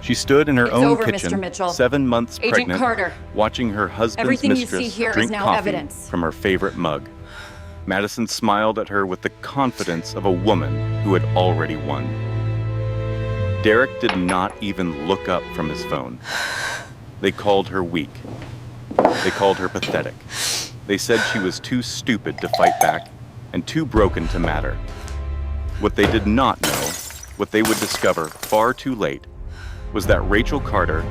She stood in her It's own over, kitchen, Mr. Mitchell. 7 months Agent pregnant, Carter. watching her husband's Everything you mistress see here is drink now coffee evidence. from her favorite mug. Madison smiled at her with the confidence of a woman who had already won. Derek did not even look up from his phone. They called her weak. They called her pathetic. They said she was too stupid to fight back and too broken to matter. What they did not know, what they would discover far too late, was that Rachel Carter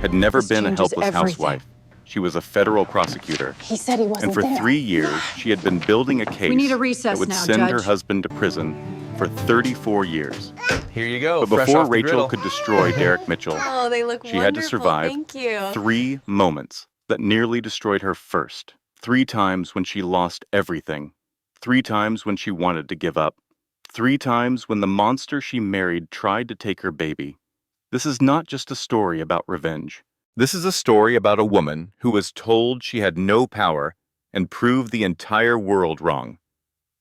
had never been a helpless housewife. She was a federal prosecutor. He said he wasn't And for there. 3 years, she had been building a case need a recess that would now, send her Judge. husband to prison for 34 years. Here you go. But fresh before off the Rachel griddle. could destroy Derek Mitchell, Oh, they look she had to survive Thank you. 3 moments that nearly destroyed her first. 3 times when she lost everything. 3 times when she wanted to give up. 3 times when the monster she married tried to take her baby. This is not just a story about revenge. This is a story about a woman who was told she had no power and proved the entire world wrong.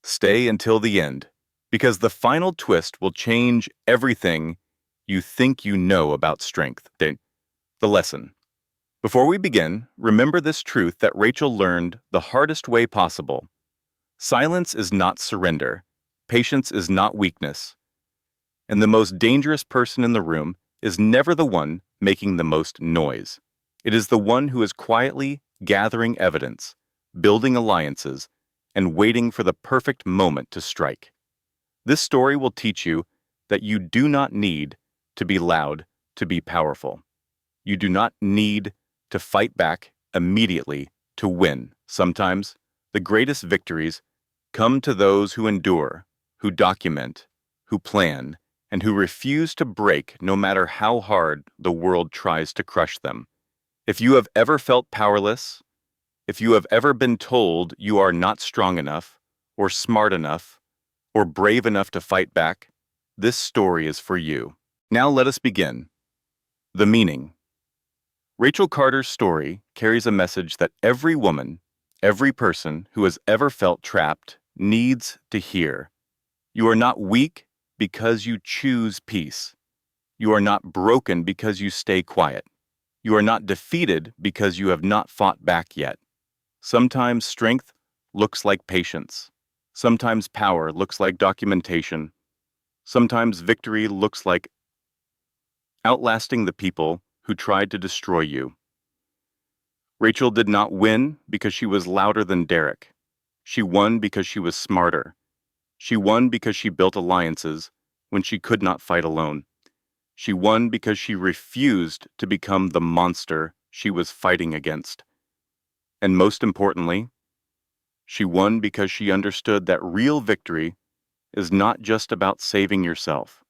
Stay until the end, because the final twist will change everything you think you know about strength. The lesson. Before we begin, remember this truth that Rachel learned the hardest way possible. Silence is not surrender. Patience is not weakness. And the most dangerous person in the room is never the one making the most noise. It is the one who is quietly gathering evidence, building alliances, and waiting for the perfect moment to strike. This story will teach you that you do not need to be loud to be powerful. You do not need to fight back immediately to win. Sometimes, the greatest victories come to those who endure, who document, who plan, and who refuse to break no matter how hard the world tries to crush them. If you have ever felt powerless, if you have ever been told you are not strong enough, or smart enough, or brave enough to fight back, this story is for you. Now let us begin. The meaning. Rachel Carter's story carries a message that every woman, every person who has ever felt trapped needs to hear. You are not weak because you choose peace. You are not broken because you stay quiet. You are not defeated because you have not fought back yet. Sometimes strength looks like patience. Sometimes power looks like documentation. Sometimes victory looks like outlasting the people who tried to destroy you. Rachel did not win because she was louder than Derek. She won because she was smarter. She won because she built alliances when she could not fight alone. She won because she refused to become the monster she was fighting against. And most importantly, she won because she understood that real victory is not just about saving yourself.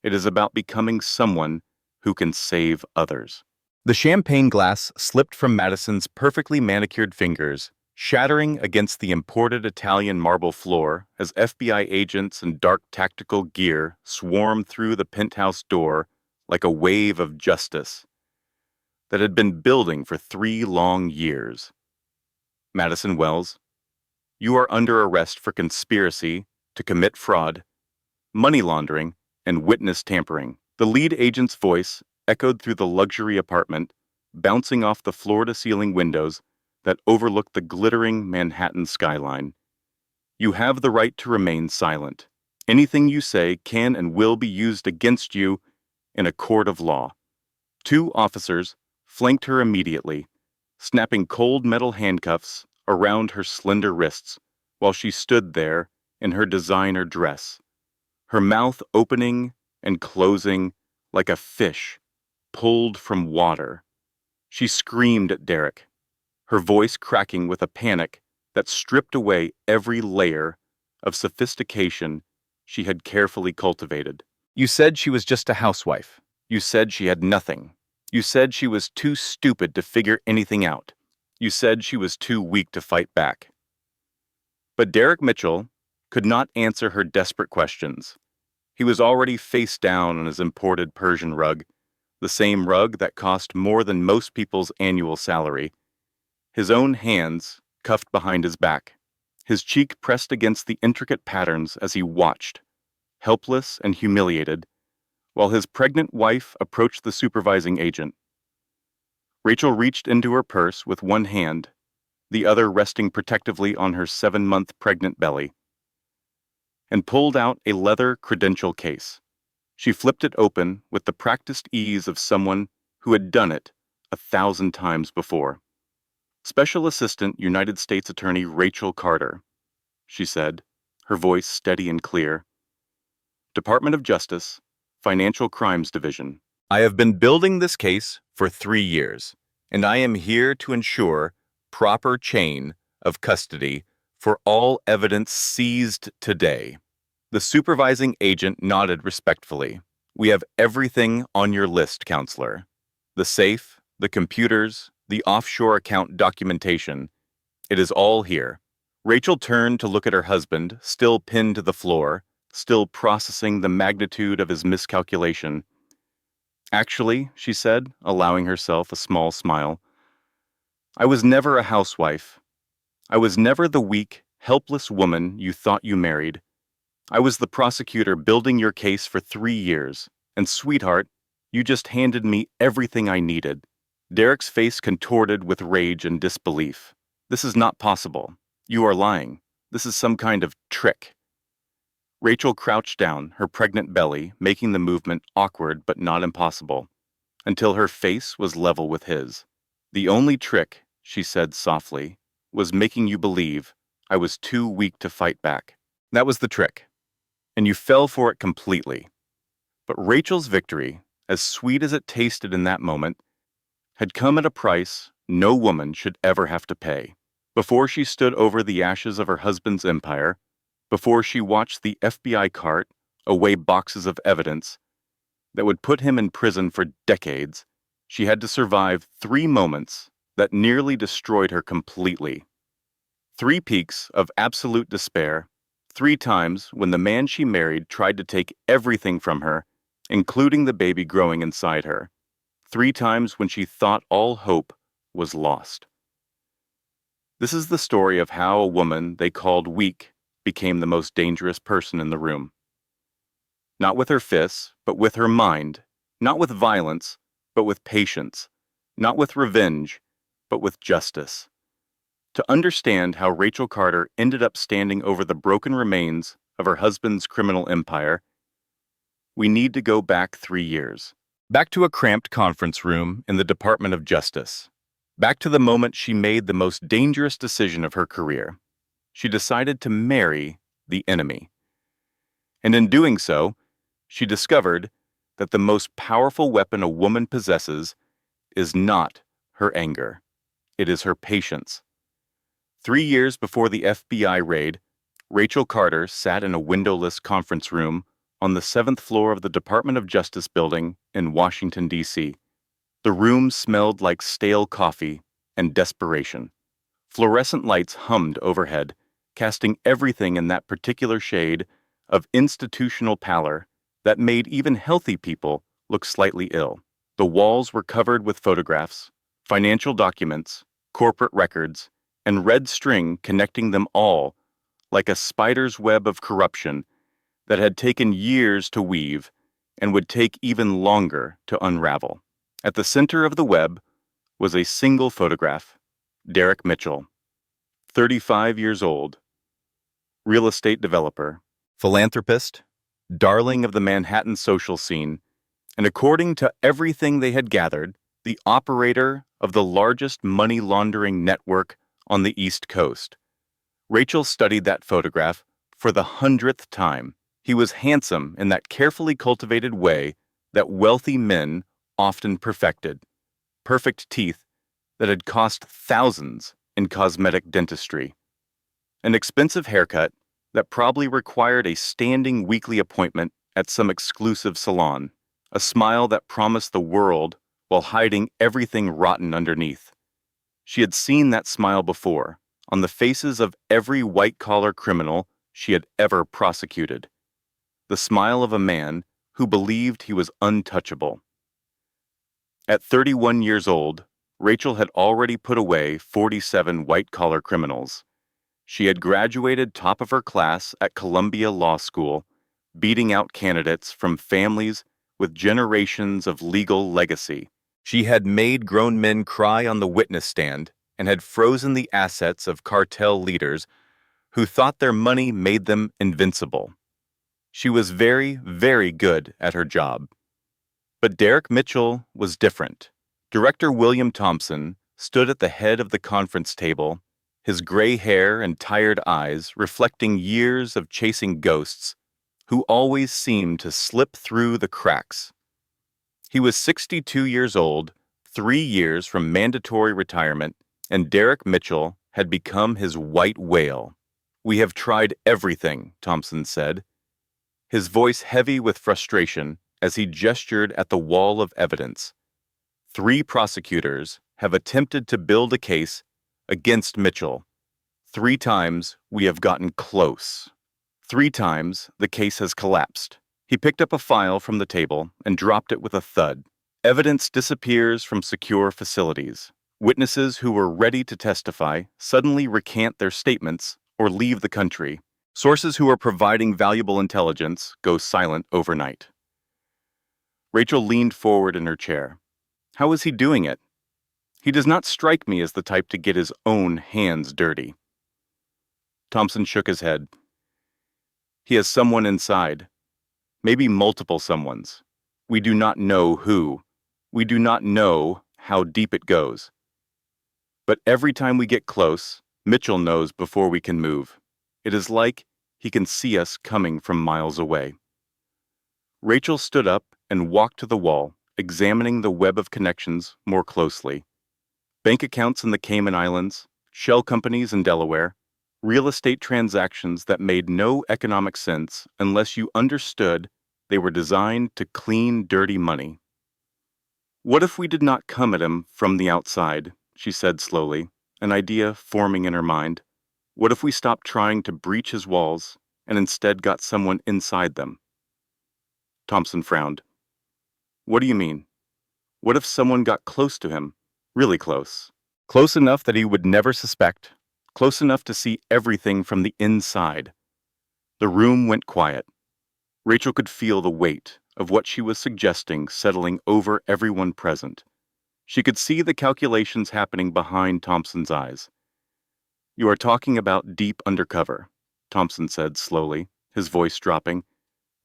It is about becoming someone who can save others. The champagne glass slipped from Madison's perfectly manicured fingers, shattering against the imported Italian marble floor as FBI agents in dark tactical gear swarmed through the penthouse door like a wave of justice that had been building for 3 long years. Madison Wells, you are under arrest for conspiracy to commit fraud, money laundering, and witness tampering. The lead agent's voice echoed through the luxury apartment, bouncing off the floor-to-ceiling windows that overlooked the glittering Manhattan skyline. You have the right to remain silent. Anything you say can and will be used against you in a court of law. 2 officers flanked her immediately, snapping cold metal handcuffs around her slender wrists while she stood there in her designer dress, her mouth opening and closing like a fish pulled from water. She screamed at Derek, her voice cracking with a panic that stripped away every layer of sophistication she had carefully cultivated. You said she was just a housewife. You said she had nothing. You said she was too stupid to figure anything out. You said she was too weak to fight back. But Derek Mitchell could not answer her desperate questions. He was already face down on his imported Persian rug, the same rug that cost more than most people's annual salary, his own hands cuffed behind his back, his cheek pressed against the intricate patterns as he watched, helpless and humiliated, while his pregnant wife approached the supervising agent. Rachel reached into her purse with one hand, the other resting protectively on her 7-month pregnant belly, and pulled out a leather credential case. She flipped it open with the practiced ease of someone who had done it 1,000 times before. "Special Assistant United States Attorney Rachel Carter," she said, her voice steady and clear. "Department of Justice, Financial Crimes Division. I have been building this case for 3 years, and I am here to ensure proper chain of custody for all evidence seized today." The supervising agent nodded respectfully. "We have everything on your list, counselor. The safe, the computers, the offshore account documentation. It is all here." Rachel turned to look at her husband, still pinned to the floor, still processing the magnitude of his miscalculation. "Actually," she said, allowing herself a small smile, "I was never a housewife. I was never the weak, helpless woman you thought you married. I was the prosecutor building your case for 3 years, and sweetheart, you just handed me everything I needed." Derek's face contorted with rage and disbelief. "This is not possible. You are lying. This is some kind of trick." Rachel crouched down, her pregnant belly making the movement awkward but not impossible, until her face was level with his. "The only trick," she said softly, "was making you believe I was too weak to fight back. That was the trick, and you fell for it completely." But Rachel's victory, as sweet as it tasted in that moment, had come at a price no woman should ever have to pay. Before she stood over the ashes of her husband's empire, before she watched the FBI cart away boxes of evidence that would put him in prison for decades, she had to survive 3 moments that nearly destroyed her completely. 3 peaks of absolute despair, 3 times when the man she married tried to take everything from her, including the baby growing inside her. 3 times when she thought all hope was lost. This is the story of how a woman they called weak became the most dangerous person in the room. Not with her fists, but with her mind. Not with violence, but with patience. Not with revenge, but with justice. To understand how Rachel Carter ended up standing over the broken remains of her husband's criminal empire, we need to go back 3 years. Back to a cramped conference room in the Department of Justice. Back to the moment she made the most dangerous decision of her career. She decided to marry the enemy. And in doing so, she discovered that the most powerful weapon a woman possesses is not her anger. It is her patience. 3 years before the FBI raid, Rachel Carter sat in a windowless conference room on the 7th floor of the Department of Justice building in Washington, D.C. The room smelled like stale coffee and desperation. Fluorescent lights hummed overhead, casting everything in that particular shade of institutional pallor that made even healthy people look slightly ill. The walls were covered with photographs, financial documents, corporate records, and red string connecting them all like a spider's web of corruption that had taken years to weave and would take even longer to unravel. At the center of the web was a single photograph: Derek Mitchell, 35 years old, real estate developer, philanthropist, darling of the Manhattan social scene, and according to everything they had gathered, the operator of the largest money laundering network on the East Coast. Rachel studied that photograph for the 100th time. He was handsome in that carefully cultivated way that wealthy men often perfected. Perfect teeth that had cost thousands in cosmetic dentistry. An expensive haircut that probably required a standing weekly appointment at some exclusive salon. A smile that promised the world while hiding everything rotten underneath. She had seen that smile before, on the faces of every white-collar criminal she had ever prosecuted. The smile of a man who believed he was untouchable. At 31 years old, Rachel had already put away 47 white-collar criminals. She had graduated top of her class at Columbia Law School, beating out candidates from families with generations of legal legacy. She had made grown men cry on the witness stand and had frozen the assets of cartel leaders who thought their money made them invincible. She was very, very good at her job. But Derek Mitchell was different. Director William Thompson stood at the head of the conference table, his gray hair and tired eyes reflecting years of chasing ghosts who always seemed to slip through the cracks. He was 62 years old, 3 years from mandatory retirement, and Derek Mitchell had become his white whale. "We have tried everything," Thompson said, his voice heavy with frustration as he gestured at the wall of evidence. 3 prosecutors have attempted to build a case against Mitchell. 3 times we have gotten close. 3 times the case has collapsed. He picked up a file from the table and dropped it with a thud. Evidence disappears from secure facilities. Witnesses who were ready to testify suddenly recant their statements or leave the country. Sources who are providing valuable intelligence go silent overnight. Rachel leaned forward in her chair. How is he doing it? He does not strike me as the type to get his own hands dirty. Thompson shook his head. He has someone inside. Maybe multiple someones. We do not know who. We do not know how deep it goes. But every time we get close, Mitchell knows before we can move. It is like he can see us coming from miles away. Rachel stood up and walked to the wall, examining the web of connections more closely. Bank accounts in the Cayman Islands, shell companies in Delaware, real estate transactions that made no economic sense unless you understood they were designed to clean dirty money. What if we did not come at him from the outside, she said slowly, an idea forming in her mind. What if we stopped trying to breach his walls and instead got someone inside them? Thompson frowned. What do you mean? What if someone got close to him? Really close. Close enough that he would never suspect. Close enough to see everything from the inside. The room went quiet. Rachel could feel the weight of what she was suggesting settling over everyone present. She could see the calculations happening behind Thompson's eyes. You are talking about deep undercover, Thompson said slowly, his voice dropping.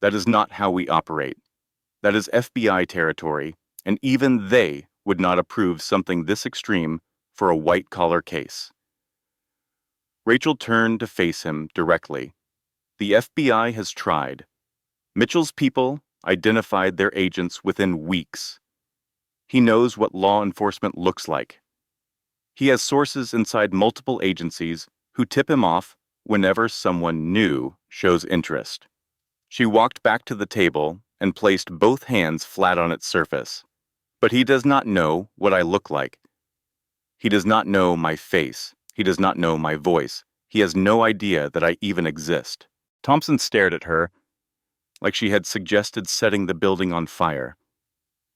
That is not how we operate. That is FBI territory, and even they would not approve something this extreme for a white-collar case. Rachel turned to face him directly. The FBI has tried. Mitchell's people identified their agents within weeks. He knows what law enforcement looks like. He has sources inside multiple agencies who tip him off whenever someone new shows interest. She walked back to the table and placed both hands flat on its surface. But he does not know what I look like. He does not know my face. He does not know my voice. He has no idea that I even exist. Thompson stared at her like she had suggested setting the building on fire.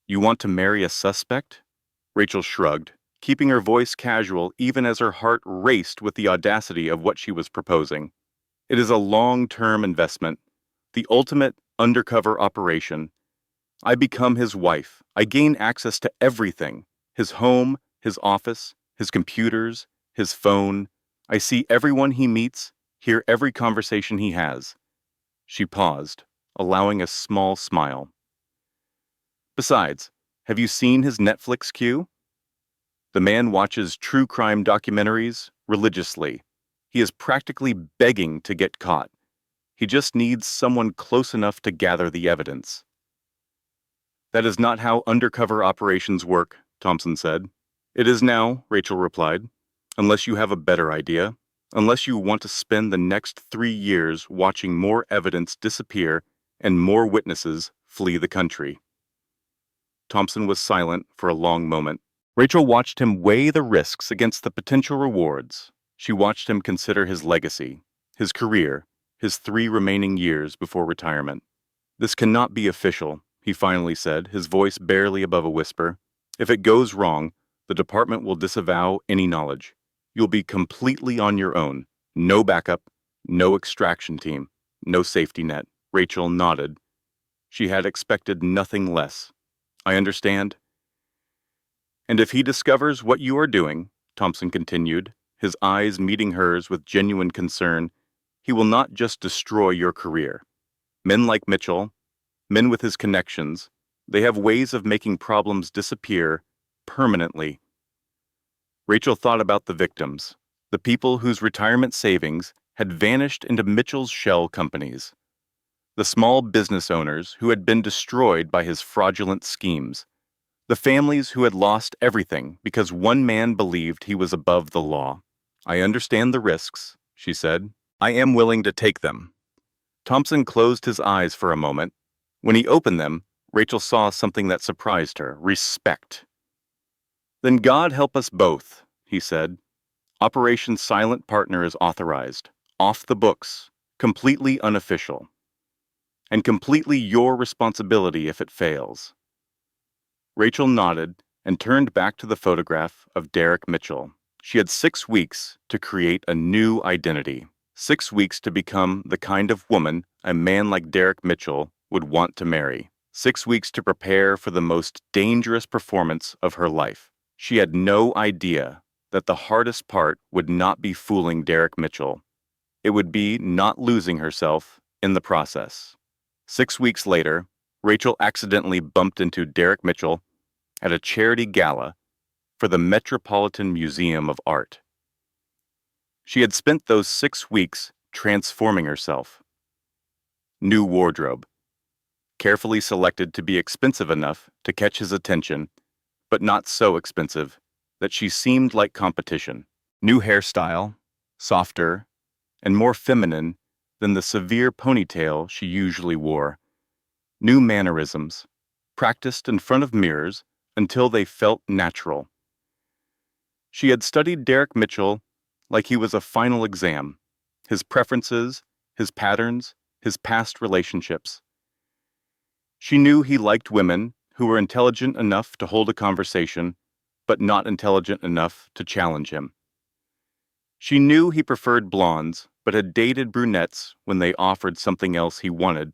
You want to marry a suspect? Rachel shrugged, keeping her voice casual even as her heart raced with the audacity of what she was proposing. It is a long-term investment, the ultimate undercover operation. I become his wife. I gain access to everything. His home, his office, his computers, his phone. I see everyone he meets, hear every conversation he has. She paused, allowing a small smile. Besides, have you seen his Netflix queue? The man watches true crime documentaries religiously. He is practically begging to get caught. He just needs someone close enough to gather the evidence. That is not how undercover operations work, Thompson said. It is now, Rachel replied, unless you have a better idea, unless you want to spend the next 3 years watching more evidence disappear and more witnesses flee the country. Thompson was silent for a long moment. Rachel watched him weigh the risks against the potential rewards. She watched him consider his legacy, his career, his 3 remaining years before retirement. This cannot be official, he finally said, his voice barely above a whisper. If it goes wrong, the department will disavow any knowledge. You'll be completely on your own. No backup, no extraction team, no safety net. Rachel nodded. She had expected nothing less. I understand. And if he discovers what you are doing, Thompson continued, his eyes meeting hers with genuine concern, he will not just destroy your career. Men like Mitchell, men with his connections, they have ways of making problems disappear permanently. Rachel thought about the victims, the people whose retirement savings had vanished into Mitchell's shell companies, the small business owners who had been destroyed by his fraudulent schemes, the families who had lost everything because one man believed he was above the law. I understand the risks, she said. I am willing to take them. Thompson closed his eyes for a moment. When he opened them, Rachel saw something that surprised her: respect. Then God help us both, he said. Operation Silent Partner is authorized, off the books, completely unofficial, and completely your responsibility if it fails. Rachel nodded and turned back to the photograph of Derek Mitchell. She had 6 weeks to create a new identity, 6 weeks to become the kind of woman a man like Derek Mitchell would want to marry, 6 weeks to prepare for the most dangerous performance of her life. She had no idea that the hardest part would not be fooling Derek Mitchell. It would be not losing herself in the process. 6 weeks later, Rachel accidentally bumped into Derek Mitchell at a charity gala for the Metropolitan Museum of Art. She had spent those 6 weeks transforming herself. New wardrobe, carefully selected to be expensive enough to catch his attention, but not so expensive that she seemed like competition. New hairstyle, softer and more feminine than the severe ponytail she usually wore. New mannerisms, practiced in front of mirrors until they felt natural. She had studied Derek Mitchell like he was a final exam, his preferences, his patterns, his past relationships. She knew he liked women who were intelligent enough to hold a conversation, but not intelligent enough to challenge him. She knew he preferred blondes, but had dated brunettes when they offered something else he wanted.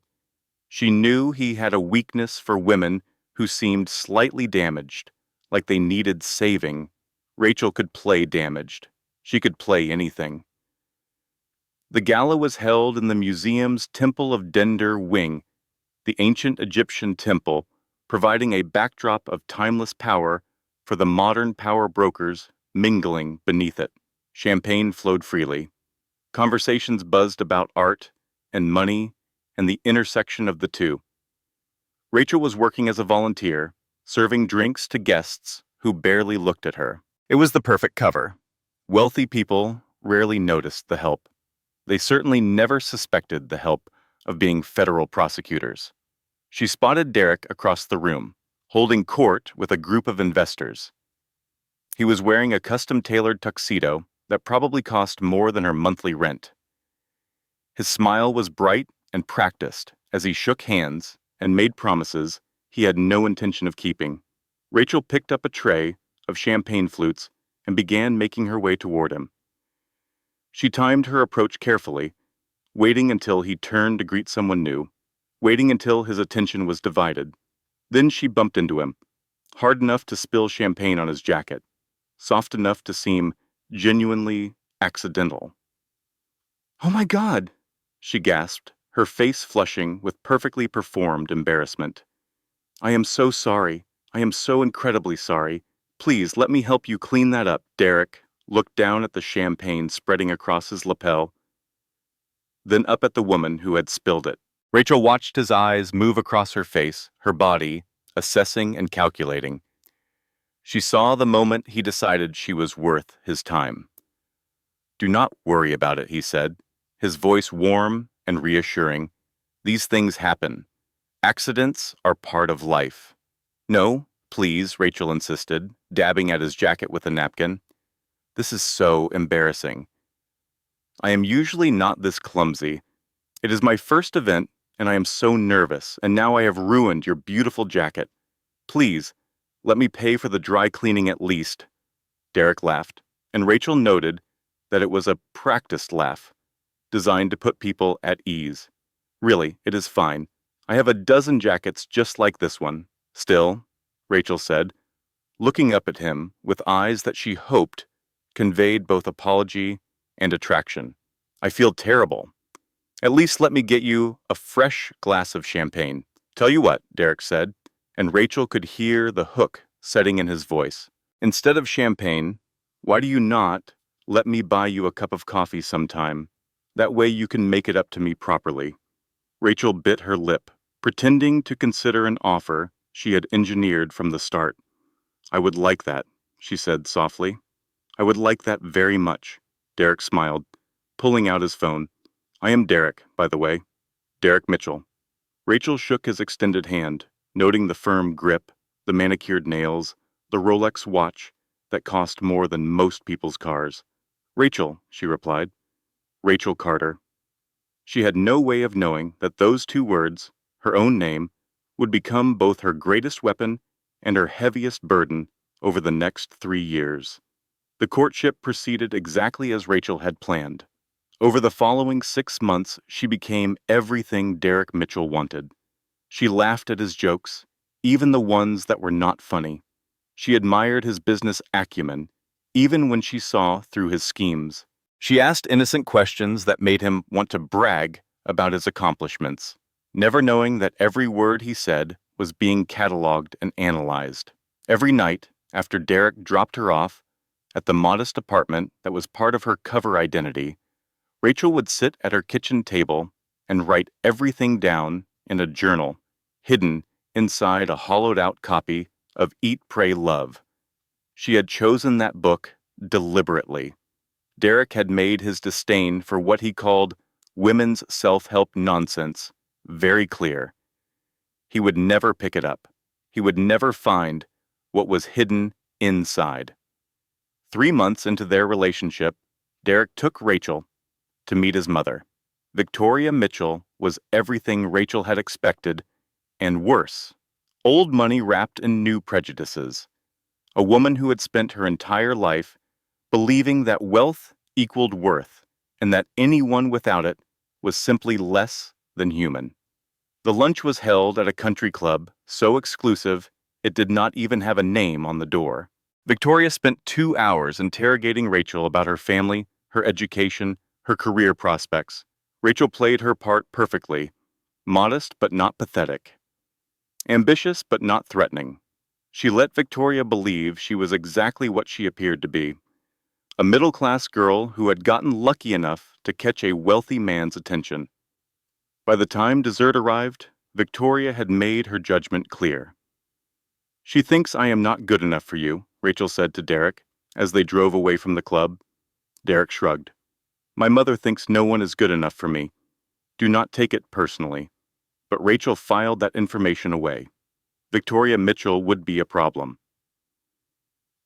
She knew he had a weakness for women who seemed slightly damaged, like they needed saving. Rachel could play damaged. She could play anything. The gala was held in the museum's Temple of Dender wing, the ancient Egyptian temple, providing a backdrop of timeless power for the modern power brokers mingling beneath it. Champagne flowed freely. Conversations buzzed about art and money and the intersection of the two. Rachel was working as a volunteer, serving drinks to guests who barely looked at her. It was the perfect cover. Wealthy people rarely noticed the help. They certainly never suspected the help of being federal prosecutors. She spotted Derek across the room, holding court with a group of investors. He was wearing a custom-tailored tuxedo that probably cost more than her monthly rent. His smile was bright and practiced as he shook hands and made promises he had no intention of keeping. Rachel picked up a tray of champagne flutes and began making her way toward him. She timed her approach carefully, waiting until he turned to greet someone new, waiting until his attention was divided. Then she bumped into him, hard enough to spill champagne on his jacket, soft enough to seem genuinely accidental. "Oh my God!" she gasped, her face flushing with perfectly performed embarrassment. "I am so sorry. I am so incredibly sorry. Please let me help you clean that up." Derek looked down at the champagne spreading across his lapel, then up at the woman who had spilled it. Rachel watched his eyes move across her face, her body, assessing and calculating. She saw the moment he decided she was worth his time. "Do not worry about it," he said, his voice warm and reassuring. "These things happen. Accidents are part of life." "No, please," Rachel insisted, dabbing at his jacket with a napkin. "This is so embarrassing. I am usually not this clumsy. It is my first event, and I am so nervous, and now I have ruined your beautiful jacket. Please, let me pay for the dry cleaning at least." Derek laughed, and Rachel noted that it was a practiced laugh, designed to put people at ease. "Really, it is fine. I have a dozen jackets just like this one. Still, Rachel said, looking up at him with eyes that she hoped conveyed both apology and attraction. I feel terrible. At least let me get you a fresh glass of champagne. Tell you what, Derek said, and Rachel could hear the hook setting in his voice. Instead of champagne, why do you not let me buy you a cup of coffee sometime? That way you can make it up to me properly. Rachel bit her lip, pretending to consider an offer she had engineered from the start. I would like that, she said softly. I would like that very much. Derek smiled, pulling out his phone. I am Derek, by the way. Derek Mitchell. Rachel shook his extended hand, noting the firm grip, the manicured nails, the Rolex watch that cost more than most people's cars. Rachel, she replied. Rachel Carter. She had no way of knowing that those two words, her own name, would become both her greatest weapon and her heaviest burden over the next 3 years. The courtship proceeded exactly as Rachel had planned. Over the following 6 months, she became everything Derek Mitchell wanted. She laughed at his jokes, even the ones that were not funny. She admired his business acumen, even when she saw through his schemes. She asked innocent questions that made him want to brag about his accomplishments, never knowing that every word he said was being cataloged and analyzed. Every night, after Derek dropped her off at the modest apartment that was part of her cover identity, Rachel would sit at her kitchen table and write everything down in a journal, hidden inside a hollowed-out copy of Eat, Pray, Love. She had chosen that book deliberately. Derek had made his disdain for what he called women's self-help nonsense very clear. He would never pick it up. He would never find what was hidden inside. 3 months into their relationship, Derek took Rachel to meet his mother. Victoria Mitchell was everything Rachel had expected, and worse. Old money wrapped in new prejudices. A woman who had spent her entire life believing that wealth equaled worth, and that anyone without it was simply less than human. The lunch was held at a country club so exclusive it did not even have a name on the door. Victoria spent 2 hours interrogating Rachel about her family, her education, her career prospects. Rachel played her part perfectly, modest but not pathetic, ambitious but not threatening. She let Victoria believe she was exactly what she appeared to be, a middle-class girl who had gotten lucky enough to catch a wealthy man's attention. By the time dessert arrived, Victoria had made her judgment clear. She thinks I am not good enough for you, Rachel said to Derek, as they drove away from the club. Derek shrugged. My mother thinks no one is good enough for me. Do not take it personally. But Rachel filed that information away. Victoria Mitchell would be a problem.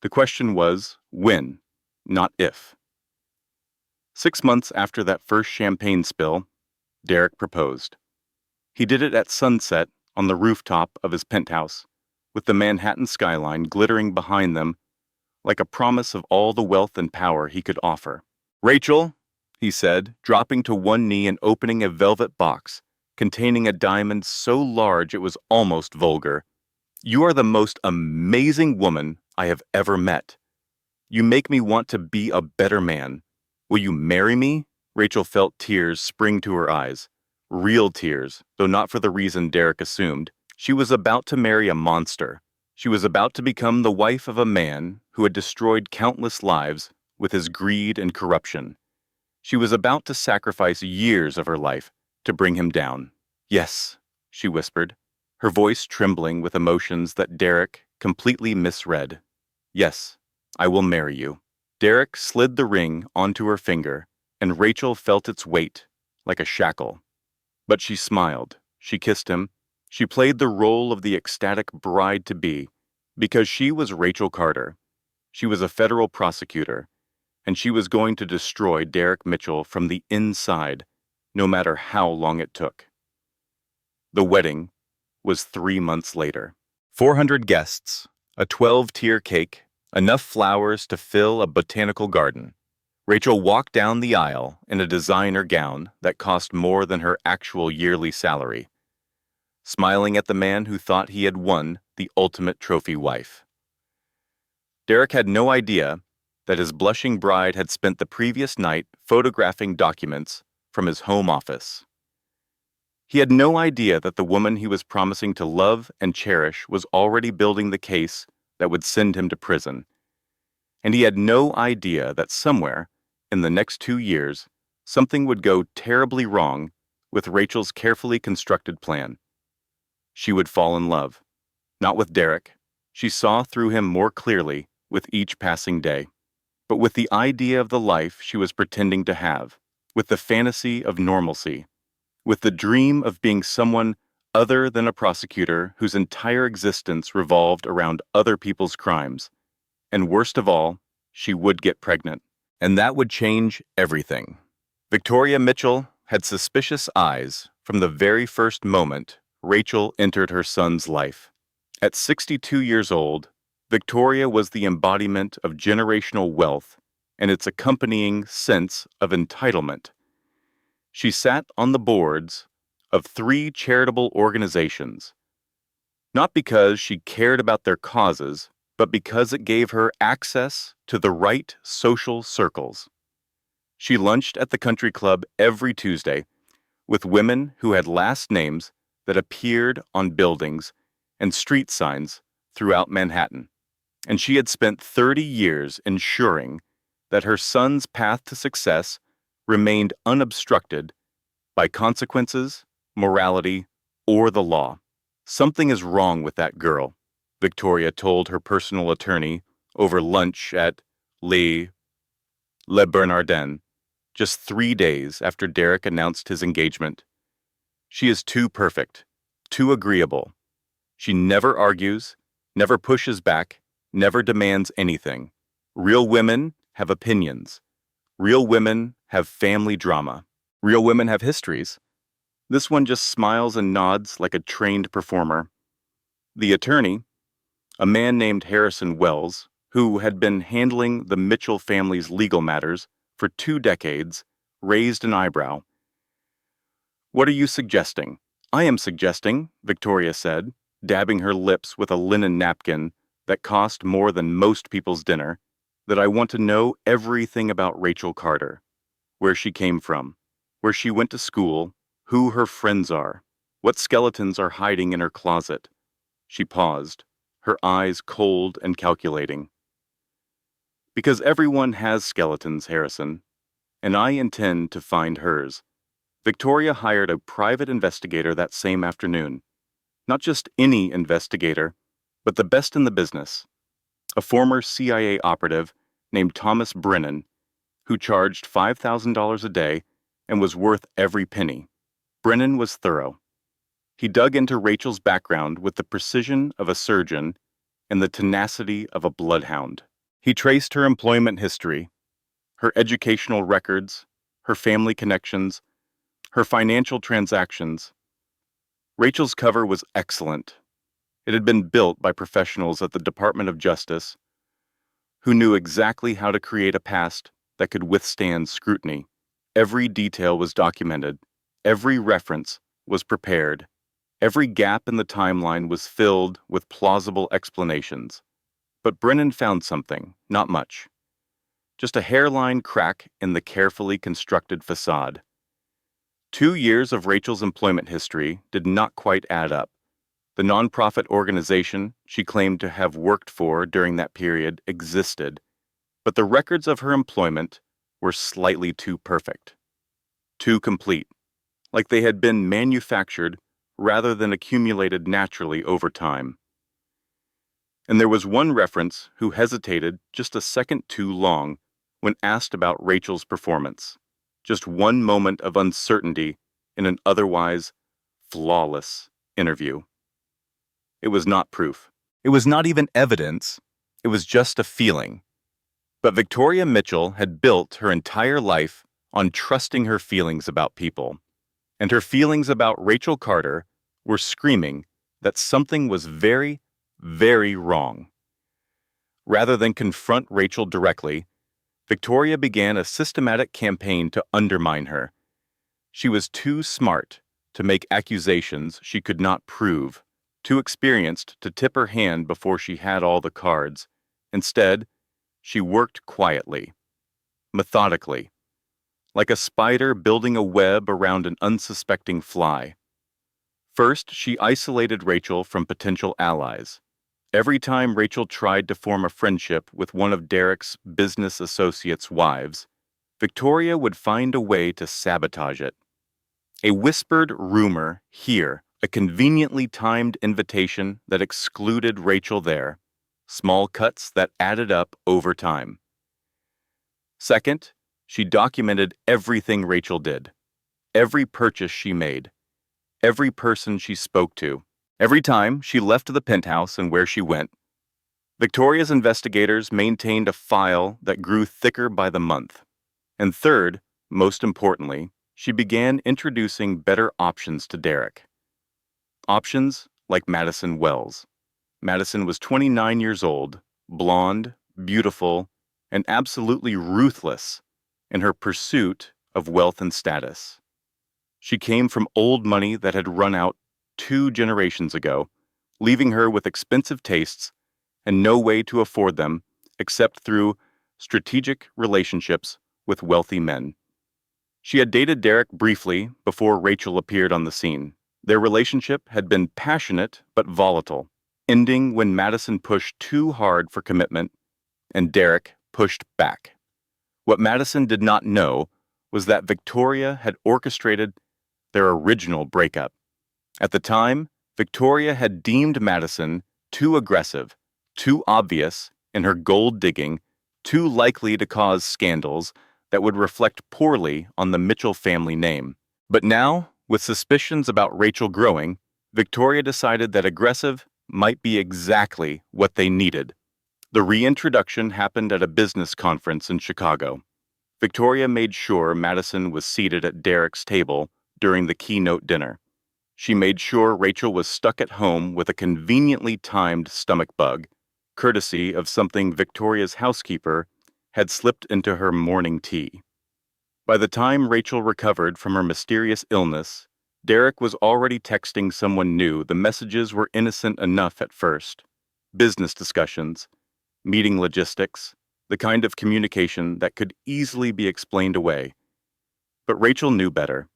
The question was when, not if. 6 months after that first champagne spill, Derek proposed. He did it at sunset on the rooftop of his penthouse, with the Manhattan skyline glittering behind them like a promise of all the wealth and power he could offer. Rachel, he said, dropping to one knee and opening a velvet box containing a diamond so large it was almost vulgar. You are the most amazing woman I have ever met. You make me want to be a better man. Will you marry me? Rachel felt tears spring to her eyes. Real tears, though not for the reason Derek assumed. She was about to marry a monster. She was about to become the wife of a man who had destroyed countless lives with his greed and corruption. She was about to sacrifice years of her life to bring him down. Yes, she whispered, her voice trembling with emotions that Derek completely misread. Yes, I will marry you. Derek slid the ring onto her finger, and Rachel felt its weight like a shackle. But she smiled. She kissed him. She played the role of the ecstatic bride-to-be because she was Rachel Carter. She was a federal prosecutor, and she was going to destroy Derek Mitchell from the inside, no matter how long it took. The wedding was 3 months later. 400 guests, a 12-tier cake, enough flowers to fill a botanical garden. Rachel walked down the aisle in a designer gown that cost more than her actual yearly salary. smiling at the man who thought he had won the ultimate trophy wife. Derek had no idea that his blushing bride had spent the previous night photographing documents from his home office. He had no idea that the woman he was promising to love and cherish was already building the case that would send him to prison. And he had no idea that somewhere, in the next 2 years, something would go terribly wrong with Rachel's carefully constructed plan. She would fall in love. Not with Derek. She saw through him more clearly with each passing day, but with the idea of the life she was pretending to have, with the fantasy of normalcy, with the dream of being someone other than a prosecutor whose entire existence revolved around other people's crimes. And worst of all, she would get pregnant. And that would change everything. Victoria Mitchell had suspicious eyes from the very first moment Rachel entered her son's life. At 62 years old, Victoria was the embodiment of generational wealth and its accompanying sense of entitlement. She sat on the boards of 3 charitable organizations, not because she cared about their causes, but because it gave her access to the right social circles. She lunched at the country club every Tuesday with women who had last names that appeared on buildings and street signs throughout Manhattan. And she had spent 30 years ensuring that her son's path to success remained unobstructed by consequences, morality, or the law. Something is wrong with that girl, Victoria told her personal attorney over lunch at Le Bernardin, just 3 days after Derek announced his engagement. She is too perfect, too agreeable. She never argues, never pushes back, never demands anything. Real women have opinions. Real women have family drama. Real women have histories. This one just smiles and nods like a trained performer. The attorney, a man named Harrison Wells, who had been handling the Mitchell family's legal matters for 2 decades, raised an eyebrow. "What are you suggesting?" "I am suggesting," Victoria said, dabbing her lips with a linen napkin that cost more than most people's dinner, "that I want to know everything about Rachel Carter. Where she came from, where she went to school, who her friends are, what skeletons are hiding in her closet." She paused, her eyes cold and calculating. "Because everyone has skeletons, Harrison, and I intend to find hers." Victoria hired a private investigator that same afternoon. Not just any investigator, but the best in the business. A former CIA operative named Thomas Brennan, who charged $5,000 a day and was worth every penny. Brennan was thorough. He dug into Rachel's background with the precision of a surgeon and the tenacity of a bloodhound. He traced her employment history, her educational records, her family connections, her financial transactions. Rachel's cover was excellent. It had been built by professionals at the Department of Justice who knew exactly how to create a past that could withstand scrutiny. Every detail was documented. Every reference was prepared. Every gap in the timeline was filled with plausible explanations. But Brennan found something, not much. Just a hairline crack in the carefully constructed facade. 2 years of Rachel's employment history did not quite add up. The nonprofit organization she claimed to have worked for during that period existed, but the records of her employment were slightly too perfect, too complete, like they had been manufactured rather than accumulated naturally over time. And there was one reference who hesitated just a second too long when asked about Rachel's performance. Just one moment of uncertainty in an otherwise flawless interview. It was not proof. It was not even evidence. It was just a feeling. But Victoria Mitchell had built her entire life on trusting her feelings about people. And her feelings about Rachel Carter were screaming that something was very, very wrong. Rather than confront Rachel directly, Victoria began a systematic campaign to undermine her. She was too smart, to make accusations she could not prove, too experienced to tip her hand before she had all the cards. Instead, she worked quietly, methodically, like a spider building a web around an unsuspecting fly. First, she isolated Rachel from potential allies. Every time Rachel tried to form a friendship with one of Derek's business associates' wives, Victoria would find a way to sabotage it. A whispered rumor here, a conveniently timed invitation that excluded Rachel there, small cuts that added up over time. Second, she documented everything Rachel did, every purchase she made, every person she spoke to, every time she left the penthouse and where she went. Victoria's investigators maintained a file that grew thicker by the month. And third, most importantly, she began introducing better options to Derek. Options like Madison Wells. Madison was 29 years old, blonde, beautiful, and absolutely ruthless in her pursuit of wealth and status. She came from old money that had run out 2 generations ago, leaving her with expensive tastes and no way to afford them except through strategic relationships with wealthy men. She had dated Derek briefly before Rachel appeared on the scene. Their relationship had been passionate but volatile, ending when Madison pushed too hard for commitment and Derek pushed back. What Madison did not know was that Victoria had orchestrated their original breakup. At the time, Victoria had deemed Madison too aggressive, too obvious in her gold digging, too likely to cause scandals that would reflect poorly on the Mitchell family name. But now, with suspicions about Rachel growing, Victoria decided that aggressive might be exactly what they needed. The reintroduction happened at a business conference in Chicago. Victoria made sure Madison was seated at Derek's table during the keynote dinner. She made sure Rachel was stuck at home with a conveniently timed stomach bug, courtesy of something Victoria's housekeeper had slipped into her morning tea. By the time Rachel recovered from her mysterious illness, Derek was already texting someone new. The messages were innocent enough at first. Business discussions, meeting logistics, the kind of communication that could easily be explained away. But Rachel knew better.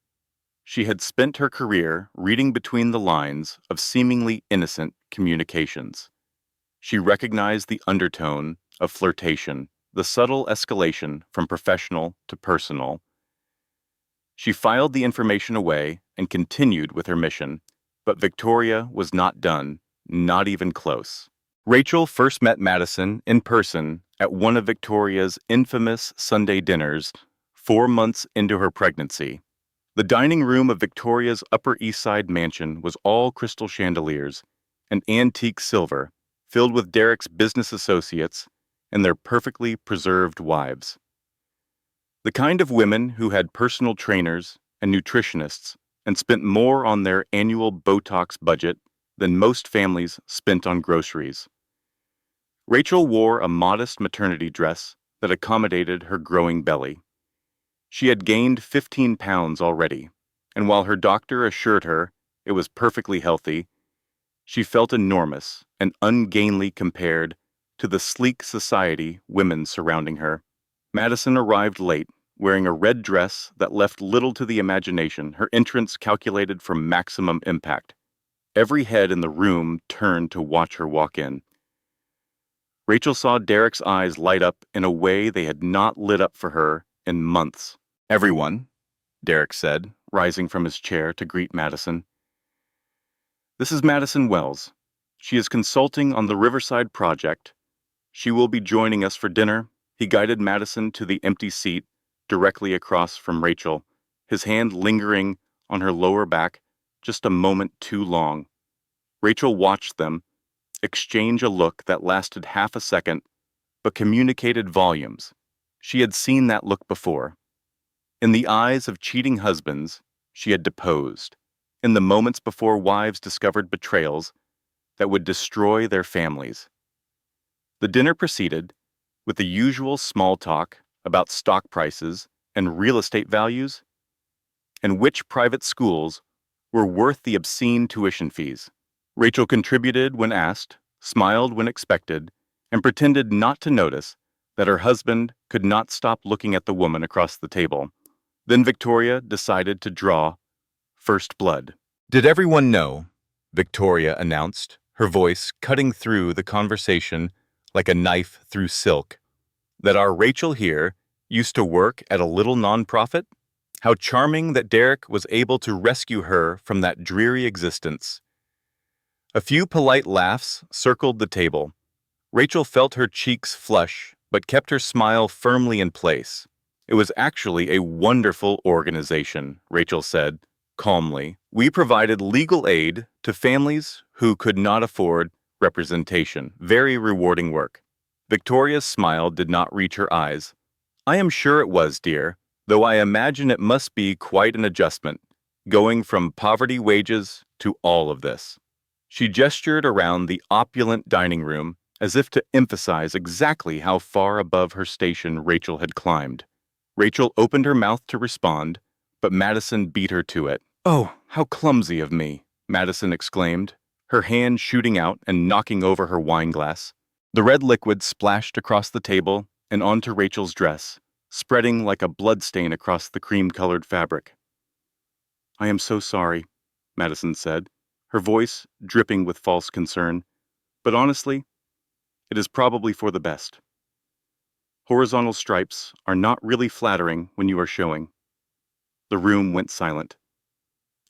She had spent her career reading between the lines of seemingly innocent communications. She recognized the undertone of flirtation, the subtle escalation from professional to personal. She filed the information away and continued with her mission, but Victoria was not done, not even close. Rachel first met Madison in person at one of Victoria's infamous Sunday dinners 4 months into her pregnancy. The dining room of Victoria's Upper East Side mansion was all crystal chandeliers and antique silver, filled with Derek's business associates and their perfectly preserved wives. The kind of women who had personal trainers and nutritionists and spent more on their annual Botox budget than most families spent on groceries. Rachel wore a modest maternity dress that accommodated her growing belly. She had gained 15 pounds already, and while her doctor assured her it was perfectly healthy, she felt enormous and ungainly compared to the sleek society women surrounding her. Madison arrived late, wearing a red dress that left little to the imagination, her entrance calculated for maximum impact. Every head in the room turned to watch her walk in. Rachel saw Derek's eyes light up in a way they had not lit up for her in months. "Everyone," Derek said, rising from his chair to greet Madison. "This is Madison Wells. She is consulting on the Riverside project. She will be joining us for dinner." He guided Madison to the empty seat directly across from Rachel, his hand lingering on her lower back just a moment too long. Rachel watched them exchange a look that lasted half a second, but communicated volumes. She had seen that look before. In the eyes of cheating husbands, she had deposed. In the moments before wives discovered betrayals that would destroy their families. The dinner proceeded with the usual small talk about stock prices and real estate values, and which private schools were worth the obscene tuition fees. Rachel contributed when asked, smiled when expected, and pretended not to notice that her husband could not stop looking at the woman across the table. Then Victoria decided to draw first blood. "Did everyone know?" Victoria announced, her voice cutting through the conversation like a knife through silk. "That our Rachel here used to work at a little nonprofit? How charming that Derek was able to rescue her from that dreary existence." A few polite laughs circled the table. Rachel felt her cheeks flush, but kept her smile firmly in place. "It was actually a wonderful organization," Rachel said, calmly. "We provided legal aid to families who could not afford representation. Very rewarding work." Victoria's smile did not reach her eyes. "I am sure it was, dear, though I imagine it must be quite an adjustment, going from poverty wages to all of this." She gestured around the opulent dining room as if to emphasize exactly how far above her station Rachel had climbed. Rachel opened her mouth to respond, but Madison beat her to it. "Oh, how clumsy of me," Madison exclaimed, her hand shooting out and knocking over her wine glass. The red liquid splashed across the table and onto Rachel's dress, spreading like a bloodstain across the cream-colored fabric. "I am so sorry," Madison said, her voice dripping with false concern. "But honestly, it is probably for the best. Horizontal stripes are not really flattering when you are showing." The room went silent.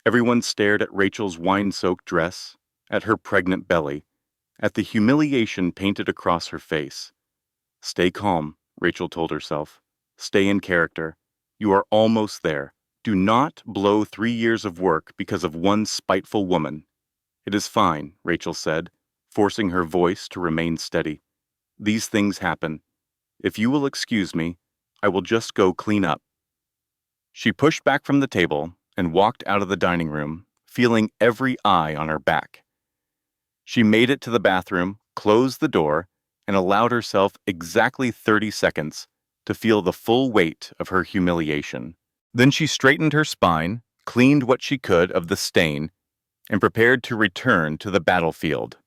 Everyone stared at Rachel's wine-soaked dress, at her pregnant belly, at the humiliation painted across her face. "Stay calm," Rachel told herself. "Stay in character. You are almost there. Do not blow 3 years of work because of one spiteful woman." "It is fine," Rachel said, forcing her voice to remain steady. "These things happen. If you will excuse me, I will just go clean up." She pushed back from the table and walked out of the dining room, feeling every eye on her back. She made it to the bathroom, closed the door, and allowed herself exactly 30 seconds to feel the full weight of her humiliation. Then she straightened her spine, cleaned what she could of the stain, and prepared to return to the battlefield.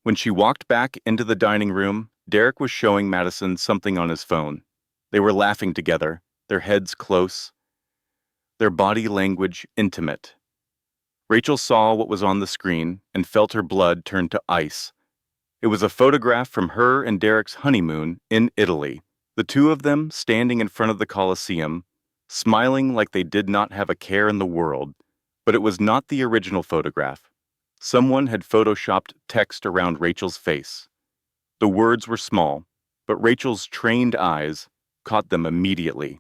When she walked back into the dining room, Derek was showing Madison something on his phone. They were laughing together, their heads close, their body language intimate. Rachel saw what was on the screen and felt her blood turn to ice. It was a photograph from her and Derek's honeymoon in Italy, the two of them standing in front of the Colosseum, smiling like they did not have a care in the world. But it was not the original photograph. Someone had photoshopped text around Rachel's face. The words were small, but Rachel's trained eyes caught them immediately.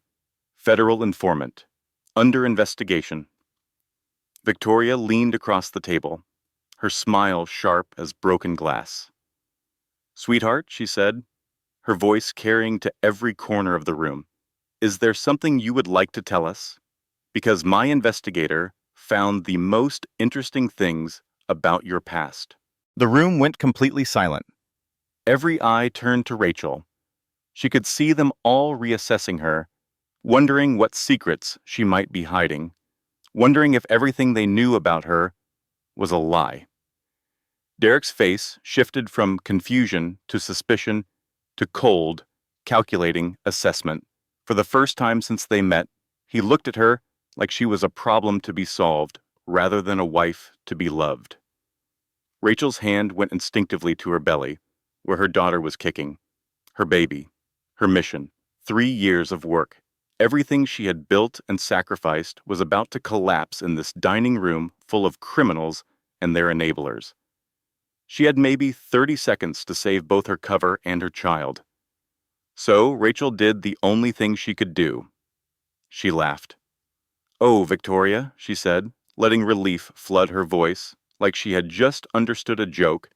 "Federal informant. Under investigation." Victoria leaned across the table, her smile sharp as broken glass. "Sweetheart," she said, her voice carrying to every corner of the room, "is there something you would like to tell us? Because my investigator found the most interesting things about your past." The room went completely silent. Every eye turned to Rachel. She could see them all reassessing her, wondering what secrets she might be hiding, wondering if everything they knew about her was a lie. Derek's face shifted from confusion to suspicion to cold, calculating assessment. For the first time since they met, he looked at her like she was a problem to be solved rather than a wife to be loved. Rachel's hand went instinctively to her belly, where her daughter was kicking. Her baby, her mission, 3 years of work. Everything she had built and sacrificed was about to collapse in this dining room full of criminals and their enablers. She had maybe 30 seconds to save both her cover and her child. So Rachel did the only thing she could do. She laughed. "Oh, Victoria," she said, letting relief flood her voice, like she had just understood a joke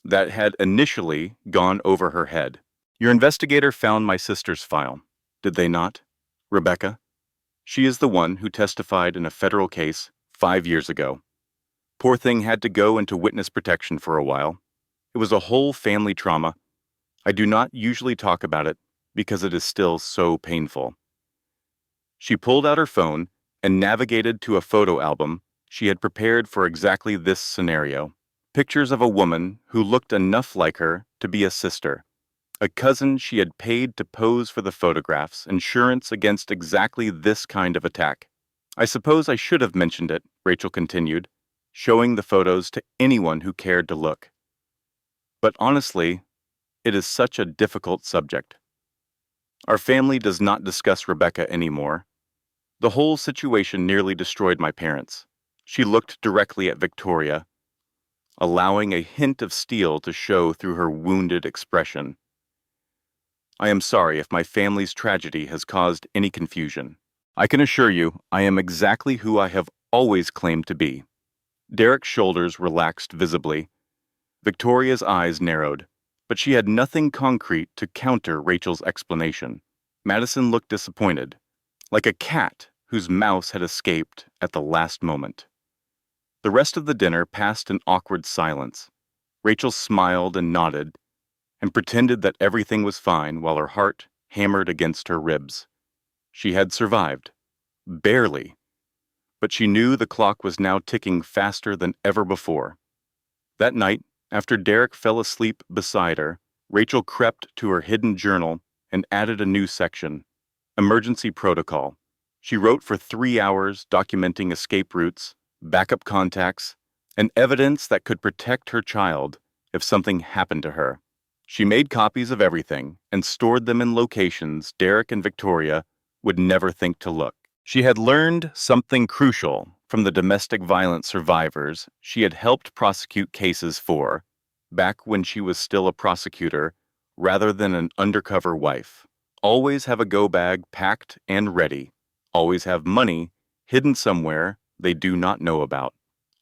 that had initially gone over her head. "Your investigator found my sister's file, did they not? Rebecca. She is the one who testified in a federal case 5 years ago. Poor thing had to go into witness protection for a while. It was a whole family trauma. I do not usually talk about it because it is still so painful." She pulled out her phone and navigated to a photo album She had prepared for exactly this scenario. Pictures of a woman who looked enough like her to be a sister, a cousin she had paid to pose for the photographs, insurance against exactly this kind of attack. I suppose I should have mentioned it, Rachel continued, showing the photos to anyone who cared to look. But honestly, it is such a difficult subject. Our family does not discuss Rebecca anymore. The whole situation nearly destroyed my parents. She looked directly at Victoria, allowing a hint of steel to show through her wounded expression. I am sorry if my family's tragedy has caused any confusion. I can assure you I am exactly who I have always claimed to be. Derek's shoulders relaxed visibly. Victoria's eyes narrowed, but she had nothing concrete to counter Rachel's explanation. Madison looked disappointed, like a cat whose mouse had escaped at the last moment. The rest of the dinner passed in awkward silence. Rachel smiled and nodded, and pretended that everything was fine while her heart hammered against her ribs. She had survived. Barely. But she knew the clock was now ticking faster than ever before. That night, after Derek fell asleep beside her, Rachel crept to her hidden journal and added a new section, Emergency Protocol. She wrote for 3 hours, documenting escape routes, backup contacts, and evidence that could protect her child if something happened to her. She made copies of everything and stored them in locations Derek and Victoria would never think to look. She had learned something crucial from the domestic violence survivors she had helped prosecute cases for, back when she was still a prosecutor rather than an undercover wife. Always have a go bag packed and ready. Always have money hidden somewhere they do not know about.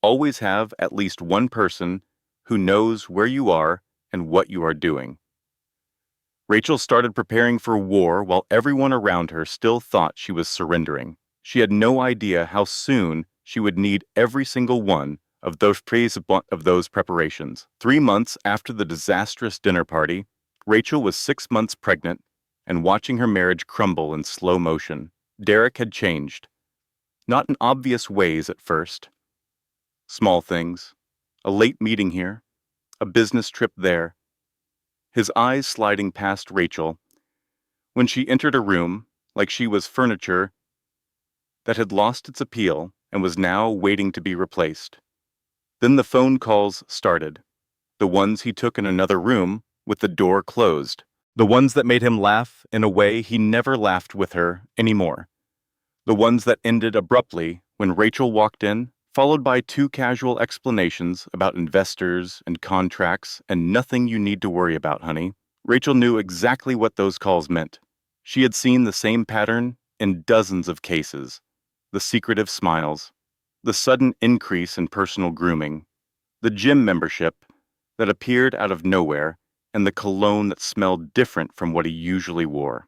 Always have at least one person who knows where you are and what you are doing. Rachel started preparing for war while everyone around her still thought she was surrendering. She had no idea how soon she would need every single one of those preparations. 3 months after the disastrous dinner party, Rachel was 6 months pregnant and watching her marriage crumble in slow motion. Derek had changed. Not in obvious ways at first. Small things. A late meeting here. A business trip there. His eyes sliding past Rachel when she entered a room like she was furniture that had lost its appeal and was now waiting to be replaced. Then the phone calls started. The ones he took in another room with the door closed. The ones that made him laugh in a way he never laughed with her anymore. The ones that ended abruptly when Rachel walked in, followed by 2 casual explanations about investors and contracts and nothing you need to worry about, honey. Rachel knew exactly what those calls meant. She had seen the same pattern in dozens of cases. The secretive smiles, the sudden increase in personal grooming, the gym membership that appeared out of nowhere, and the cologne that smelled different from what he usually wore.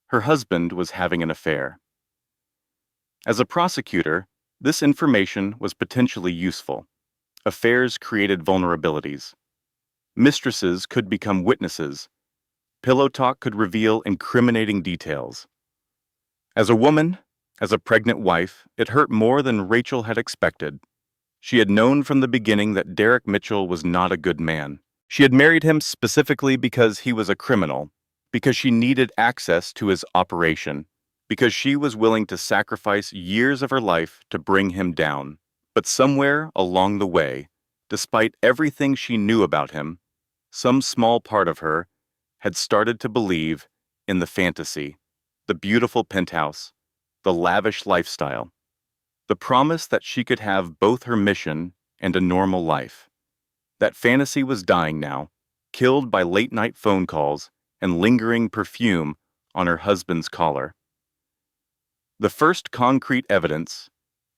Her husband was having an affair. As a prosecutor, this information was potentially useful. Affairs created vulnerabilities. Mistresses could become witnesses. Pillow talk could reveal incriminating details. As a woman, as a pregnant wife, it hurt more than Rachel had expected. She had known from the beginning that Derek Mitchell was not a good man. She had married him specifically because he was a criminal, because she needed access to his operation, because she was willing to sacrifice years of her life to bring him down. But somewhere along the way, despite everything she knew about him, some small part of her had started to believe in the fantasy, the beautiful penthouse, the lavish lifestyle, the promise that she could have both her mission and a normal life. That fantasy was dying now, killed by late-night phone calls and lingering perfume on her husband's collar. The first concrete evidence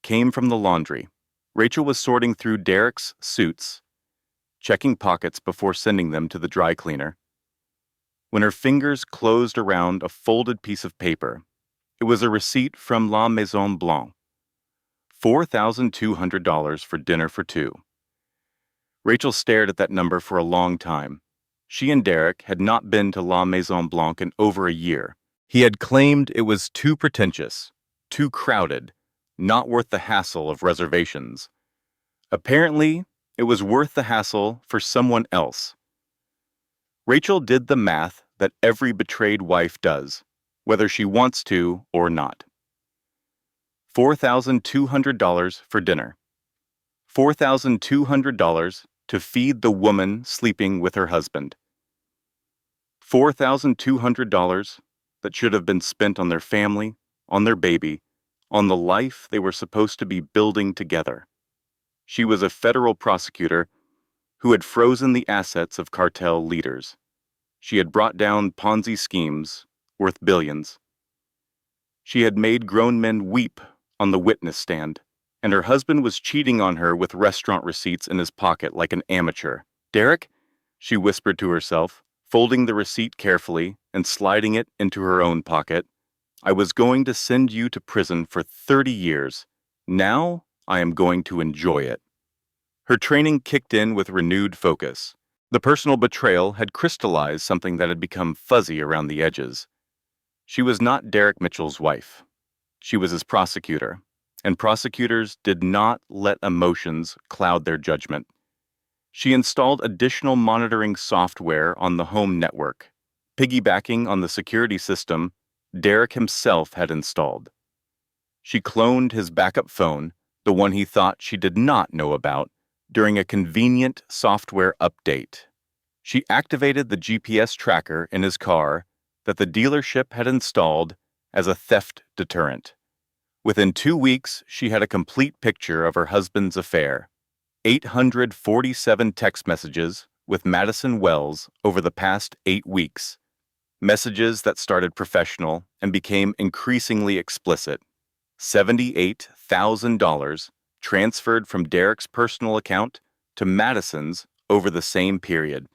came from the laundry. Rachel was sorting through Derek's suits, checking pockets before sending them to the dry cleaner. When her fingers closed around a folded piece of paper, it was a receipt from La Maison Blanche. $4,200 for dinner for 2. Rachel stared at that number for a long time. She and Derek had not been to La Maison Blanche in over a year. He had claimed it was too pretentious, too crowded, not worth the hassle of reservations. Apparently, it was worth the hassle for someone else. Rachel did the math that every betrayed wife does, whether she wants to or not. $4,200 for dinner. $4,200 to feed the woman sleeping with her husband. $4,200 that should have been spent on their family, on their baby, on the life they were supposed to be building together. She was a federal prosecutor who had frozen the assets of cartel leaders. She had brought down Ponzi schemes worth billions. She had made grown men weep on the witness stand, and her husband was cheating on her with restaurant receipts in his pocket like an amateur. "Derek," she whispered to herself, folding the receipt carefully and sliding it into her own pocket, "I was going to send you to prison for 30 years. Now I am going to enjoy it." Her training kicked in with renewed focus. The personal betrayal had crystallized something that had become fuzzy around the edges. She was not Derek Mitchell's wife. She was his prosecutor, and prosecutors did not let emotions cloud their judgment. She installed additional monitoring software on the home network, piggybacking on the security system Derek himself had installed. She cloned his backup phone, the one he thought she did not know about, during a convenient software update. She activated the GPS tracker in his car that the dealership had installed as a theft deterrent. Within 2 weeks, she had a complete picture of her husband's affair. 847 text messages with Madison Wells over the past 8 weeks. Messages that started professional and became increasingly explicit. $78,000 transferred from Derek's personal account to Madison's over the same period,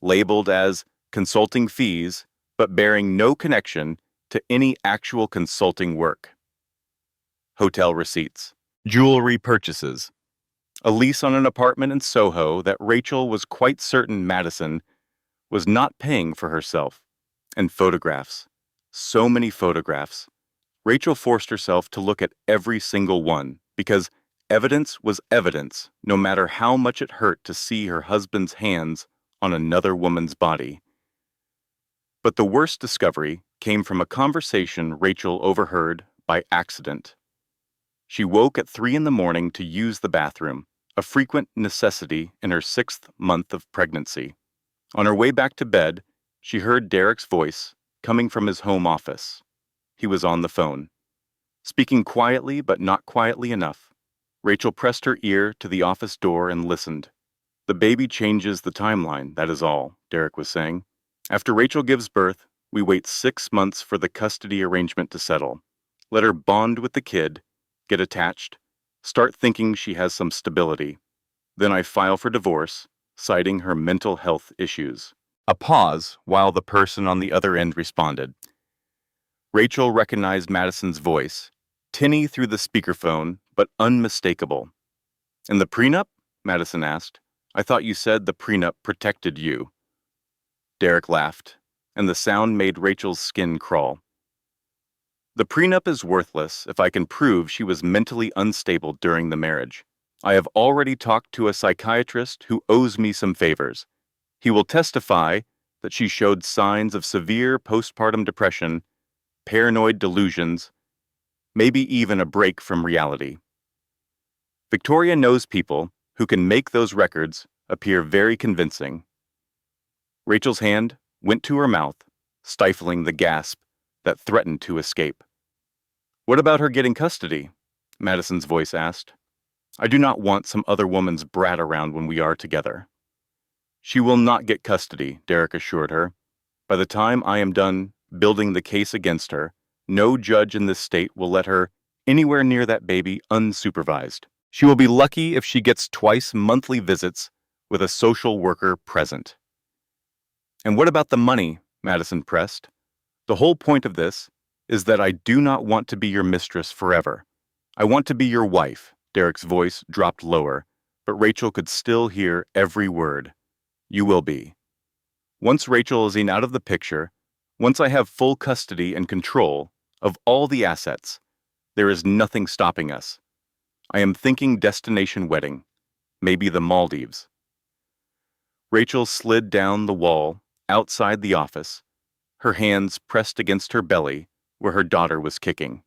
labeled as consulting fees, but bearing no connection to any actual consulting work. Hotel receipts, jewelry purchases, a lease on an apartment in Soho that Rachel was quite certain Madison was not paying for herself, and photographs. So many photographs. Rachel forced herself to look at every single one because evidence was evidence, no matter how much it hurt to see her husband's hands on another woman's body. But the worst discovery came from a conversation Rachel overheard by accident. She woke at 3 a.m. to use the bathroom, a frequent necessity in her 6th month of pregnancy. On her way back to bed, she heard Derek's voice coming from his home office. He was on the phone. Speaking quietly but not quietly enough, Rachel pressed her ear to the office door and listened. "The baby changes the timeline, that is all," Derek was saying. "After Rachel gives birth, we wait 6 months for the custody arrangement to settle. Let her bond with the kid, get attached, start thinking she has some stability. Then I file for divorce, citing her mental health issues." A pause while the person on the other end responded. Rachel recognized Madison's voice, tinny through the speakerphone, but unmistakable. "And the prenup?" Madison asked. "I thought you said the prenup protected you." Derek laughed, and the sound made Rachel's skin crawl. "The prenup is worthless if I can prove she was mentally unstable during the marriage. I have already talked to a psychiatrist who owes me some favors. He will testify that she showed signs of severe postpartum depression, paranoid delusions, maybe even a break from reality. Victoria knows people who can make those records appear very convincing." Rachel's hand went to her mouth, stifling the gasp that threatened to escape. "What about her getting custody?" Madison's voice asked. "I do not want some other woman's brat around when we are together." "She will not get custody," Derek assured her. "By the time I am done building the case against her, no judge in this state will let her anywhere near that baby unsupervised. She will be lucky if she gets twice monthly visits with a social worker present." "And what about the money?" Madison pressed. "The whole point of this is that I do not want to be your mistress forever. I want to be your wife." Derek's voice dropped lower, but Rachel could still hear every word. "You will be. Once Rachel is out of the picture, once I have full custody and control of all the assets, There is nothing stopping us. I am thinking destination wedding, maybe the Maldives. Rachel slid down the wall, outside the office, her hands pressed against her belly where her daughter was kicking.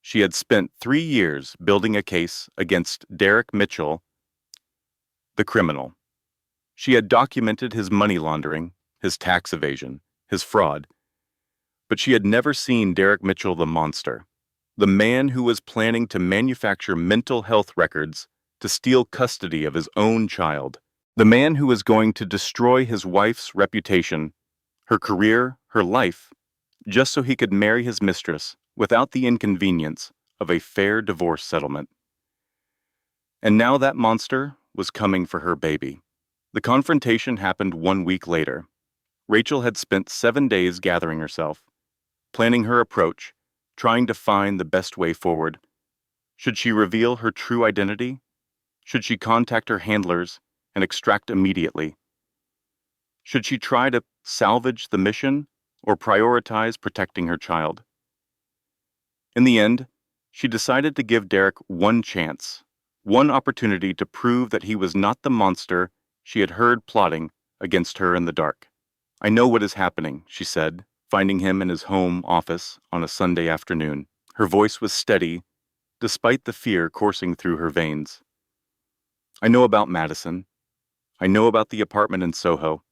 She had spent 3 years building a case against Derek Mitchell, the criminal. She had documented his money laundering, his tax evasion, his fraud, but she had never seen Derek Mitchell the monster, the man who was planning to manufacture mental health records to steal custody of his own child, the man who was going to destroy his wife's reputation, her career, her life, just so he could marry his mistress without the inconvenience of a fair divorce settlement. And now that monster was coming for her baby. The confrontation happened 1 week later. Rachel had spent 7 days gathering herself, planning her approach, trying to find the best way forward. Should she reveal her true identity? Should she contact her handlers and extract immediately? Should she try to salvage the mission or prioritize protecting her child? In the end, she decided to give Derek one chance, one opportunity to prove that he was not the monster she had heard plotting against her in the dark. I know what is happening, she said, finding him in his home office on a Sunday afternoon. Her voice was steady, despite the fear coursing through her veins. I know about Madison. I know about the apartment in Soho.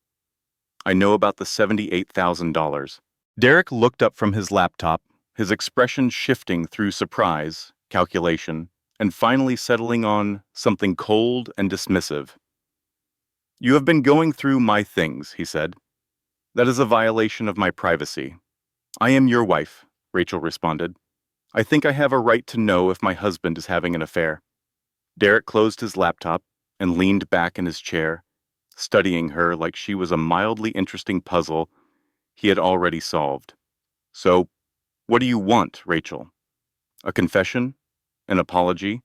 I know about the $78,000. Derek looked up from his laptop, his expression shifting through surprise, calculation, and finally settling on something cold and dismissive. You have been going through my things, he said. That is a violation of my privacy. I am your wife, Rachel responded. I think I have a right to know if my husband is having an affair. Derek closed his laptop and leaned back in his chair, studying her like she was a mildly interesting puzzle he had already solved. So, what do you want, Rachel? A confession? An apology?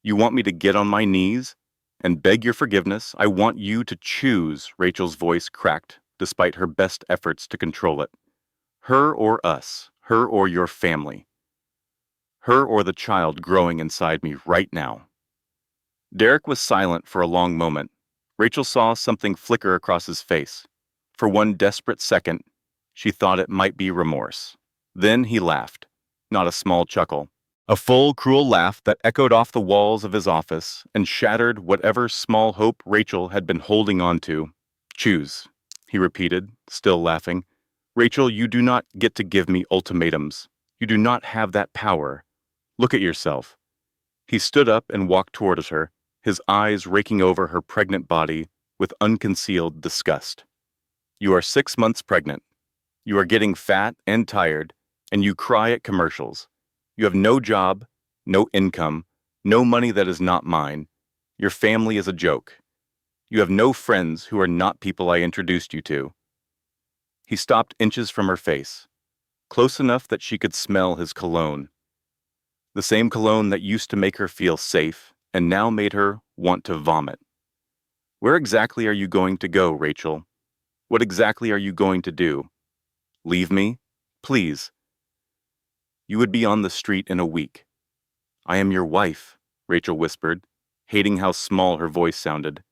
You want me to get on my knees and beg your forgiveness? I want you to choose, Rachel's voice cracked, despite her best efforts to control it. Her or us, her or your family. Her or the child growing inside me right now. Derek was silent for a long moment. Rachel saw something flicker across his face. For one desperate second, she thought it might be remorse. Then he laughed, not a small chuckle. A full, cruel laugh that echoed off the walls of his office and shattered whatever small hope Rachel had been holding on to. Choose, he repeated, still laughing. Rachel, you do not get to give me ultimatums. You do not have that power. Look at yourself. He stood up and walked toward her, his eyes raking over her pregnant body with unconcealed disgust. You are 6 months pregnant. You are getting fat and tired, and you cry at commercials. You have no job, no income, no money that is not mine. Your family is a joke. You have no friends who are not people I introduced you to. He stopped inches from her face, close enough that she could smell his cologne. The same cologne that used to make her feel safe and now made her want to vomit. Where exactly are you going to go, Rachel? What exactly are you going to do? Leave me? Please. You would be on the street in a week. I am your wife, Rachel whispered, hating how small her voice sounded.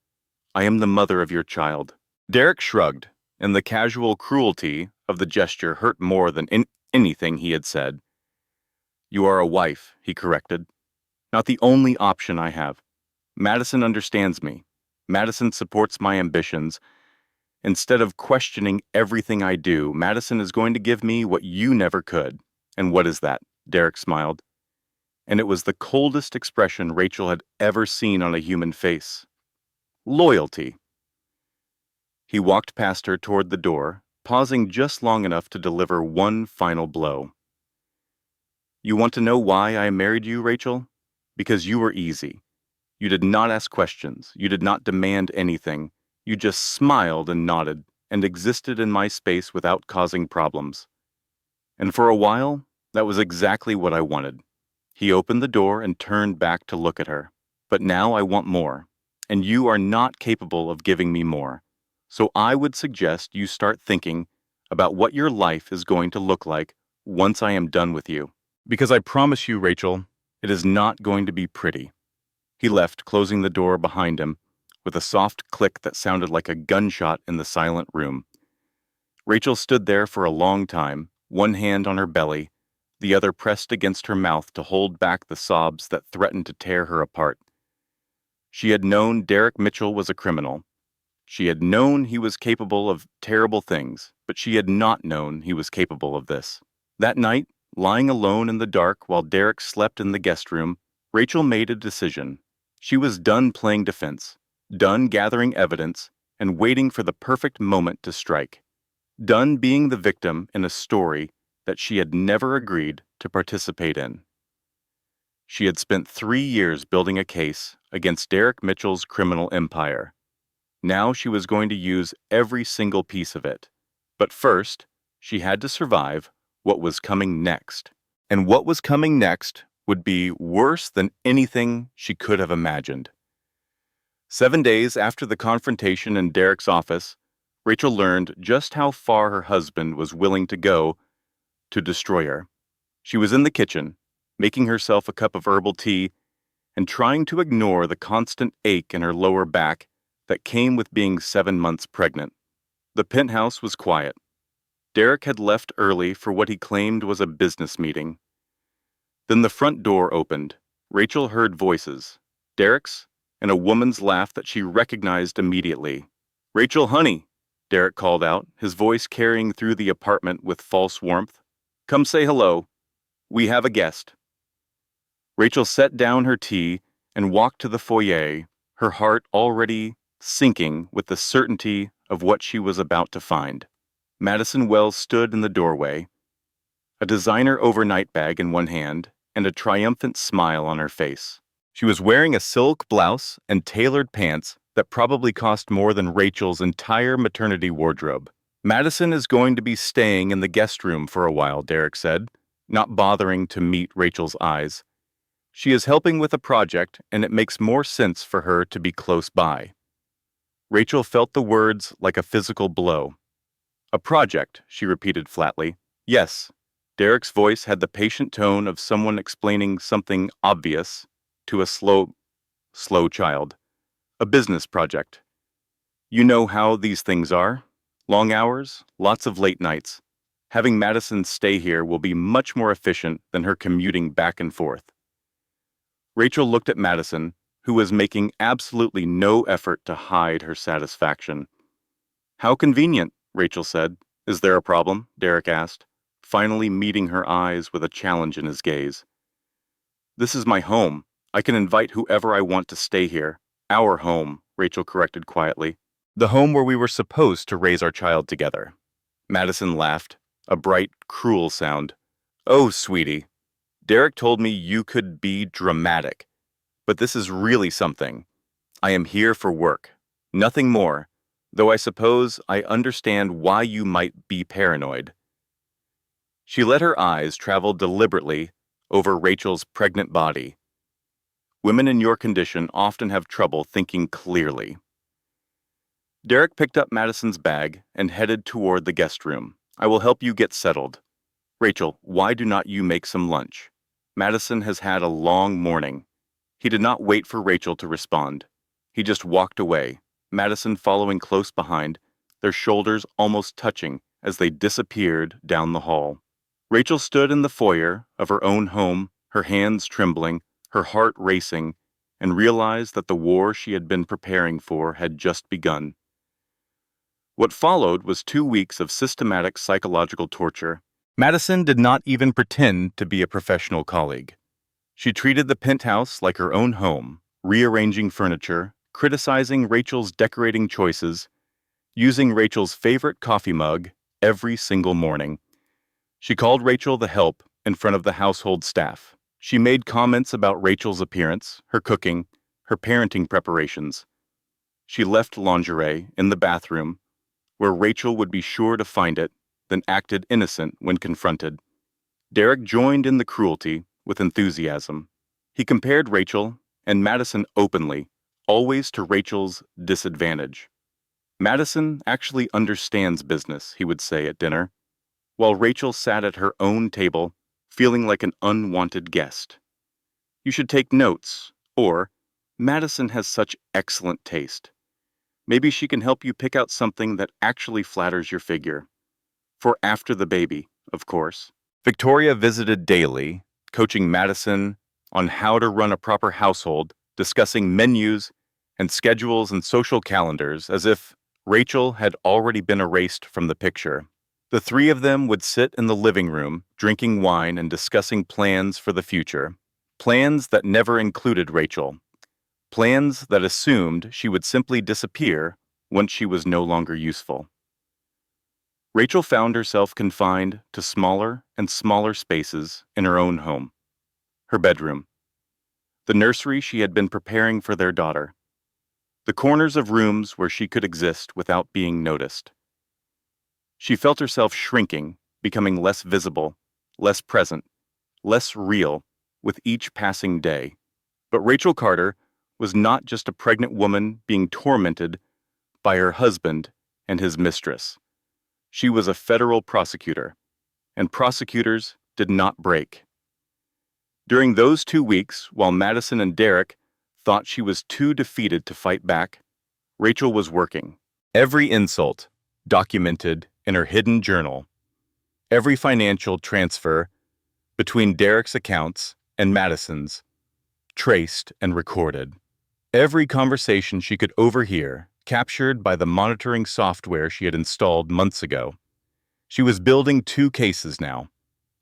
I am the mother of your child. Derek shrugged, and the casual cruelty of the gesture hurt more than anything he had said. You are a wife, he corrected. Not the only option I have. Madison understands me. Madison supports my ambitions. Instead of questioning everything I do, Madison is going to give me what you never could. And what is that? Derek smiled. And it was the coldest expression Rachel had ever seen on a human face. Loyalty. He walked past her toward the door, pausing just long enough to deliver one final blow. You want to know why I married you, Rachel? Because you were easy. You did not ask questions. You did not demand anything. You just smiled and nodded and existed in my space without causing problems. And for a while, that was exactly what I wanted. He opened the door and turned back to look at her. But now I want more, and you are not capable of giving me more. So I would suggest you start thinking about what your life is going to look like once I am done with you. Because I promise you, Rachel, it is not going to be pretty. He left, closing the door behind him, with a soft click that sounded like a gunshot in the silent room. Rachel stood there for a long time, one hand on her belly, the other pressed against her mouth to hold back the sobs that threatened to tear her apart. She had known Derek Mitchell was a criminal. She had known he was capable of terrible things, but she had not known he was capable of this. That night, lying alone in the dark while Derek slept in the guest room, Rachel made a decision. She was done playing defense, done gathering evidence, and waiting for the perfect moment to strike. Done being the victim in a story that she had never agreed to participate in. She had spent 3 years building a case against Derek Mitchell's criminal empire. Now she was going to use every single piece of it. But first, she had to survive what was coming next. And what was coming next would be worse than anything she could have imagined. 7 days after the confrontation in Derek's office, Rachel learned just how far her husband was willing to go to destroy her. She was in the kitchen, making herself a cup of herbal tea and trying to ignore the constant ache in her lower back that came with being 7 months pregnant. The penthouse was quiet. Derek had left early for what he claimed was a business meeting. Then the front door opened. Rachel heard voices, Derek's, and a woman's laugh that she recognized immediately. "Rachel, honey," Derek called out, his voice carrying through the apartment with false warmth. "Come say hello. We have a guest." Rachel set down her tea and walked to the foyer, her heart already sinking with the certainty of what she was about to find. Madison Wells stood in the doorway, a designer overnight bag in one hand and a triumphant smile on her face. She was wearing a silk blouse and tailored pants that probably cost more than Rachel's entire maternity wardrobe. "Madison is going to be staying in the guest room for a while," Derek said, not bothering to meet Rachel's eyes. "She is helping with a project, and it makes more sense for her to be close by." Rachel felt the words like a physical blow. "A project," she repeated flatly. "Yes." Derek's voice had the patient tone of someone explaining something obvious to a slow child. "A business project. You know how these things are. Long hours, lots of late nights. Having Madison stay here will be much more efficient than her commuting back and forth." Rachel looked at Madison, who was making absolutely no effort to hide her satisfaction. "How convenient," Rachel said. "Is there a problem?" Derek asked, finally meeting her eyes with a challenge in his gaze. "This is my home. I can invite whoever I want to stay here. Our home," Rachel corrected quietly. "The home where we were supposed to raise our child together." Madison laughed, a bright, cruel sound. "Oh, sweetie. Derek told me you could be dramatic. But this is really something. I am here for work. Nothing more, though I suppose I understand why you might be paranoid." She let her eyes travel deliberately over Rachel's pregnant body. "Women in your condition often have trouble thinking clearly." Derek picked up Madison's bag and headed toward the guest room. "I will help you get settled. Rachel, why do not you make some lunch? Madison has had a long morning." He did not wait for Rachel to respond. He just walked away, Madison following close behind, their shoulders almost touching as they disappeared down the hall. Rachel stood in the foyer of her own home, her hands trembling, her heart racing, and realized that the war she had been preparing for had just begun. What followed was 2 weeks of systematic psychological torture. Madison did not even pretend to be a professional colleague. She treated the penthouse like her own home, rearranging furniture, criticizing Rachel's decorating choices, using Rachel's favorite coffee mug every single morning. She called Rachel the help in front of the household staff. She made comments about Rachel's appearance, her cooking, her parenting preparations. She left lingerie in the bathroom, where Rachel would be sure to find it, then acted innocent when confronted. Derek joined in the cruelty with enthusiasm. He compared Rachel and Madison openly, always to Rachel's disadvantage. "Madison actually understands business," he would say at dinner, while Rachel sat at her own table, feeling like an unwanted guest. You should take notes, or Madison has such excellent taste. Maybe she can help you pick out something that actually flatters your figure. For after the baby, of course. Victoria visited daily, coaching Madison on how to run a proper household, discussing menus and schedules and social calendars as if Rachel had already been erased from the picture. The three of them would sit in the living room, drinking wine and discussing plans for the future. Plans that never included Rachel. Plans that assumed she would simply disappear once she was no longer useful. Rachel found herself confined to smaller and smaller spaces in her own home. Her bedroom. The nursery she had been preparing for their daughter. The corners of rooms where she could exist without being noticed. She felt herself shrinking, becoming less visible, less present, less real with each passing day. But Rachel Carter was not just a pregnant woman being tormented by her husband and his mistress. She was a federal prosecutor, and prosecutors did not break. During those 2 weeks, while Madison and Derek thought she was too defeated to fight back, Rachel was working. Every insult documented in her hidden journal. Every financial transfer between Derek's accounts and Madison's, traced and recorded. Every conversation she could overhear, captured by the monitoring software she had installed months ago. She was building 2 cases now.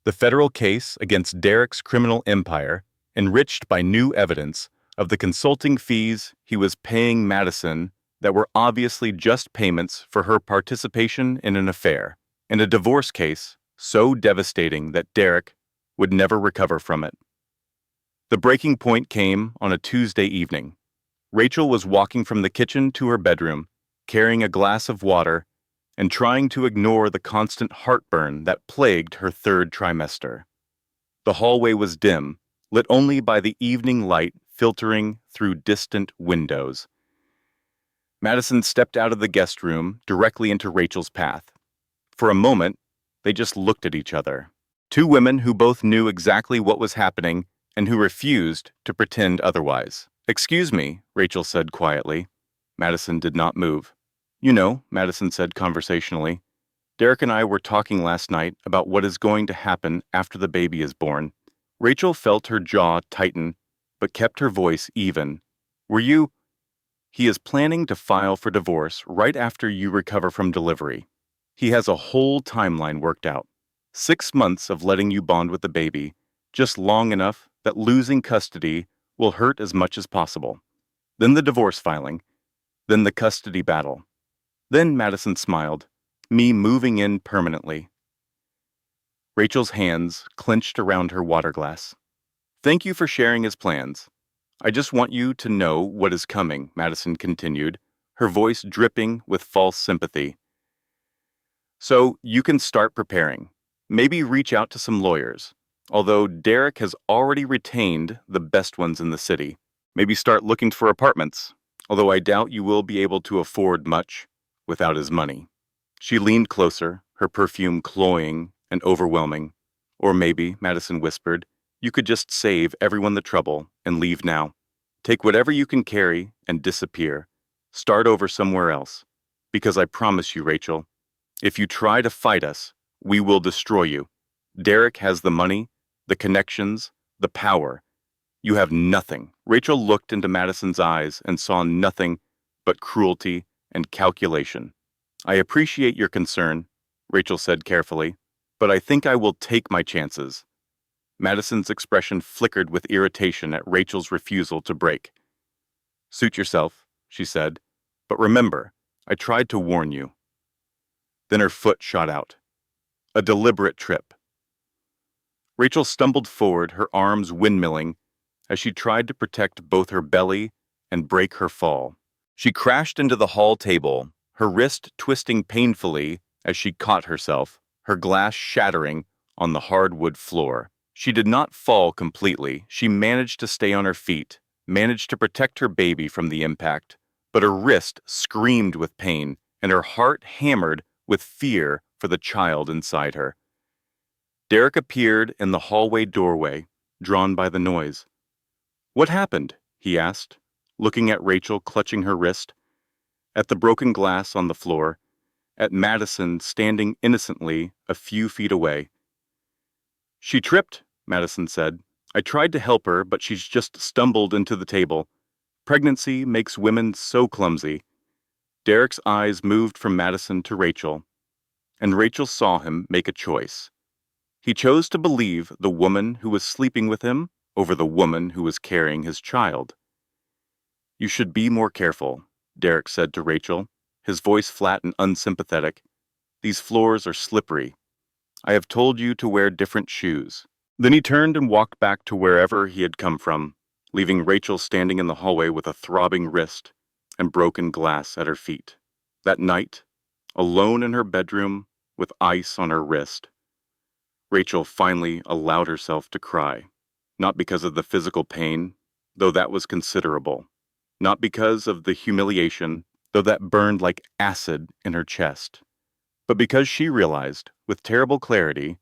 The federal case against Derek's criminal empire, enriched by new evidence of the consulting fees he was paying Madison that were obviously just payments for her participation in an affair, and a divorce case so devastating that Derek would never recover from it. The breaking point came on a Tuesday evening. Rachel was walking from the kitchen to her bedroom, carrying a glass of water and trying to ignore the constant heartburn that plagued her 3rd trimester. The hallway was dim, lit only by the evening light filtering through distant windows. Madison stepped out of the guest room directly into Rachel's path. For a moment, they just looked at each other. 2 women who both knew exactly what was happening and who refused to pretend otherwise. "Excuse me," Rachel said quietly. Madison did not move. "You know," Madison said conversationally, "Derek and I were talking last night about what is going to happen after the baby is born." Rachel felt her jaw tighten, but kept her voice even. "Were you—" "He is planning to file for divorce right after you recover from delivery. He has a whole timeline worked out. 6 months of letting you bond with the baby, just long enough that losing custody will hurt as much as possible. Then the divorce filing. Then the custody battle. Then," Madison smiled, "me moving in permanently." Rachel's hands clenched around her water glass. "Thank you for sharing his plans. I just want you to know what is coming," Madison continued, her voice dripping with false sympathy. "So you can start preparing. Maybe reach out to some lawyers, although Derek has already retained the best ones in the city. Maybe start looking for apartments, although I doubt you will be able to afford much without his money." She leaned closer, her perfume cloying and overwhelming. "Or maybe," Madison whispered, "you could just save everyone the trouble and leave now. Take whatever you can carry and disappear. Start over somewhere else. Because I promise you, Rachel, if you try to fight us, we will destroy you. Derek has the money, the connections, the power. You have nothing." Rachel looked into Madison's eyes and saw nothing but cruelty and calculation. "I appreciate your concern," Rachel said carefully, "but I think I will take my chances." Madison's expression flickered with irritation at Rachel's refusal to break. "Suit yourself," she said, "but remember, I tried to warn you." Then her foot shot out. A deliberate trip. Rachel stumbled forward, her arms windmilling, as she tried to protect both her belly and break her fall. She crashed into the hall table, her wrist twisting painfully as she caught herself, her glass shattering on the hardwood floor. She did not fall completely. She managed to stay on her feet, managed to protect her baby from the impact, but her wrist screamed with pain and her heart hammered with fear for the child inside her. Derek appeared in the hallway doorway, drawn by the noise. "What happened?" he asked, looking at Rachel clutching her wrist, at the broken glass on the floor, at Madison standing innocently a few feet away. "She tripped," Madison said. "I tried to help her, but she's just stumbled into the table. Pregnancy makes women so clumsy." Derek's eyes moved from Madison to Rachel, and Rachel saw him make a choice. He chose to believe the woman who was sleeping with him over the woman who was carrying his child. "You should be more careful," Derek said to Rachel, his voice flat and unsympathetic. "These floors are slippery. I have told you to wear different shoes." Then he turned and walked back to wherever he had come from, leaving Rachel standing in the hallway with a throbbing wrist and broken glass at her feet. That night, alone in her bedroom with ice on her wrist, Rachel finally allowed herself to cry, not because of the physical pain, though that was considerable, not because of the humiliation, though that burned like acid in her chest, but because she realized, with terrible clarity,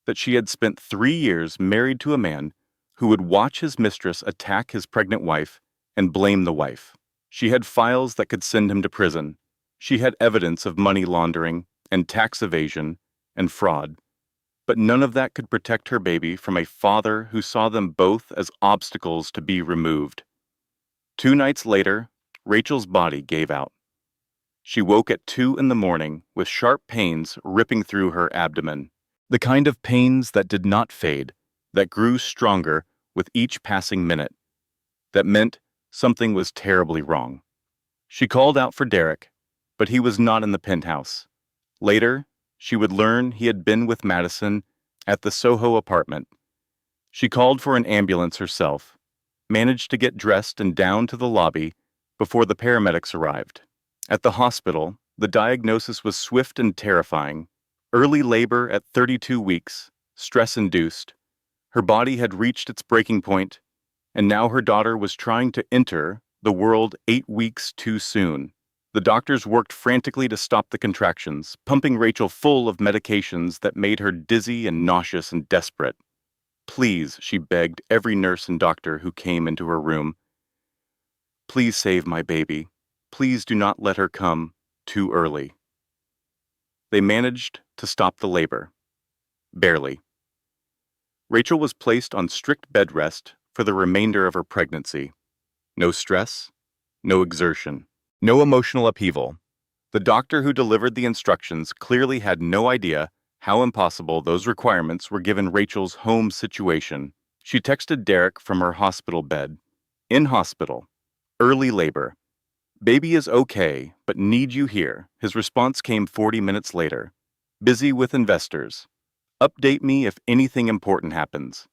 that she had spent 3 years married to a man who would watch his mistress attack his pregnant wife and blame the wife. She had files that could send him to prison. She had evidence of money laundering and tax evasion and fraud. But none of that could protect her baby from a father who saw them both as obstacles to be removed. 2 nights later, Rachel's body gave out. She woke at 2 in the morning with sharp pains ripping through her abdomen. The kind of pains that did not fade, that grew stronger with each passing minute, that meant something was terribly wrong. She called out for Derek, but he was not in the penthouse. Later, she would learn he had been with Madison at the Soho apartment. She called for an ambulance herself, managed to get dressed and down to the lobby before the paramedics arrived. At the hospital, the diagnosis was swift and terrifying. Early labor at 32 weeks, stress-induced. Her body had reached its breaking point, and now her daughter was trying to enter the world 8 weeks too soon. The doctors worked frantically to stop the contractions, pumping Rachel full of medications that made her dizzy and nauseous and desperate. "Please," she begged every nurse and doctor who came into her room. "Please save my baby. Please do not let her come too early." They managed to stop the labor. Barely. Rachel was placed on strict bed rest for the remainder of her pregnancy. No stress, no exertion, no emotional upheaval. The doctor who delivered the instructions clearly had no idea how impossible those requirements were given Rachel's home situation. She texted Derek from her hospital bed. "In hospital. Early labor. Baby is okay, but need you here." His response came 40 minutes later. "Busy with investors. Update me if anything important happens."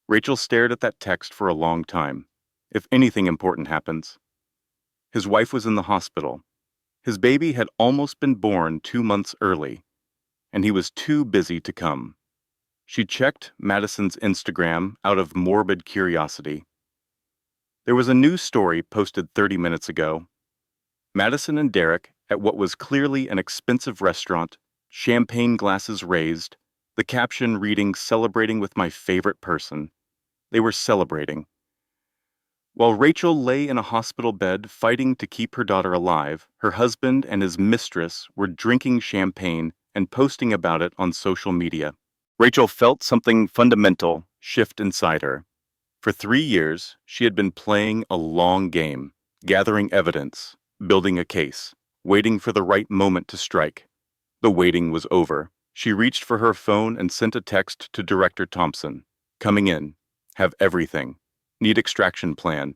Rachel stared at that text for a long time. If anything important happens. His wife was in the hospital. His baby had almost been born 2 months early, and he was too busy to come. She checked Madison's Instagram out of morbid curiosity. There was a news story posted 30 minutes ago. Madison and Derek at what was clearly an expensive restaurant, champagne glasses raised, the caption reading, "Celebrating with my favorite person." They were celebrating. While Rachel lay in a hospital bed fighting to keep her daughter alive, her husband and his mistress were drinking champagne and posting about it on social media. Rachel felt something fundamental shift inside her. For 3 years, she had been playing a long game, gathering evidence, building a case, waiting for the right moment to strike. The waiting was over. She reached for her phone and sent a text to Director Thompson. "Coming in. Have everything. Need extraction plan."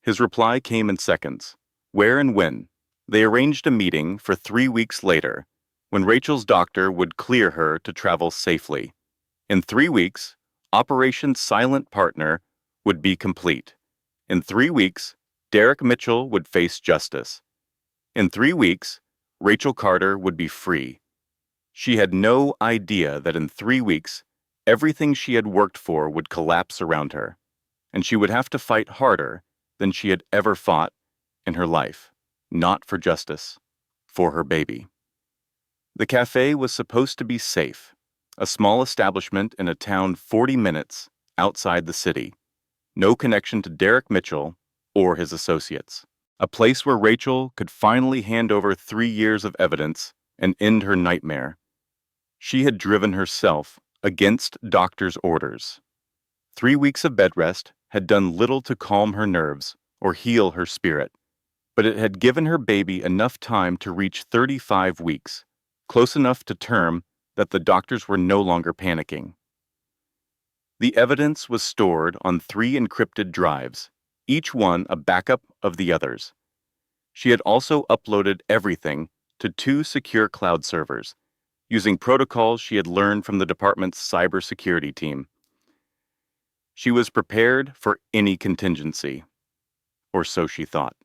His reply came in seconds. Where and when? They arranged a meeting for 3 weeks later, when Rachel's doctor would clear her to travel safely. In 3 weeks, Operation Silent Partner would be complete. In 3 weeks, Derek Mitchell would face justice. In 3 weeks, Rachel Carter would be free. She had no idea that in 3 weeks, everything she had worked for would collapse around her, and she would have to fight harder than she had ever fought in her life, not for justice, for her baby. The cafe was supposed to be safe, a small establishment in a town 40 minutes outside the city. No connection to Derek Mitchell or his associates. A place where Rachel could finally hand over 3 years of evidence and end her nightmare. She had driven herself against doctor's orders. 3 weeks of bed rest had done little to calm her nerves or heal her spirit, but it had given her baby enough time to reach 35 weeks, close enough to term that the doctors were no longer panicking. The evidence was stored on 3 encrypted drives, each one a backup of the others. She had also uploaded everything to 2 secure cloud servers, using protocols she had learned from the department's cybersecurity team. She was prepared for any contingency, or so she thought.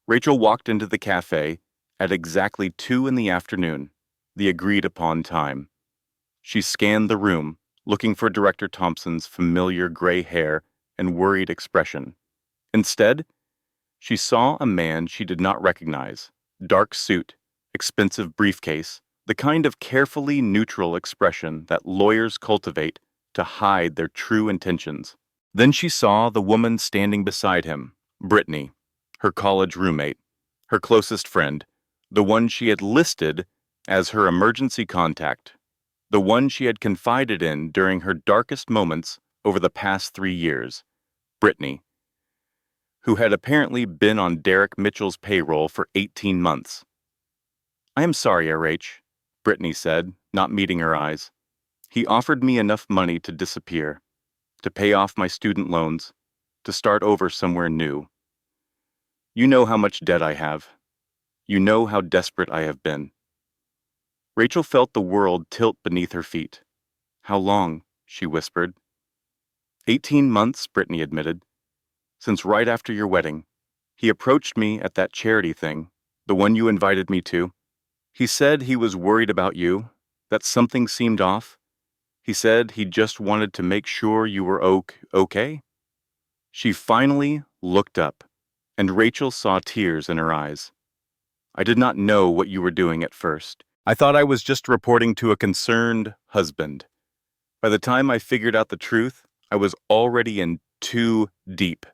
Rachel walked into the cafe at exactly 2 in the afternoon, the agreed-upon time. She scanned the room, looking for Director Thompson's familiar gray hair and worried expression. Instead, she saw a man she did not recognize, dark suit, expensive briefcase, the kind of carefully neutral expression that lawyers cultivate to hide their true intentions. Then she saw the woman standing beside him, Brittany, her college roommate, her closest friend, the one she had listed as her emergency contact, the one she had confided in during her darkest moments over the past 3 years, Brittany, who had apparently been on Derek Mitchell's payroll for 18 months. "I am sorry, RH," Brittany said, not meeting her eyes. "He offered me enough money to disappear, to pay off my student loans, to start over somewhere new. You know how much debt I have. You know how desperate I have been." Rachel felt the world tilt beneath her feet. "How long?" she whispered. 18 months, Brittany admitted. "Since right after your wedding. He approached me at that charity thing, the one you invited me to. He said he was worried about you, that something seemed off. He said he just wanted to make sure you were okay." She finally looked up, and Rachel saw tears in her eyes. "I did not know what you were doing at first. I thought I was just reporting to a concerned husband. By the time I figured out the truth, I was already in too deep.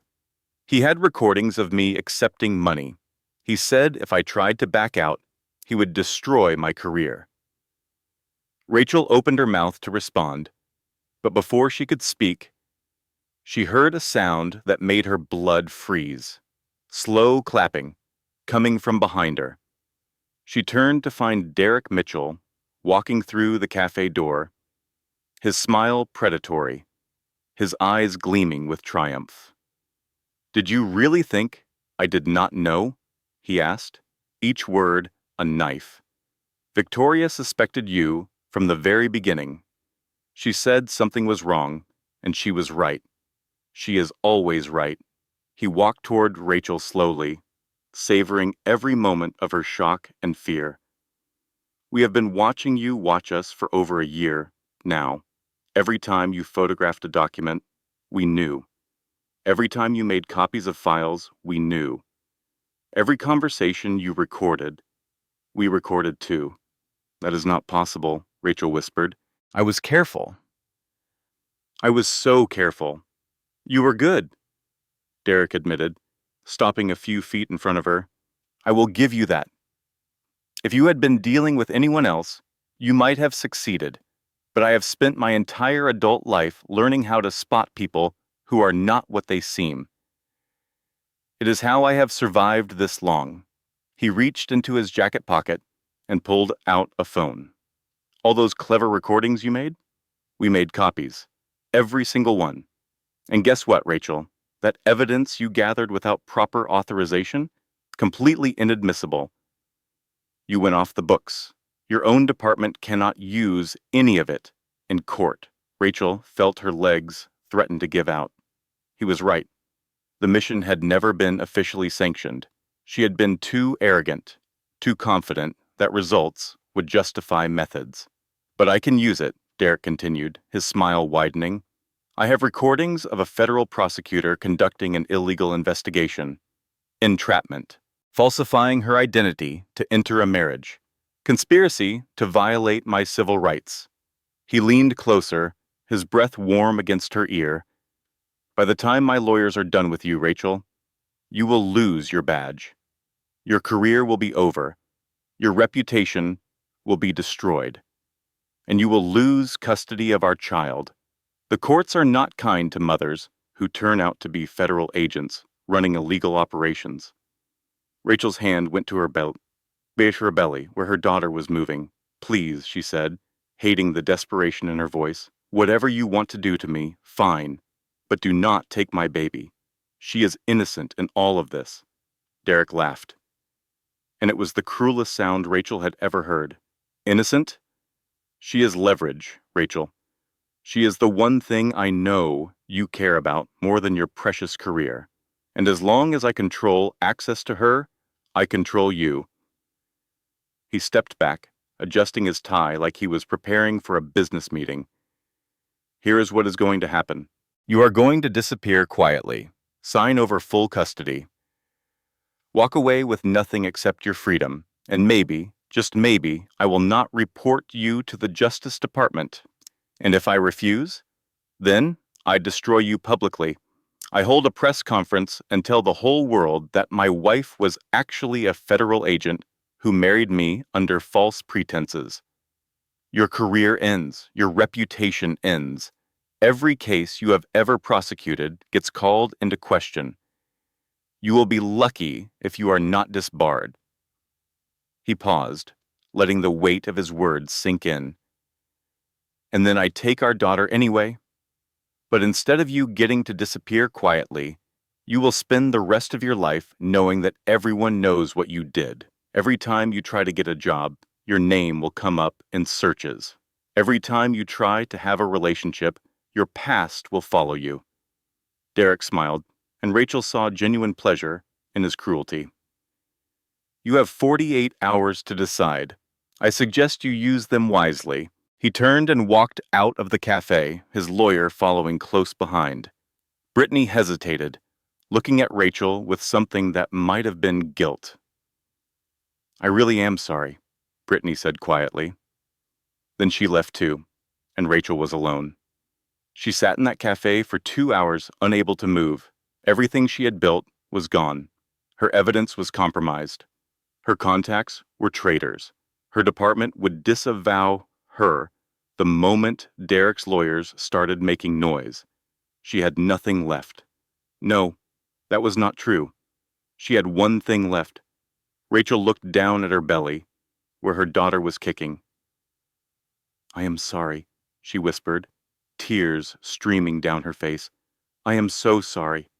He had recordings of me accepting money. He said if I tried to back out, he would destroy my career." Rachel opened her mouth to respond, but before she could speak, she heard a sound that made her blood freeze. Slow clapping, coming from behind her. She turned to find Derek Mitchell walking through the cafe door, his smile predatory, his eyes gleaming with triumph. "Did you really think I did not know?" he asked, each word a knife. "Victoria suspected you from the very beginning. She said something was wrong, and she was right. She is always right." He walked toward Rachel slowly, savoring every moment of her shock and fear. "We have been watching you watch us for over a year now. Every time you photographed a document, we knew. Every time you made copies of files, we knew. Every conversation you recorded, we recorded too." "That is not possible," Rachel whispered. "I was careful. I was so careful." "You were good," Derek admitted, stopping a few feet in front of her. "I will give you that. If you had been dealing with anyone else, you might have succeeded, but I have spent my entire adult life learning how to spot people who are not what they seem. It is how I have survived this long." He reached into his jacket pocket and pulled out a phone. "All those clever recordings you made? We made copies. Every single one. And guess what, Rachel? That evidence you gathered without proper authorization? Completely inadmissible. You went off the books. Your own department cannot use any of it in court." Rachel felt her legs threaten to give out. He was right. The mission had never been officially sanctioned. She had been too arrogant, too confident that results would justify methods. "But I can use it," Derek continued, his smile widening. "I have recordings of a federal prosecutor conducting an illegal investigation. Entrapment. Falsifying her identity to enter a marriage. Conspiracy to violate my civil rights. He leaned closer, his breath warm against her ear. By the time my lawyers are done with you, Rachel, you will lose your badge. Your career will be over. Your reputation will be destroyed. And you will lose custody of our child. The courts are not kind to mothers who turn out to be federal agents running illegal operations. Rachel's hand went to her belly, where her daughter was moving. Please, she said, hating the desperation in her voice. Whatever you want to do to me, fine. But do not take my baby. She is innocent in all of this. Derek laughed. And it was the cruelest sound Rachel had ever heard. Innocent? She is leverage, Rachel. She is the one thing I know you care about more than your precious career. And as long as I control access to her, I control you. He stepped back, adjusting his tie like he was preparing for a business meeting. Here is what is going to happen. You are going to disappear quietly. Sign over full custody. Walk away with nothing except your freedom, and maybe, just maybe, I will not report you to the Justice Department. And if I refuse, then I destroy you publicly. I hold a press conference and tell the whole world that my wife was actually a federal agent who married me under false pretenses. Your career ends. Your reputation ends. Every case you have ever prosecuted gets called into question. You will be lucky if you are not disbarred. He paused, letting the weight of his words sink in. And then I take our daughter anyway. But instead of you getting to disappear quietly, you will spend the rest of your life knowing that everyone knows what you did. Every time you try to get a job, your name will come up in searches. Every time you try to have a relationship, your past will follow you. Derek smiled, and Rachel saw genuine pleasure in his cruelty. You have 48 hours to decide. I suggest you use them wisely. He turned and walked out of the cafe, his lawyer following close behind. Brittany hesitated, looking at Rachel with something that might have been guilt. I really am sorry, Brittany said quietly. Then she left too, and Rachel was alone. She sat in that cafe for 2 hours, unable to move. Everything she had built was gone. Her evidence was compromised. Her contacts were traitors. Her department would disavow her the moment Derek's lawyers started making noise. She had nothing left. No, that was not true. She had one thing left. Rachel looked down at her belly, where her daughter was kicking. I am sorry, she whispered, tears streaming down her face. I am so sorry.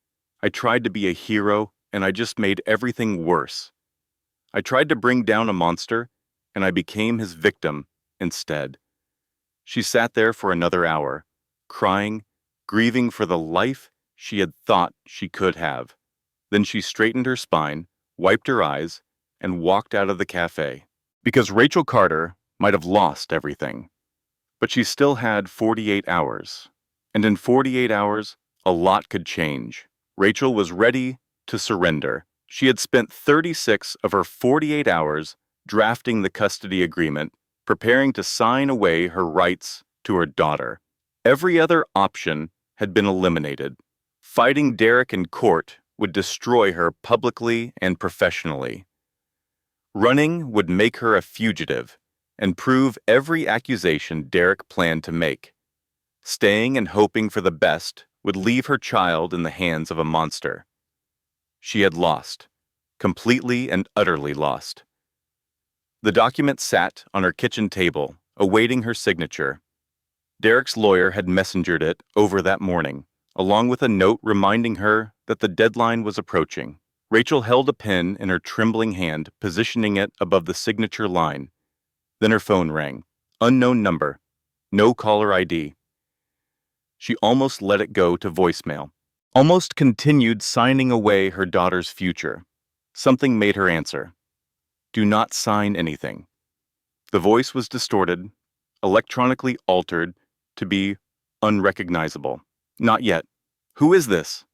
I tried to be a hero, and I just made everything worse. I tried to bring down a monster, and I became his victim instead. She sat there for another hour, crying, grieving for the life she had thought she could have. Then she straightened her spine, wiped her eyes, and walked out of the cafe. Because Rachel Carter might have lost everything, but she still had 48 hours. And in 48 hours, a lot could change. Rachel was ready to surrender. She had spent 36 of her 48 hours drafting the custody agreement, preparing to sign away her rights to her daughter. Every other option had been eliminated. Fighting Derek in court would destroy her publicly and professionally. Running would make her a fugitive and prove every accusation Derek planned to make. Staying and hoping for the best would leave her child in the hands of a monster. She had lost, completely and utterly lost. The document sat on her kitchen table, awaiting her signature. Derek's lawyer had messengered it over that morning, along with a note reminding her that the deadline was approaching. Rachel held a pen in her trembling hand, positioning it above the signature line. Then her phone rang. Unknown number. No caller ID. She almost let it go to voicemail. Almost continued signing away her daughter's future. Something made her answer. Do not sign anything. The voice was distorted, electronically altered to be unrecognizable. Not yet. Who is this?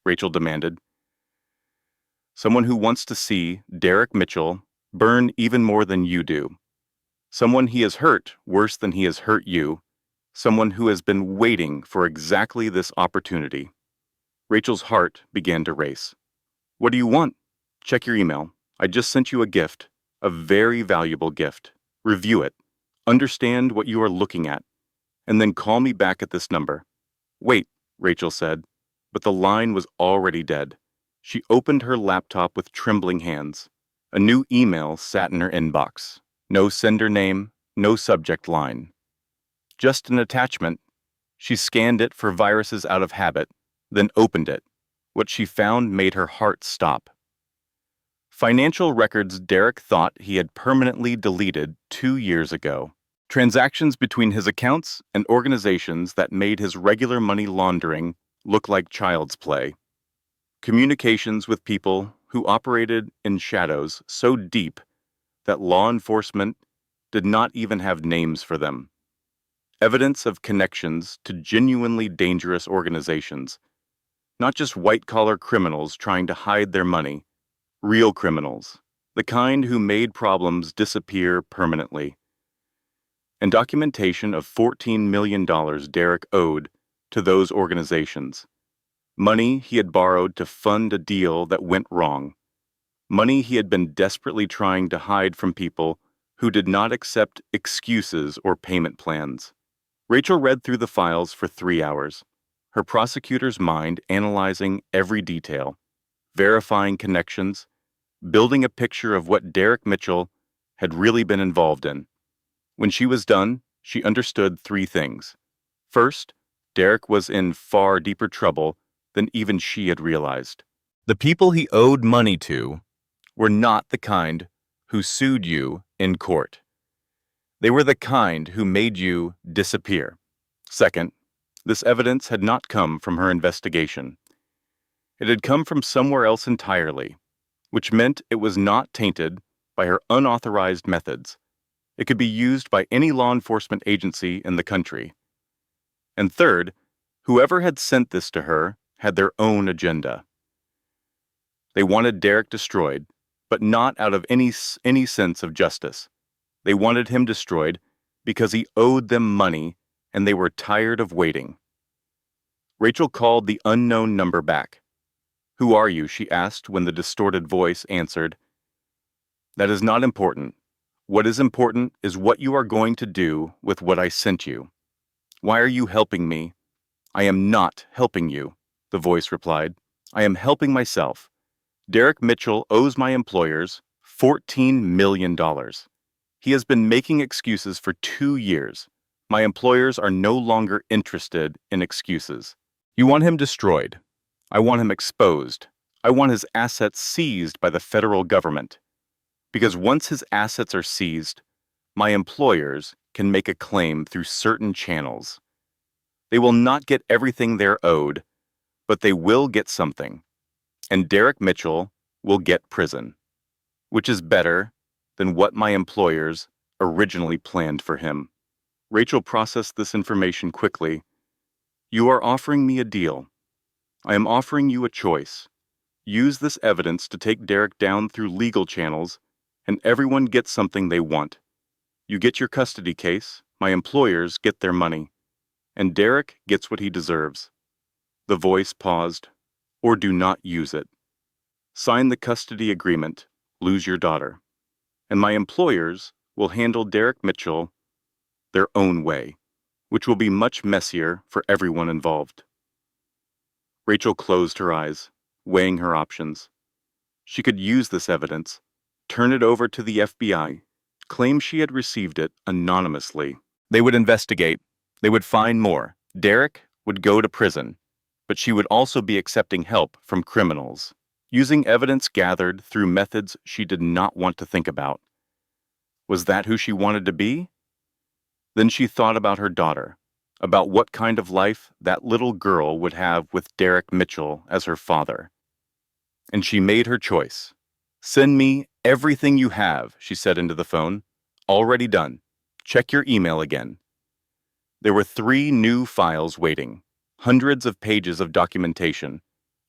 Rachel demanded. Someone who wants to see Derek Mitchell burn even more than you do. Someone he has hurt worse than he has hurt you, someone who has been waiting for exactly this opportunity. Rachel's heart began to race. What do you want? Check your email. I just sent you a gift, a very valuable gift. Review it. Understand what you are looking at, and then call me back at this number. Wait, Rachel said, but the line was already dead. She opened her laptop with trembling hands. A new email sat in her inbox. No sender name, no subject line. Just an attachment. She scanned it for viruses out of habit, then opened it. What she found made her heart stop. Financial records Derek thought he had permanently deleted 2 years ago. Transactions between his accounts and organizations that made his regular money laundering look like child's play. Communications with people who operated in shadows so deep that law enforcement did not even have names for them. Evidence of connections to genuinely dangerous organizations, not just white-collar criminals trying to hide their money, real criminals, the kind who made problems disappear permanently. And documentation of $14 million Derek owed to those organizations. Money he had borrowed to fund a deal that went wrong. Money he had been desperately trying to hide from people who did not accept excuses or payment plans. Rachel read through the files for 3 hours, her prosecutor's mind analyzing every detail, verifying connections, building a picture of what Derek Mitchell had really been involved in. When she was done, she understood 3 things. First, Derek was in far deeper trouble than even she had realized. The people he owed money to were not the kind who sued you in court. They were the kind who made you disappear. Second, this evidence had not come from her investigation. It had come from somewhere else entirely, which meant it was not tainted by her unauthorized methods. It could be used by any law enforcement agency in the country. And third, whoever had sent this to her had their own agenda. They wanted Derek destroyed, but not out of any sense of justice. They wanted him destroyed because he owed them money and they were tired of waiting. Rachel called the unknown number back. "Who are you?" she asked when the distorted voice answered. "That is not important. What is important is what you are going to do with what I sent you." "Why are you helping me?" "I am not helping you," the voice replied. "I am helping myself. Derek Mitchell owes my employers $14 million. He has been making excuses for 2 years. My employers are no longer interested in excuses. You want him destroyed. I want him exposed. I want his assets seized by the federal government. Because once his assets are seized, my employers can make a claim through certain channels. They will not get everything they're owed, but they will get something. And Derek Mitchell will get prison, which is better than what my employers originally planned for him." Rachel processed this information quickly. "You are offering me a deal. I am offering you a choice. Use this evidence to take Derek down through legal channels, and everyone gets something they want. You get your custody case, my employers get their money, and Derek gets what he deserves." The voice paused. "Or do not use it. Sign the custody agreement, lose your daughter, and my employers will handle Derek Mitchell their own way, which will be much messier for everyone involved." Rachel closed her eyes, weighing her options. She could use this evidence, turn it over to the FBI, claim she had received it anonymously. They would investigate. They would find more. Derek would go to prison, but she would also be accepting help from criminals, using evidence gathered through methods she did not want to think about. Was that who she wanted to be? Then she thought about her daughter, about what kind of life that little girl would have with Derek Mitchell as her father. And she made her choice. "Send me everything you have," she said into the phone. "Already done. Check your email again." There were 3 new files waiting, hundreds of pages of documentation,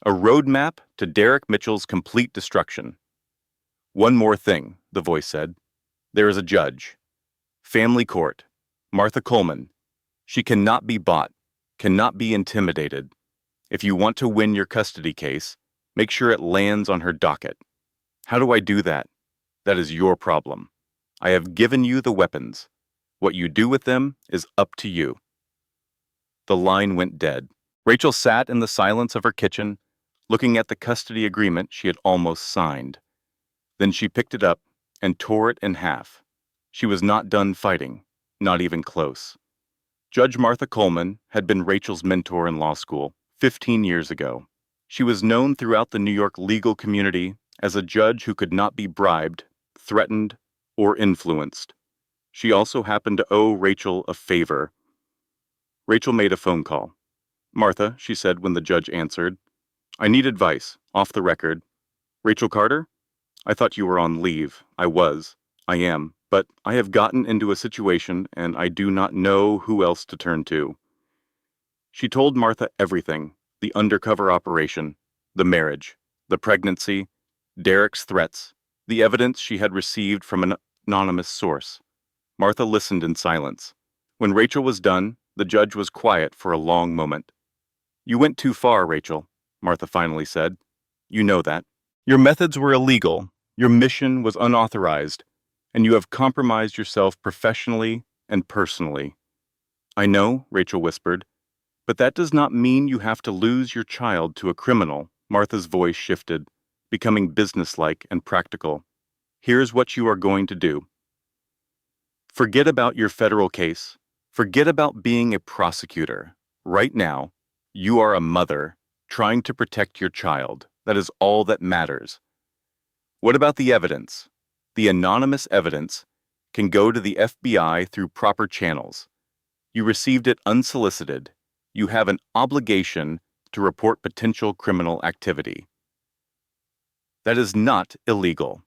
a roadmap to Derek Mitchell's complete destruction. "One more thing," the voice said. "There is a judge. Family court. Martha Coleman. She cannot be bought, cannot be intimidated. If you want to win your custody case, make sure it lands on her docket. How do I do that? That is your problem. I have given you the weapons. What you do with them is up to you. The line went dead. Rachel sat in the silence of her kitchen, looking at the custody agreement she had almost signed. Then she picked it up and tore it in half. She was not done fighting, not even close. Judge Martha Coleman had been Rachel's mentor in law school 15 years ago. She was known throughout the New York legal community as a judge who could not be bribed, threatened, or influenced. She also happened to owe Rachel a favor. Rachel made a phone call. "Martha," she said when the judge answered, "I need advice, off the record." "Rachel Carter? I thought you were on leave." "I was. I am. But I have gotten into a situation and I do not know who else to turn to." She told Martha everything: the undercover operation, the marriage, the pregnancy, Derek's threats, the evidence she had received from an anonymous source. Martha listened in silence. When Rachel was done, the judge was quiet for a long moment. "You went too far, Rachel," Martha finally said. "You know that. Your methods were illegal, your mission was unauthorized, and you have compromised yourself professionally and personally." "I know," Rachel whispered, "but that does not mean you have to lose your child to a criminal." Martha's voice shifted, becoming businesslike and practical. "Here's what you are going to do. Forget about your federal case. Forget about being a prosecutor. Right now, you are a mother trying to protect your child. That is all that matters. What about the evidence? The anonymous evidence can go to the FBI through proper channels. You received it unsolicited. You have an obligation to report potential criminal activity. That is not illegal.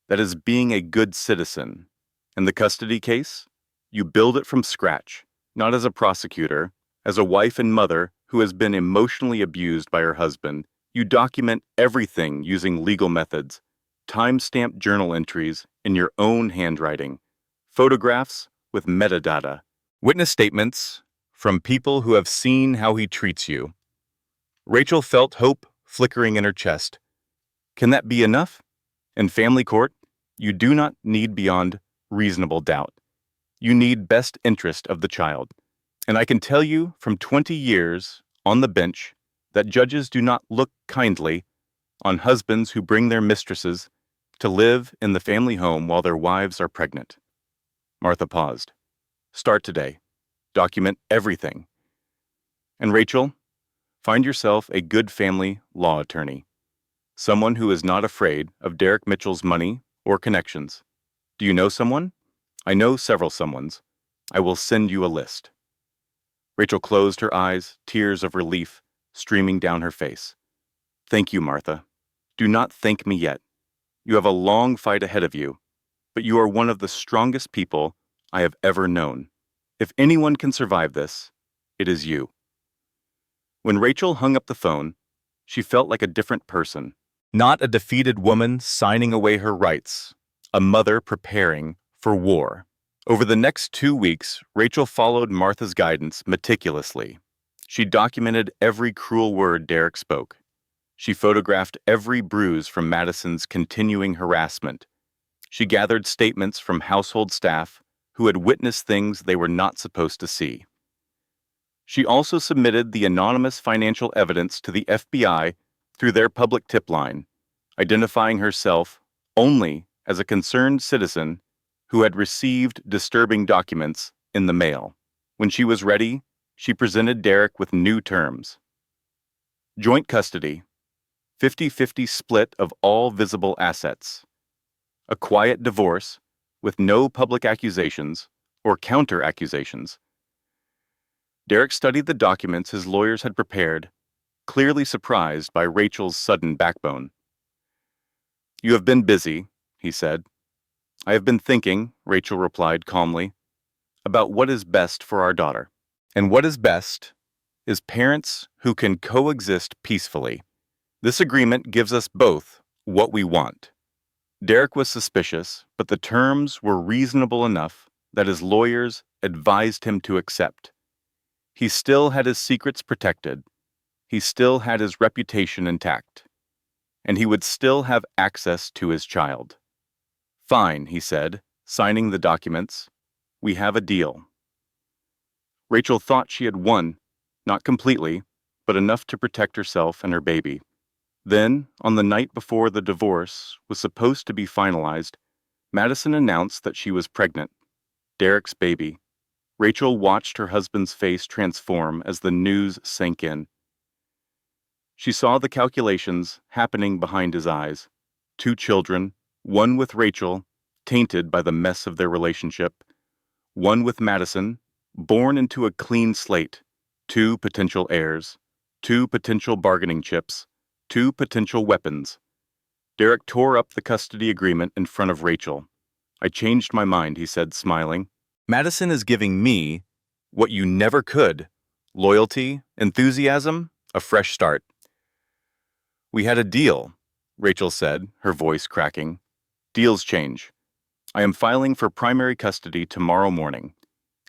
That is being a good citizen. In the custody case, you build it from scratch, not as a prosecutor, as a wife and mother who has been emotionally abused by her husband. You document everything using legal methods, time-stamped journal entries in your own handwriting, photographs with metadata, witness statements from people who have seen how he treats you. Rachel felt hope flickering in her chest. Can that be enough? In family court, you do not need beyond reasonable doubt. You need best interest of the child. And I can tell you from 20 years on the bench that judges do not look kindly on husbands who bring their mistresses to live in the family home while their wives are pregnant. Martha paused. Start today. Document everything. And Rachel, find yourself a good family law attorney. Someone who is not afraid of Derek Mitchell's money or connections. Do you know someone? I know several someones. I will send you a list. Rachel closed her eyes, tears of relief streaming down her face. Thank you, Martha. Do not thank me yet. You have a long fight ahead of you, but you are one of the strongest people I have ever known. If anyone can survive this, it is you. When Rachel hung up the phone, she felt like a different person. Not a defeated woman signing away her rights, a mother preparing for war. Over the next 2 weeks, Rachel followed Martha's guidance meticulously. She documented every cruel word Derek spoke. She photographed every bruise from Madison's continuing harassment. She gathered statements from household staff who had witnessed things they were not supposed to see. She also submitted the anonymous financial evidence to the FBI through their public tip line, identifying herself only as a concerned citizen who had received disturbing documents in the mail. When she was ready, she presented Derek with new terms. Joint custody, 50-50 split of all visible assets, a quiet divorce with no public accusations or counter-accusations. Derek studied the documents his lawyers had prepared, clearly surprised by Rachel's sudden backbone. "You have been busy," he said. "I have been thinking," Rachel replied calmly, "about what is best for our daughter. And what is best is parents who can coexist peacefully. This agreement gives us both what we want." Derek was suspicious, but the terms were reasonable enough that his lawyers advised him to accept. He still had his secrets protected. He still had his reputation intact. And he would still have access to his child. Fine, he said, signing the documents. We have a deal. Rachel thought she had won, not completely, but enough to protect herself and her baby. Then, on the night before the divorce was supposed to be finalized, Madison announced that she was pregnant, Derek's baby. Rachel watched her husband's face transform as the news sank in. She saw the calculations happening behind his eyes. 2 children, one with Rachel, tainted by the mess of their relationship, one with Madison, born into a clean slate, 2 potential heirs, 2 potential bargaining chips, 2 potential weapons. Derek tore up the custody agreement in front of Rachel. I changed my mind, he said, smiling. Madison is giving me what you never could: loyalty, enthusiasm, a fresh start. We had a deal, Rachel said, her voice cracking. Deals change. I am filing for primary custody tomorrow morning,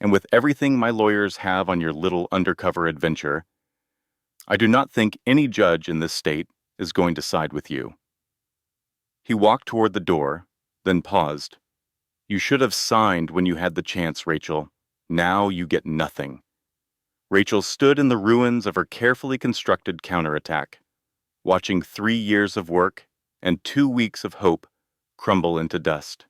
and with everything my lawyers have on your little undercover adventure, I do not think any judge in this state is going to side with you. He walked toward the door, then paused. You should have signed when you had the chance, Rachel. Now you get nothing. Rachel stood in the ruins of her carefully constructed counterattack, watching 3 years of work and 2 weeks of hope crumble into dust.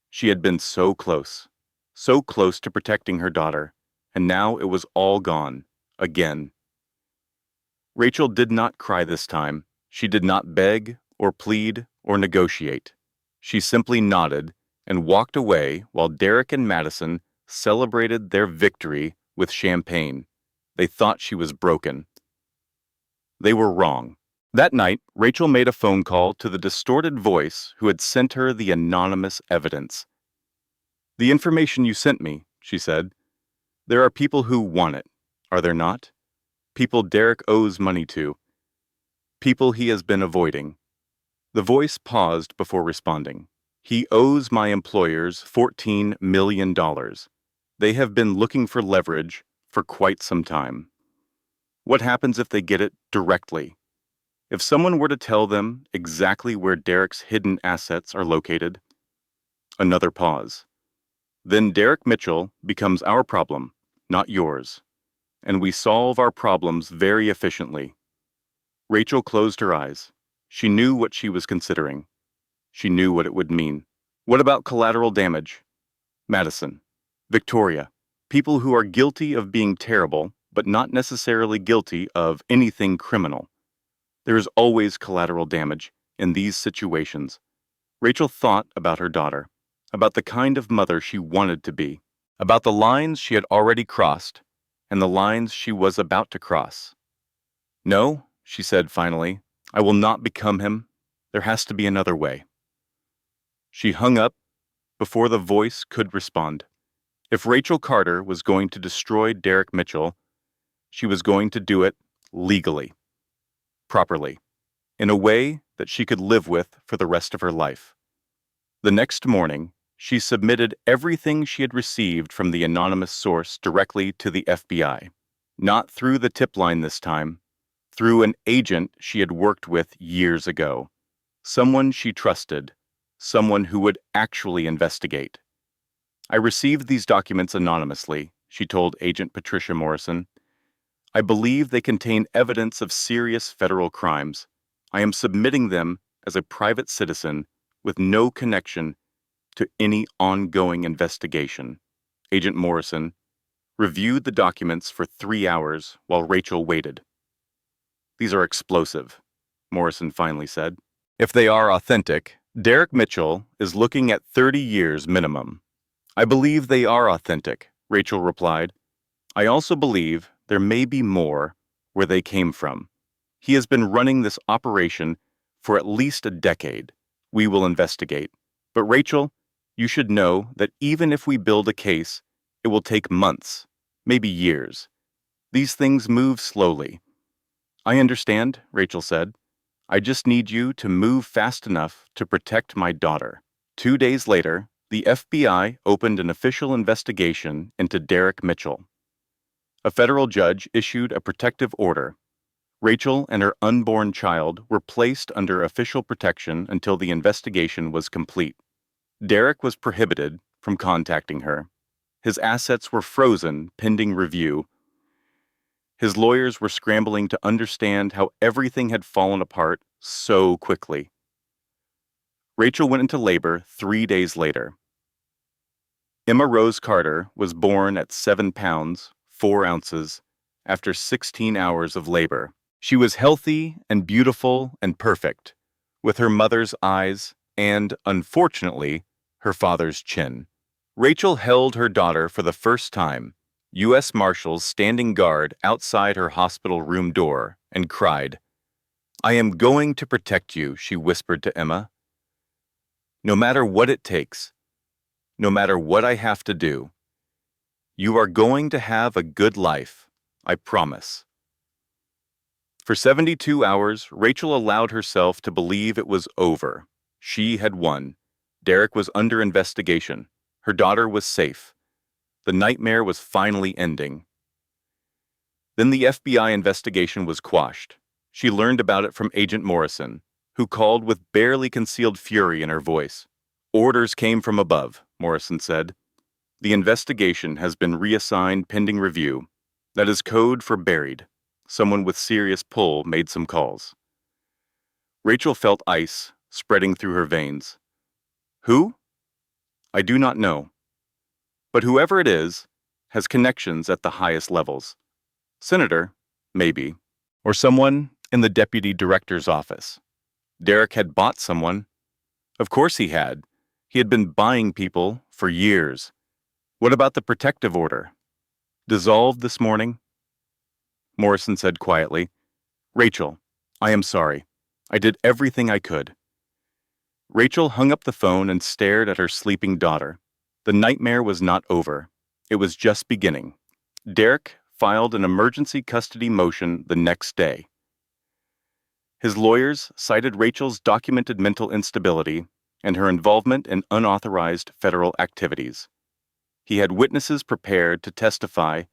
She had been so close to protecting her daughter, and now it was all gone, again. Rachel did not cry this time. She did not beg or plead or negotiate. She simply nodded and walked away while Derek and Madison celebrated their victory with champagne. They thought she was broken. They were wrong. That night, Rachel made a phone call to the distorted voice who had sent her the anonymous evidence. The information you sent me, she said. There are people who want it, are there not? People Derek owes money to. People he has been avoiding. The voice paused before responding. He owes my employers $14 million. They have been looking for leverage for quite some time. What happens if they get it directly? If someone were to tell them exactly where Derek's hidden assets are located? Another pause. Then Derek Mitchell becomes our problem, not yours. And we solve our problems very efficiently. Rachel closed her eyes. She knew what she was considering. She knew what it would mean. What about collateral damage? Madison, Victoria, people who are guilty of being terrible, but not necessarily guilty of anything criminal. There is always collateral damage in these situations. Rachel thought about her daughter, about the kind of mother she wanted to be, about the lines she had already crossed, and the lines she was about to cross. No, she said finally, I will not become him. There has to be another way. She hung up before the voice could respond. If Rachel Carter was going to destroy Derek Mitchell, she was going to do it legally, properly, in a way that she could live with for the rest of her life. The next morning, she submitted everything she had received from the anonymous source directly to the FBI, not through the tip line this time, through an agent she had worked with years ago, someone she trusted, someone who would actually investigate. I received these documents anonymously, she told Agent Patricia Morrison. I believe they contain evidence of serious federal crimes. I am submitting them as a private citizen with no connection to any ongoing investigation. Agent Morrison reviewed the documents for 3 hours while Rachel waited. These are explosive, Morrison finally said. If they are authentic, Derek Mitchell is looking at 30 years minimum. I believe they are authentic, Rachel replied. I also believe there may be more where they came from. He has been running this operation for at least a decade. We will investigate. But Rachel, you should know that even if we build a case, it will take months, maybe years. These things move slowly. I understand, Rachel said. I just need you to move fast enough to protect my daughter. 2 days later, the FBI opened an official investigation into Derek Mitchell. A federal judge issued a protective order. Rachel and her unborn child were placed under official protection until the investigation was complete. Derek was prohibited from contacting her. His assets were frozen pending review. His lawyers were scrambling to understand how everything had fallen apart so quickly. Rachel went into labor 3 days later. Emma Rose Carter was born at 7 pounds, 4 ounces, after 16 hours of labor. She was healthy and beautiful and perfect, with her mother's eyes and, unfortunately, her father's chin. Rachel held her daughter for the first time, U.S. Marshals standing guard outside her hospital room door, and cried, "I am going to protect you," she whispered to Emma. "No matter what it takes, no matter what I have to do, you are going to have a good life, I promise." For 72 hours, Rachel allowed herself to believe it was over. She had won. Derek was under investigation. Her daughter was safe. The nightmare was finally ending. Then the FBI investigation was quashed. She learned about it from Agent Morrison, who called with barely concealed fury in her voice. "Orders came from above," Morrison said. "The investigation has been reassigned pending review. That is code for buried." Someone with serious pull made some calls. Rachel felt ice spreading through her veins. Who? I do not know. But whoever it is has connections at the highest levels. Senator, maybe, or someone in the deputy director's office. Derek had bought someone. Of course he had. He had been buying people for years. What about the protective order? Dissolved this morning? Morrison said quietly, "Rachel, I am sorry. I did everything I could." Rachel hung up the phone and stared at her sleeping daughter. The nightmare was not over. It was just beginning. Derek filed an emergency custody motion the next day. His lawyers cited Rachel's documented mental instability and her involvement in unauthorized federal activities. He had witnesses prepared to testify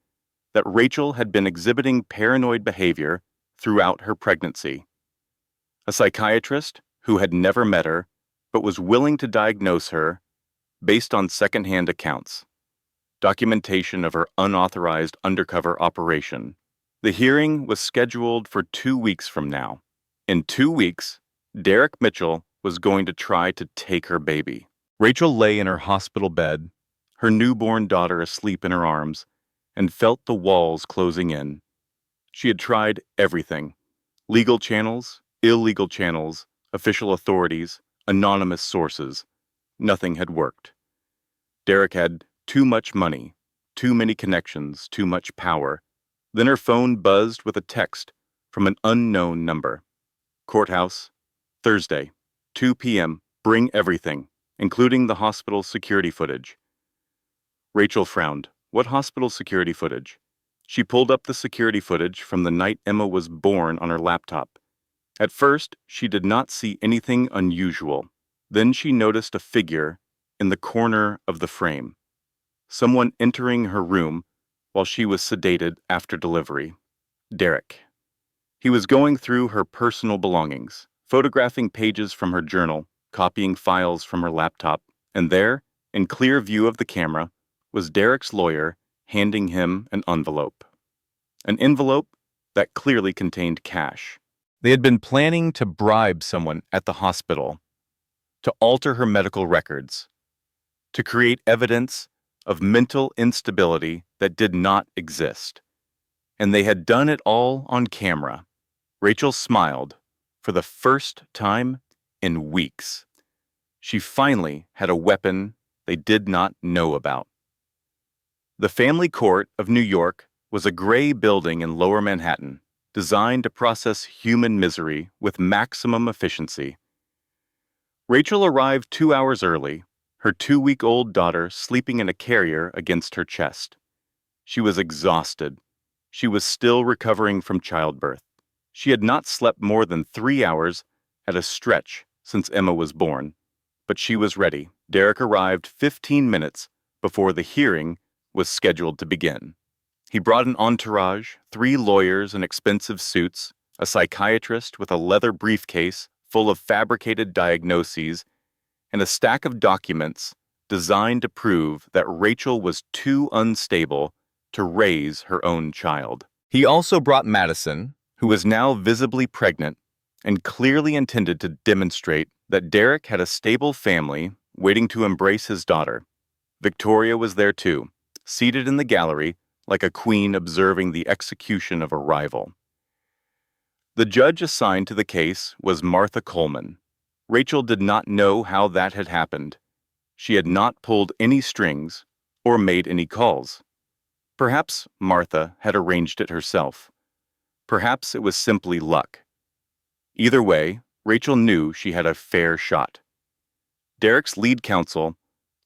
that Rachel had been exhibiting paranoid behavior throughout her pregnancy. A psychiatrist who had never met her but was willing to diagnose her based on secondhand accounts. Documentation of her unauthorized undercover operation. The hearing was scheduled for 2 weeks from now. In 2 weeks, Derek Mitchell was going to try to take her baby. Rachel lay in her hospital bed, her newborn daughter asleep in her arms, and felt the walls closing in. She had tried everything: legal channels, illegal channels, official authorities, anonymous sources. Nothing had worked. Derek had too much money, too many connections, too much power. Then her phone buzzed with a text from an unknown number. Courthouse, Thursday, 2 p.m. Bring everything, including the hospital security footage. Rachel frowned. What hospital security footage? She pulled up the security footage from the night Emma was born on her laptop. At first, she did not see anything unusual. Then she noticed a figure in the corner of the frame. Someone entering her room while she was sedated after delivery. Derek. He was going through her personal belongings, photographing pages from her journal, copying files from her laptop, and there, in clear view of the camera, was Derek's lawyer handing him an envelope. An envelope that clearly contained cash. They had been planning to bribe someone at the hospital, to alter her medical records, to create evidence of mental instability that did not exist. And they had done it all on camera. Rachel smiled for the first time in weeks. She finally had a weapon they did not know about. The Family Court of New York was a gray building in Lower Manhattan, designed to process human misery with maximum efficiency. Rachel arrived 2 hours early, her 2-week-old daughter sleeping in a carrier against her chest. She was exhausted. She was still recovering from childbirth. She had not slept more than 3 hours at a stretch since Emma was born, but she was ready. Derek arrived 15 minutes before the hearing was scheduled to begin. He brought an entourage, 3 lawyers in expensive suits, a psychiatrist with a leather briefcase full of fabricated diagnoses, and a stack of documents designed to prove that Rachel was too unstable to raise her own child. He also brought Madison, who was now visibly pregnant, and clearly intended to demonstrate that Derek had a stable family waiting to embrace his daughter. Victoria was there too, seated in the gallery like a queen observing the execution of a rival. The judge assigned to the case was Martha Coleman. Rachel did not know how that had happened. She had not pulled any strings or made any calls. Perhaps Martha had arranged it herself. Perhaps it was simply luck. Either way, Rachel knew she had a fair shot. Derek's lead counsel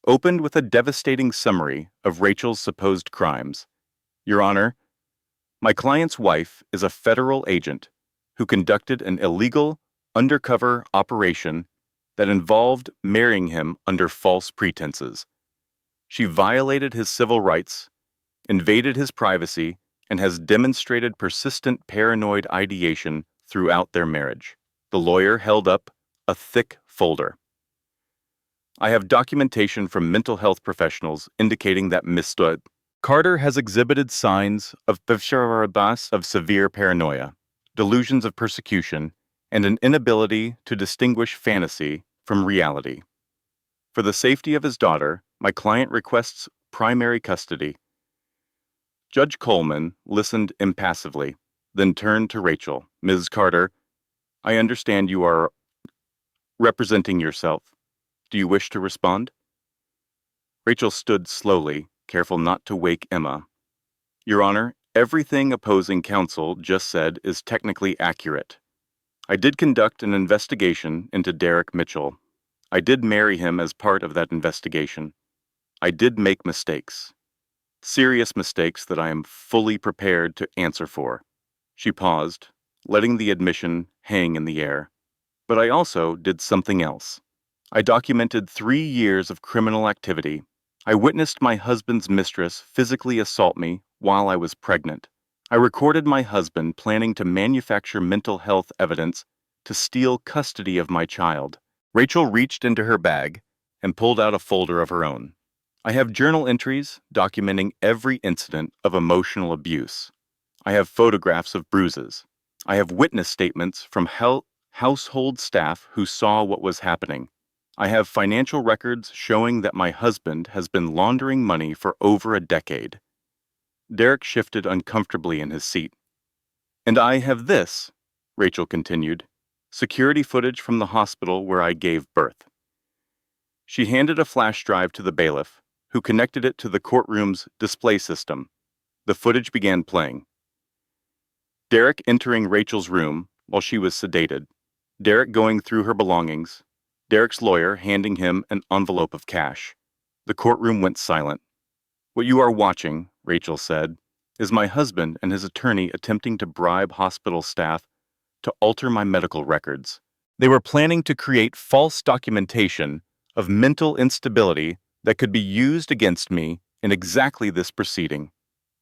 opened with a devastating summary of Rachel's supposed crimes. Your Honor, my client's wife is a federal agent who conducted an illegal, undercover operation that involved marrying him under false pretenses. She violated his civil rights, invaded his privacy, and has demonstrated persistent paranoid ideation throughout their marriage. The lawyer held up a thick folder. I have documentation from mental health professionals indicating that Mr. Carter has exhibited signs of severe paranoia, delusions of persecution, and an inability to distinguish fantasy from reality. For the safety of his daughter, my client requests primary custody. Judge Coleman listened impassively, then turned to Rachel. Ms. Carter, I understand you are representing yourself. Do you wish to respond? Rachel stood slowly, careful not to wake Emma. Your Honor, everything opposing counsel just said is technically accurate. I did conduct an investigation into Derek Mitchell. I did marry him as part of that investigation. I did make mistakes. Serious mistakes that I am fully prepared to answer for. She paused, letting the admission hang in the air. But I also did something else. I documented 3 years of criminal activity. I witnessed my husband's mistress physically assault me while I was pregnant. I recorded my husband planning to manufacture mental health evidence to steal custody of my child. Rachel reached into her bag and pulled out a folder of her own. I have journal entries documenting every incident of emotional abuse. I have photographs of bruises. I have witness statements from household staff who saw what was happening. I have financial records showing that my husband has been laundering money for over a decade. Derek shifted uncomfortably in his seat. And I have this, Rachel continued, security footage from the hospital where I gave birth. She handed a flash drive to the bailiff, who connected it to the courtroom's display system. The footage began playing. Derek entering Rachel's room while she was sedated. Derek going through her belongings. Derek's lawyer handing him an envelope of cash. The courtroom went silent. What you are watching, Rachel said, is my husband and his attorney attempting to bribe hospital staff to alter my medical records. They were planning to create false documentation of mental instability that could be used against me in exactly this proceeding.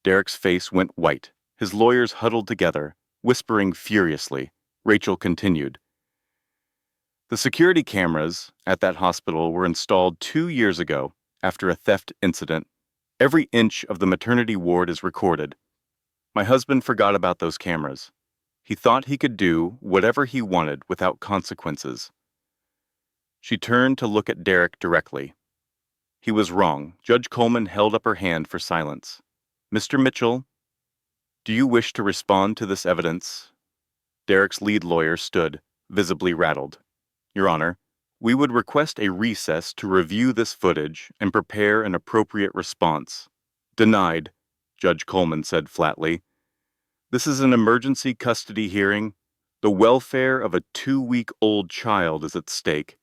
Derek's face went white. His lawyers huddled together, whispering furiously. Rachel continued. The security cameras at that hospital were installed 2 years ago after a theft incident. Every inch of the maternity ward is recorded. My husband forgot about those cameras. He thought he could do whatever he wanted without consequences. She turned to look at Derek directly. He was wrong. Judge Coleman held up her hand for silence. Mr. Mitchell, do you wish to respond to this evidence? Derek's lead lawyer stood, visibly rattled. Your Honor, we would request a recess to review this footage and prepare an appropriate response. Denied, Judge Coleman said flatly. This is an emergency custody hearing. The welfare of a 2-week-old child is at stake.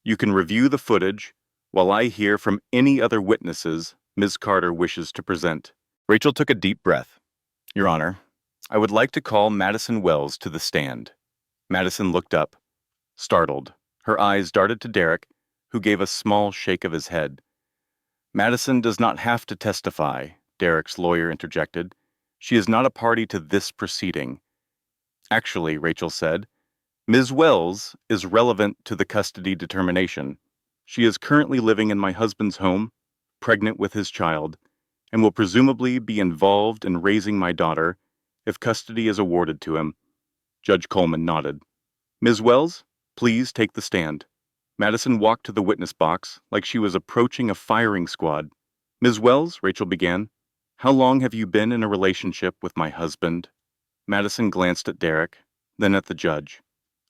You can review the footage while I hear from any other witnesses Ms. Carter wishes to present. Rachel took a deep breath. Your Honor, I would like to call Madison Wells to the stand. Madison looked up, startled. Her eyes darted to Derek, who gave a small shake of his head. Madison does not have to testify, Derek's lawyer interjected. She is not a party to this proceeding. Actually, Rachel said, Ms. Wells is relevant to the custody determination. She is currently living in my husband's home, pregnant with his child, and will presumably be involved in raising my daughter if custody is awarded to him. Judge Coleman nodded. Ms. Wells, please take the stand. Madison walked to the witness box like she was approaching a firing squad. Ms. Wells, Rachel began, how long have you been in a relationship with my husband? Madison glanced at Derek, then at the judge.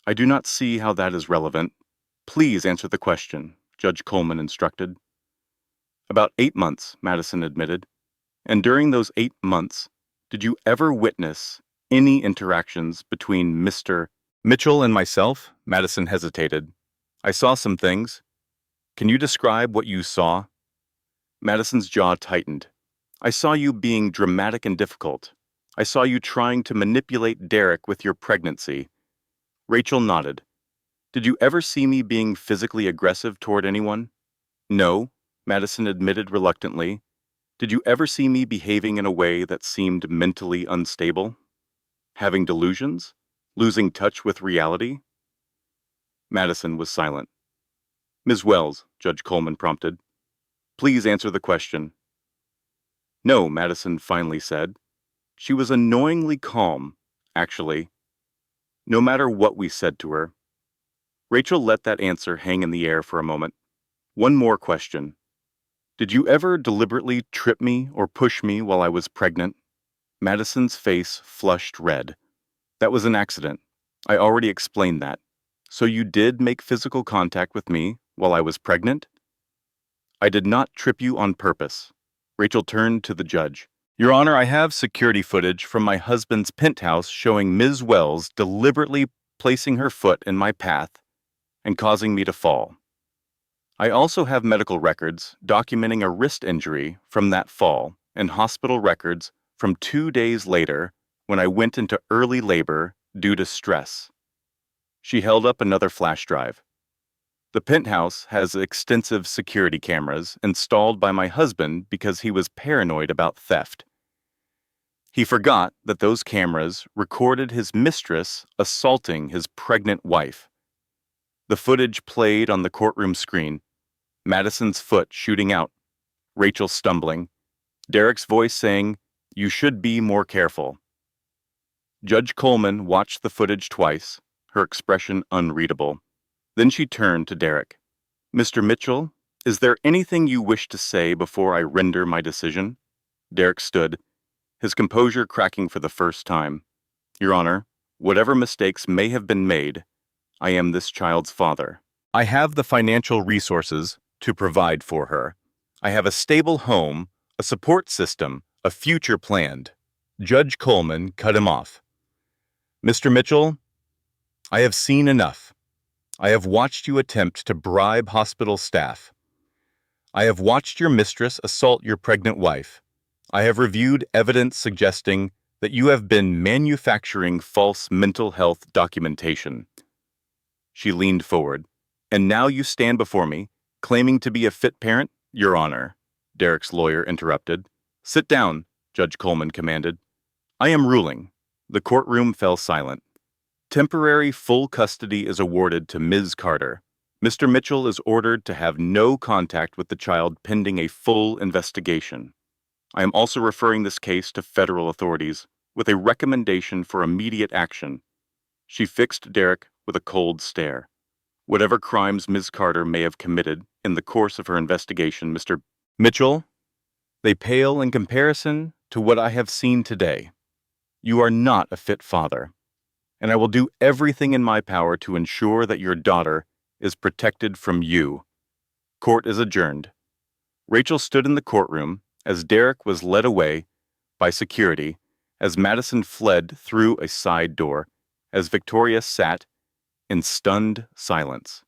I do not see how that is relevant. Please answer the question, Judge Coleman instructed. About 8 months, Madison admitted. And during those 8 months, did you ever witness any interactions between Mr. Mitchell and myself? Madison hesitated. I saw some things. Can you describe what you saw? Madison's jaw tightened. I saw you being dramatic and difficult. I saw you trying to manipulate Derek with your pregnancy. Rachel nodded. Did you ever see me being physically aggressive toward anyone? No, Madison admitted reluctantly. Did you ever see me behaving in a way that seemed mentally unstable? Having delusions? Losing touch with reality? Madison was silent. Ms. Wells, Judge Coleman prompted. Please answer the question. No, Madison finally said. She was annoyingly calm, actually. No matter what we said to her. Rachel let that answer hang in the air for a moment. One more question. Did you ever deliberately trip me or push me while I was pregnant? Madison's face flushed red. That was an accident. I already explained that. So you did make physical contact with me while I was pregnant? I did not trip you on purpose. Rachel turned to the judge. Your Honor, I have security footage from my husband's penthouse showing Ms. Wells deliberately placing her foot in my path and causing me to fall. I also have medical records documenting a wrist injury from that fall and hospital records from 2 days later when I went into early labor due to stress. She held up another flash drive. The penthouse has extensive security cameras installed by my husband because he was paranoid about theft. He forgot that those cameras recorded his mistress assaulting his pregnant wife. The footage played on the courtroom screen. Madison's foot shooting out, Rachel stumbling, Derek's voice saying, "You should be more careful." Judge Coleman watched the footage twice, her expression unreadable. Then she turned to Derek. Mr. Mitchell, is there anything you wish to say before I render my decision? Derek stood, his composure cracking for the first time. Your Honor, whatever mistakes may have been made, I am this child's father. I have the financial resources to provide for her. I have a stable home, a support system, a future planned. Judge Coleman cut him off. Mr. Mitchell, I have seen enough. I have watched you attempt to bribe hospital staff. I have watched your mistress assault your pregnant wife. I have reviewed evidence suggesting that you have been manufacturing false mental health documentation. She leaned forward. And now you stand before me, claiming to be a fit parent? Your Honor, Derek's lawyer interrupted. Sit down, Judge Coleman commanded. I am ruling. The courtroom fell silent. Temporary full custody is awarded to Ms. Carter. Mr. Mitchell is ordered to have no contact with the child pending a full investigation. I am also referring this case to federal authorities with a recommendation for immediate action. She fixed Derek with a cold stare. Whatever crimes Ms. Carter may have committed in the course of her investigation, Mr. Mitchell, they pale in comparison to what I have seen today. You are not a fit father, and I will do everything in my power to ensure that your daughter is protected from you. Court is adjourned. Rachel stood in the courtroom as Derek was led away by security, as Madison fled through a side door, as Victoria sat in stunned silence.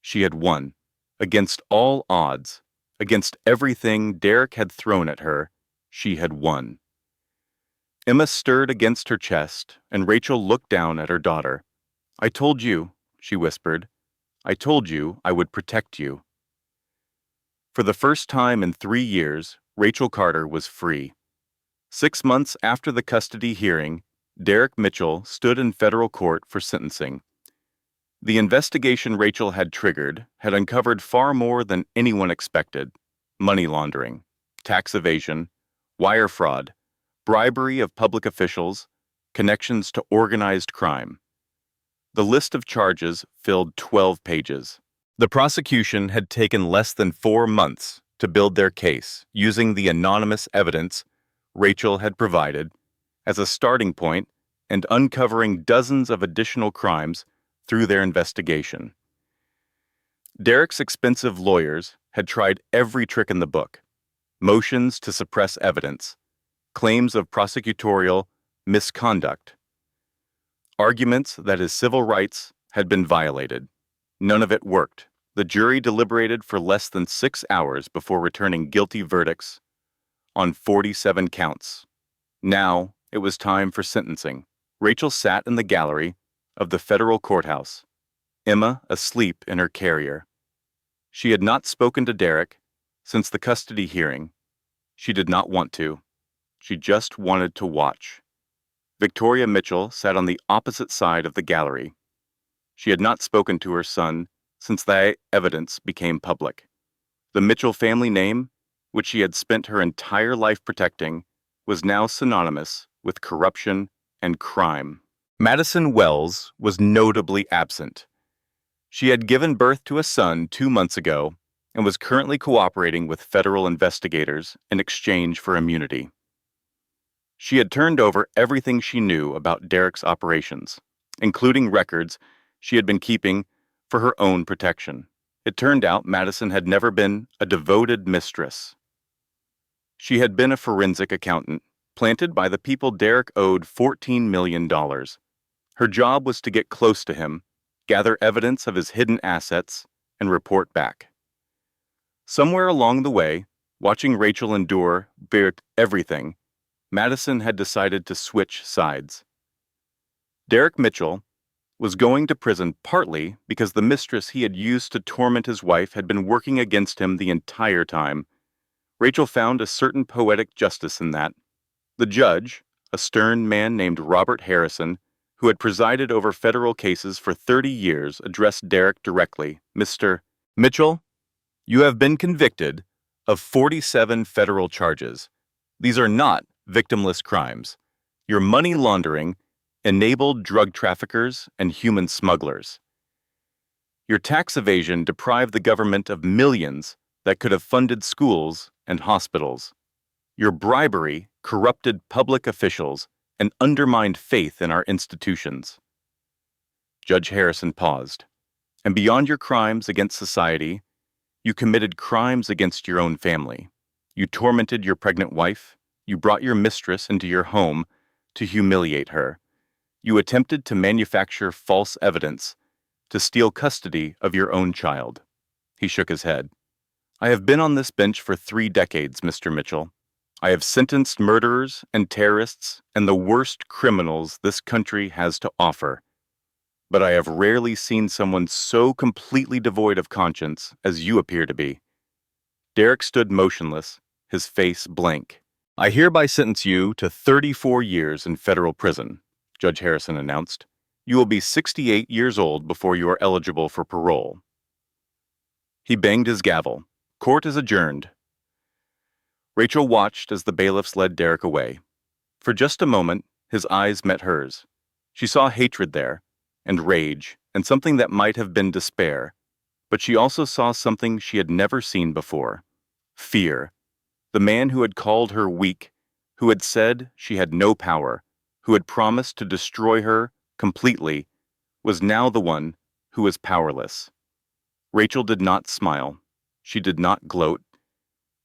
She had won, against all odds, against everything Derek had thrown at her, she had won. Emma stirred against her chest, and Rachel looked down at her daughter. I told you, she whispered. I told you I would protect you. For the first time in 3 years, Rachel Carter was free. 6 months after the custody hearing, Derek Mitchell stood in federal court for sentencing. The investigation Rachel had triggered had uncovered far more than anyone expected: money laundering, tax evasion, wire fraud, bribery of public officials, connections to organized crime. The list of charges filled 12 pages. The prosecution had taken less than 4 months to build their case using the anonymous evidence Rachel had provided as a starting point and uncovering dozens of additional crimes through their investigation. Derek's expensive lawyers had tried every trick in the book: motions to suppress evidence, claims of prosecutorial misconduct, arguments that his civil rights had been violated. None of it worked. The jury deliberated for less than 6 hours before returning guilty verdicts on 47 counts. Now it was time for sentencing. Rachel sat in the gallery of the federal courthouse, Emma asleep in her carrier. She had not spoken to Derek since the custody hearing. She did not want to. She just wanted to watch. Victoria Mitchell sat on the opposite side of the gallery. She had not spoken to her son since the evidence became public. The Mitchell family name, which she had spent her entire life protecting, was now synonymous with corruption and crime. Madison Wells was notably absent. She had given birth to a son 2 months ago and was currently cooperating with federal investigators in exchange for immunity. She had turned over everything she knew about Derek's operations, including records she had been keeping for her own protection. It turned out Madison had never been a devoted mistress. She had been a forensic accountant, planted by the people Derek owed $14 million. Her job was to get close to him, gather evidence of his hidden assets, and report back. Somewhere along the way, watching Rachel endure everything, Madison had decided to switch sides. Derek Mitchell was going to prison partly because the mistress he had used to torment his wife had been working against him the entire time. Rachel found a certain poetic justice in that. The judge, a stern man named Robert Harrison, who had presided over federal cases for 30 years, addressed Derek directly. "Mr. Mitchell, you have been convicted of 47 federal charges. These are not victimless crimes. Your money laundering enabled drug traffickers and human smugglers. Your tax evasion deprived the government of millions that could have funded schools and hospitals. Your bribery corrupted public officials and undermined faith in our institutions." Judge Harrison paused. "And beyond your crimes against society, you committed crimes against your own family. You tormented your pregnant wife. You brought your mistress into your home to humiliate her. You attempted to manufacture false evidence to steal custody of your own child." He shook his head. "I have been on this bench for 3 decades, Mr. Mitchell. I have sentenced murderers and terrorists and the worst criminals this country has to offer. But I have rarely seen someone so completely devoid of conscience as you appear to be." Derek stood motionless, his face blank. "I hereby sentence you to 34 years in federal prison," Judge Harrison announced. "You will be 68 years old before you are eligible for parole." He banged his gavel. "Court is adjourned." Rachel watched as the bailiffs led Derek away. For just a moment, his eyes met hers. She saw hatred there, and rage, and something that might have been despair. But she also saw something she had never seen before: fear. The man who had called her weak, who had said she had no power, who had promised to destroy her completely, was now the one who was powerless. Rachel did not smile. She did not gloat.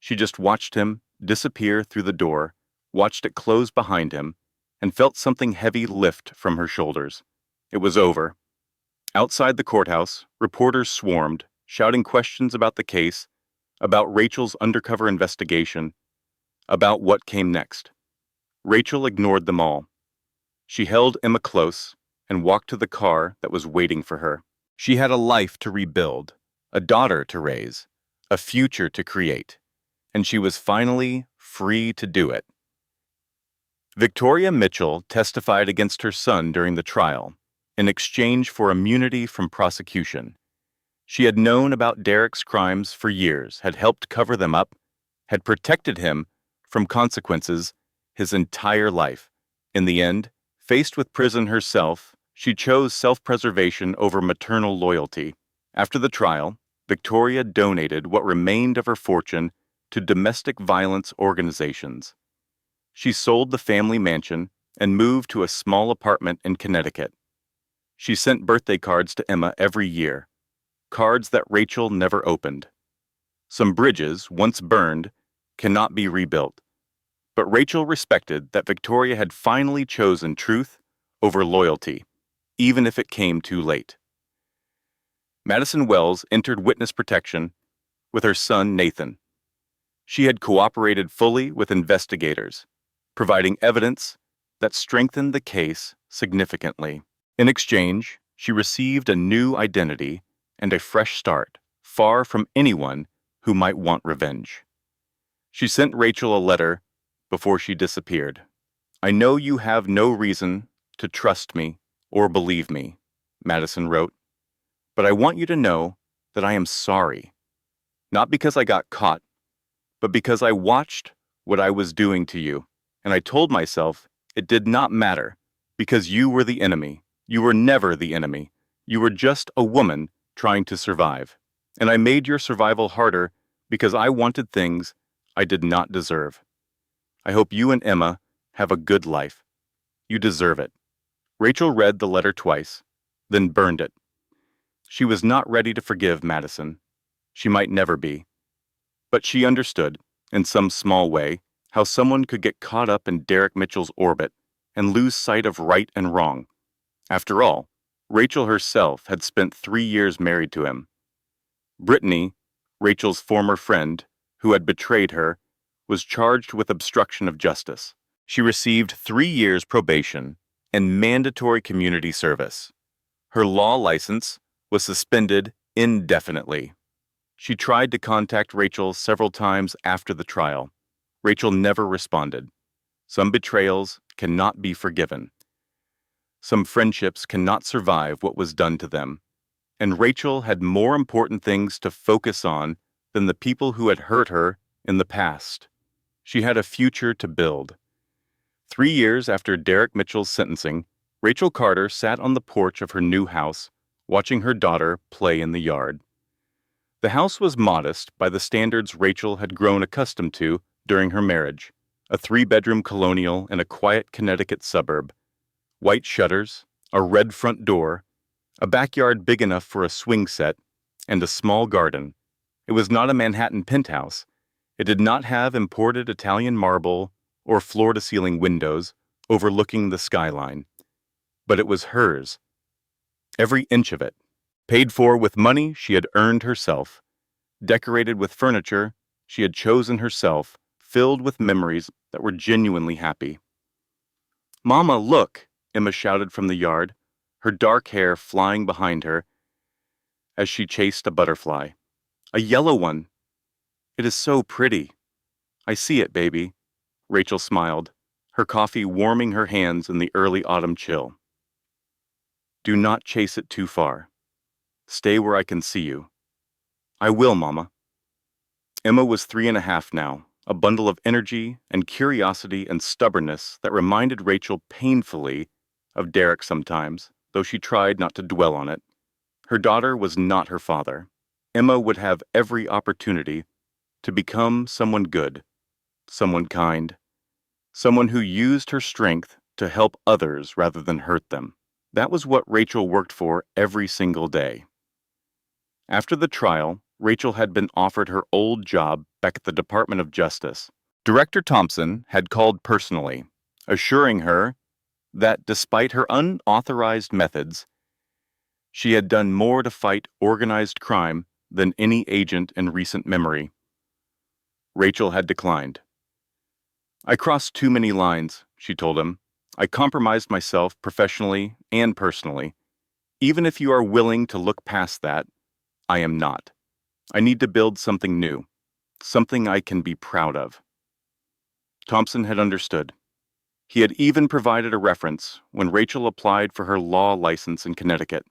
She just watched him disappear through the door, watched it close behind him, and felt something heavy lift from her shoulders. It was over. Outside the courthouse, reporters swarmed, shouting questions about the case, about Rachel's undercover investigation, about what came next. Rachel ignored them all. She held Emma close and walked to the car that was waiting for her. She had a life to rebuild, a daughter to raise, a future to create, and she was finally free to do it. Victoria Mitchell testified against her son during the trial in exchange for immunity from prosecution. She had known about Derek's crimes for years, had helped cover them up, had protected him from consequences his entire life. In the end, faced with prison herself, she chose self-preservation over maternal loyalty. After the trial, Victoria donated what remained of her fortune to domestic violence organizations. She sold the family mansion and moved to a small apartment in Connecticut. She sent birthday cards to Emma every year, cards that Rachel never opened. Some bridges, once burned, cannot be rebuilt, but Rachel respected that Victoria had finally chosen truth over loyalty, even if it came too late. Madison Wells entered witness protection with her son Nathan. She had cooperated fully with investigators, providing evidence that strengthened the case significantly. In exchange, she received a new identity and a fresh start, far from anyone who might want revenge. She sent Rachel a letter before she disappeared. "I know you have no reason to trust me or believe me," Madison wrote, "but I want you to know that I am sorry, not because I got caught, but because I watched what I was doing to you, and I told myself it did not matter, because you were the enemy. You were never the enemy. You were just a woman trying to survive. And I made your survival harder because I wanted things I did not deserve. I hope you and Emma have a good life. You deserve it." Rachel read the letter twice, then burned it. She was not ready to forgive Madison. She might never be. But she understood, in some small way, how someone could get caught up in Derek Mitchell's orbit and lose sight of right and wrong. After all, Rachel herself had spent 3 years married to him. Brittany, Rachel's former friend, who had betrayed her, was charged with obstruction of justice. She received 3 years probation and mandatory community service. Her law license was suspended indefinitely. She tried to contact Rachel several times after the trial. Rachel never responded. Some betrayals cannot be forgiven. Some friendships cannot survive what was done to them. And Rachel had more important things to focus on than the people who had hurt her in the past. She had a future to build. 3 years after Derek Mitchell's sentencing, Rachel Carter sat on the porch of her new house, watching her daughter play in the yard. The house was modest by the standards Rachel had grown accustomed to during her marriage, a 3-bedroom colonial in a quiet Connecticut suburb. White shutters, a red front door, a backyard big enough for a swing set, and a small garden. It was not a Manhattan penthouse. It did not have imported Italian marble or floor-to-ceiling windows overlooking the skyline. But it was hers. Every inch of it. Paid for with money she had earned herself. Decorated with furniture she had chosen herself, filled with memories that were genuinely happy. "Mama, look!" Emma shouted from the yard, her dark hair flying behind her as she chased a butterfly. "A yellow one! It is so pretty." "I see it, baby." Rachel smiled, her coffee warming her hands in the early autumn chill. "Do not chase it too far. Stay where I can see you." "I will, Mama." Emma was 3.5 now, a bundle of energy and curiosity and stubbornness that reminded Rachel painfully of Derek sometimes, though she tried not to dwell on it. Her daughter was not her father. Emma would have every opportunity to become someone good, someone kind, someone who used her strength to help others rather than hurt them. That was what Rachel worked for every single day. After the trial, Rachel had been offered her old job back at the Department of Justice. Director Thompson had called personally, assuring her that despite her unauthorized methods, she had done more to fight organized crime than any agent in recent memory. Rachel had declined. "I crossed too many lines," she told him. "I compromised myself professionally and personally. Even if you are willing to look past that, I am not. I need to build something new, something I can be proud of." Thompson had understood. He had even provided a reference when Rachel applied for her law license in Connecticut.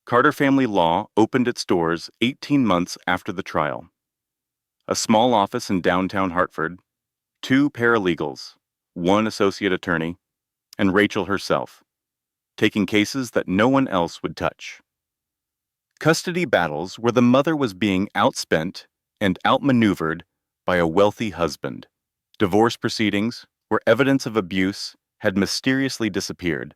Carter Family Law opened its doors 18 months after the trial. A small office in downtown Hartford, 2 paralegals, 1 associate attorney, and Rachel herself, taking cases that no one else would touch. Custody battles where the mother was being outspent and outmaneuvered by a wealthy husband. Divorce proceedings where evidence of abuse had mysteriously disappeared.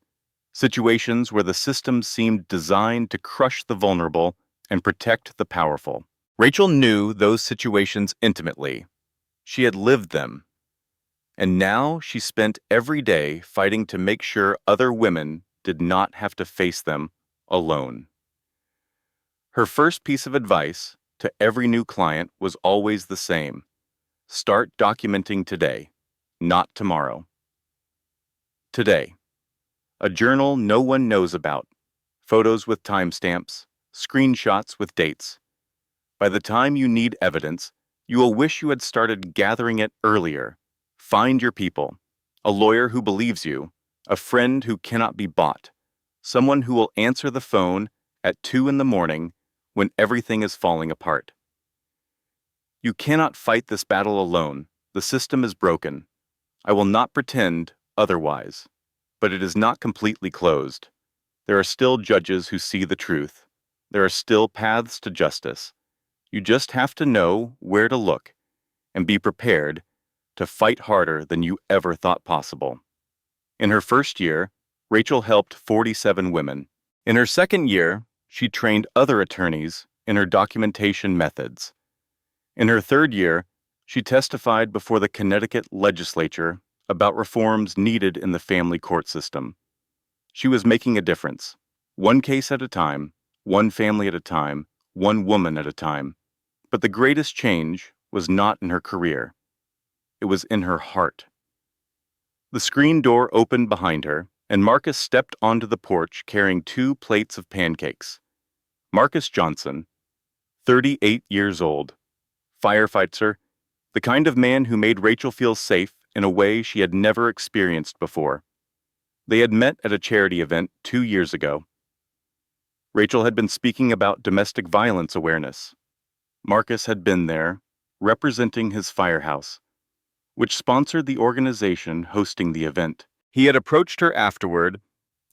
Situations where the system seemed designed to crush the vulnerable and protect the powerful. Rachel knew those situations intimately. She had lived them. And now she spent every day fighting to make sure other women did not have to face them alone. Her first piece of advice to every new client was always the same. Start documenting today, not tomorrow. Today. A journal no one knows about. Photos with timestamps, screenshots with dates. By the time you need evidence, you will wish you had started gathering it earlier. Find your people. A lawyer who believes you. A friend who cannot be bought. Someone who will answer the phone at 2 in the morning when everything is falling apart. You cannot fight this battle alone. The system is broken. I will not pretend otherwise. But it is not completely closed. There are still judges who see the truth. There are still paths to justice. You just have to know where to look and be prepared to fight harder than you ever thought possible. In her first year, Rachel helped 47 women. In her second year, she trained other attorneys in her documentation methods. In her third year, she testified before the Connecticut legislature about reforms needed in the family court system. She was making a difference, one case at a time, one family at a time, one woman at a time. But the greatest change was not in her career. It was in her heart. The screen door opened behind her, and Marcus stepped onto the porch carrying 2 plates of pancakes. Marcus Johnson, 38 years old, firefighter, the kind of man who made Rachel feel safe in a way she had never experienced before. They had met at a charity event 2 years ago. Rachel had been speaking about domestic violence awareness. Marcus had been there, representing his firehouse, which sponsored the organization hosting the event. He had approached her afterward,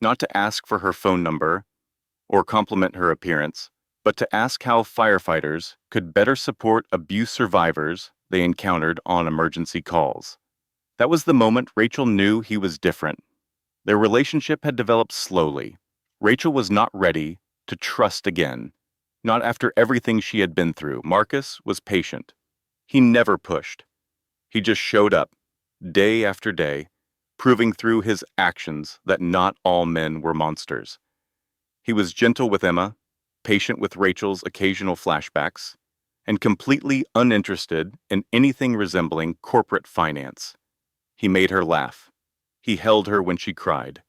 not to ask for her phone number or compliment her appearance, but to ask how firefighters could better support abuse survivors they encountered on emergency calls. That was the moment Rachel knew he was different. Their relationship had developed slowly. Rachel was not ready to trust again. Not after everything she had been through. Marcus was patient. He never pushed. He just showed up, day after day, proving through his actions that not all men were monsters. He was gentle with Emma, patient with Rachel's occasional flashbacks, and completely uninterested in anything resembling corporate finance. He made her laugh. He held her when she cried.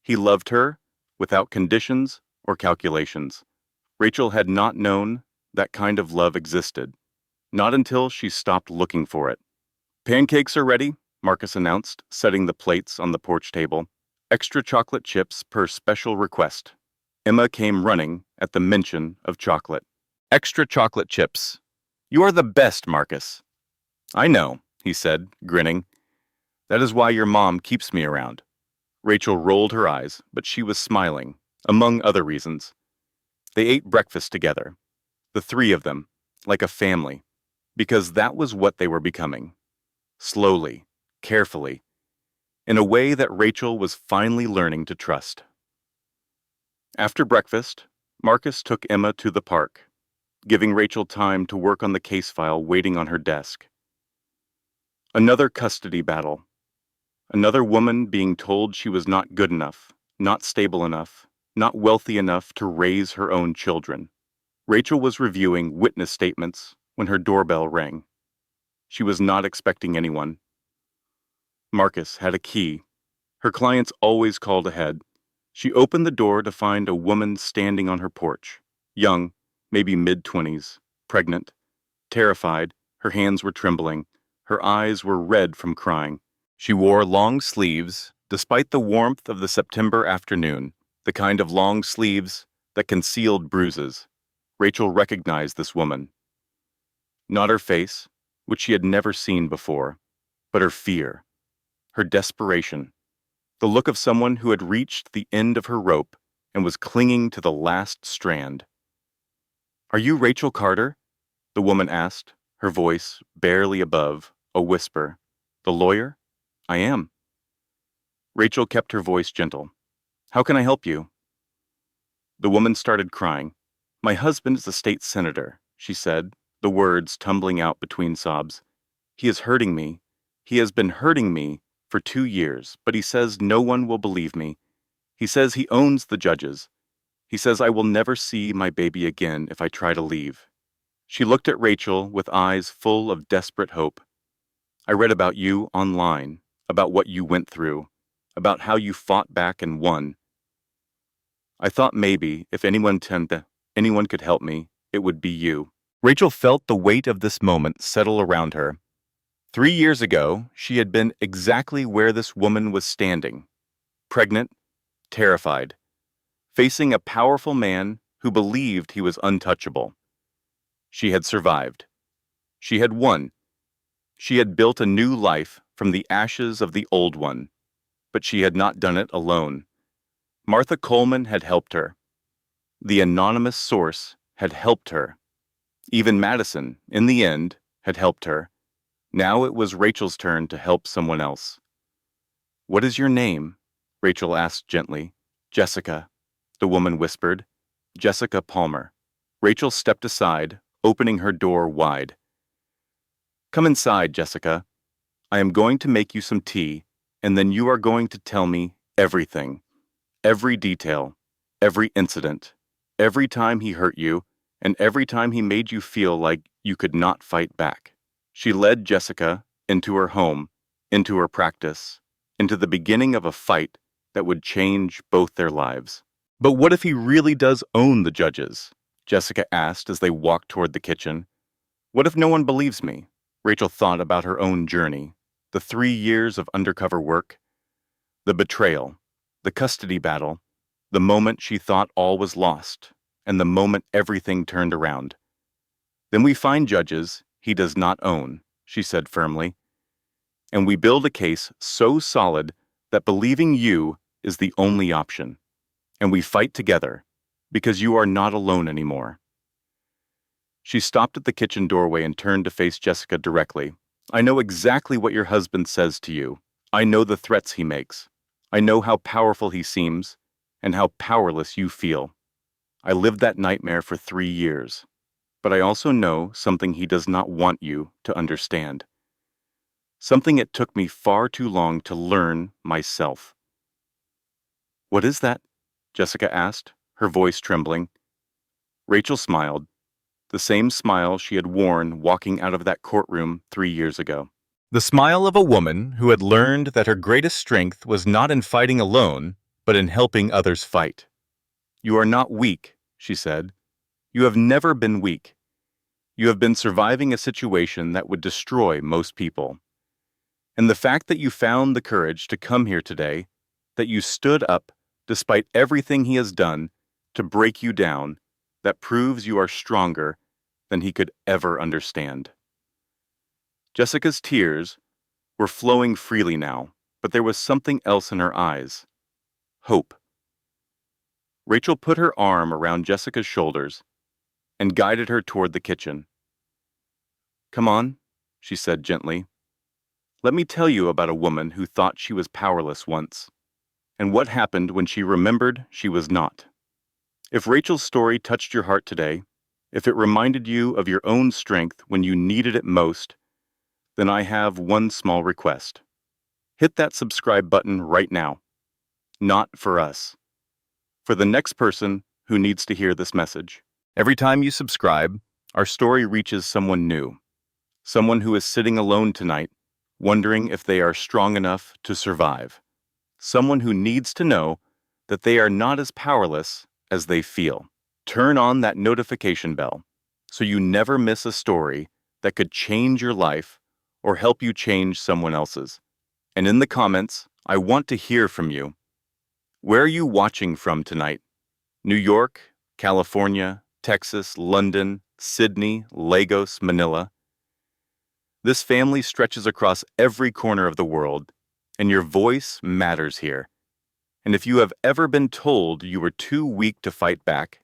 He loved her without conditions or calculations. Rachel had not known that kind of love existed, not until she stopped looking for it. Pancakes are ready, Marcus announced, setting the plates on the porch table. Extra chocolate chips per special request. Emma came running at the mention of chocolate. Extra chocolate chips. You are the best, Marcus. I know, he said, grinning. That is why your mom keeps me around. Rachel rolled her eyes, but she was smiling, among other reasons. They ate breakfast together, the 3 of them, like a family, because that was what they were becoming. Slowly, carefully, in a way that Rachel was finally learning to trust. After breakfast, Marcus took Emma to the park, giving Rachel time to work on the case file waiting on her desk. Another custody battle. Another woman being told she was not good enough, not stable enough, not wealthy enough to raise her own children. Rachel was reviewing witness statements when her doorbell rang. She was not expecting anyone. Marcus had a key. Her clients always called ahead. She opened the door to find a woman standing on her porch, young, maybe mid-20s, pregnant, terrified. Her hands were trembling. Her eyes were red from crying. She wore long sleeves, despite the warmth of the September afternoon, the kind of long sleeves that concealed bruises. Rachel recognized this woman. Not her face, which she had never seen before, but her fear, her desperation, the look of someone who had reached the end of her rope and was clinging to the last strand. "Are you Rachel Carter?" the woman asked, her voice barely above a whisper. "The lawyer? I am." Rachel kept her voice gentle. "How can I help you?" The woman started crying. "My husband is a state senator," she said, the words tumbling out between sobs. "He is hurting me. He has been hurting me for 2 years, but he says no one will believe me. He says he owns the judges. He says I will never see my baby again if I try to leave." She looked at Rachel with eyes full of desperate hope. "I read about you online, about what you went through, about how you fought back and won. I thought maybe if anyone could help me, it would be you." Rachel felt the weight of this moment settle around her. 3 years ago, she had been exactly where this woman was standing, pregnant, terrified, facing a powerful man who believed he was untouchable. She had survived. She had won. She had built a new life from the ashes of the old one, but she had not done it alone. Martha Coleman had helped her. The anonymous source had helped her. Even Madison, in the end, had helped her. Now it was Rachel's turn to help someone else. "What is your name?" Rachel asked gently. "Jessica," the woman whispered. "Jessica Palmer." Rachel stepped aside, opening her door wide. "Come inside, Jessica. I am going to make you some tea, and then you are going to tell me everything. Every detail, every incident, every time he hurt you, and every time he made you feel like you could not fight back." She led Jessica into her home, into her practice, into the beginning of a fight that would change both their lives. "But what if he really does own the judges?" Jessica asked as they walked toward the kitchen. "What if no one believes me?" Rachel thought about her own journey, the 3 years of undercover work, the betrayal, the custody battle, the moment she thought all was lost, and the moment everything turned around. "Then we find judges he does not own," she said firmly. "And we build a case so solid that believing you is the only option. And we fight together, because you are not alone anymore." She stopped at the kitchen doorway and turned to face Jessica directly. "I know exactly what your husband says to you. I know the threats he makes. I know how powerful he seems, and how powerless you feel. I lived that nightmare for 3 years. But I also know something he does not want you to understand. Something it took me far too long to learn myself." "What is that?" Jessica asked, her voice trembling. Rachel smiled, the same smile she had worn walking out of that courtroom 3 years ago. The smile of a woman who had learned that her greatest strength was not in fighting alone, but in helping others fight. "You are not weak," she said. "You have never been weak. You have been surviving a situation that would destroy most people. And the fact that you found the courage to come here today, that you stood up despite everything he has done to break you down, that proves you are stronger than he could ever understand." Jessica's tears were flowing freely now, but there was something else in her eyes. Hope. Rachel put her arm around Jessica's shoulders and guided her toward the kitchen. "Come on," she said gently. "Let me tell you about a woman who thought she was powerless once, and what happened when she remembered she was not." If Rachel's story touched your heart today, if it reminded you of your own strength when you needed it most, then I have one small request. Hit that subscribe button right now. Not for us. For the next person who needs to hear this message. Every time you subscribe, our story reaches someone new. Someone who is sitting alone tonight, wondering if they are strong enough to survive. Someone who needs to know that they are not as powerless as they feel. Turn on that notification bell so you never miss a story that could change your life or help you change someone else's. And in the comments, I want to hear from you. Where are you watching from tonight? New York, California, Texas, London, Sydney, Lagos, Manila. This family stretches across every corner of the world, and your voice matters here. And if you have ever been told you were too weak to fight back,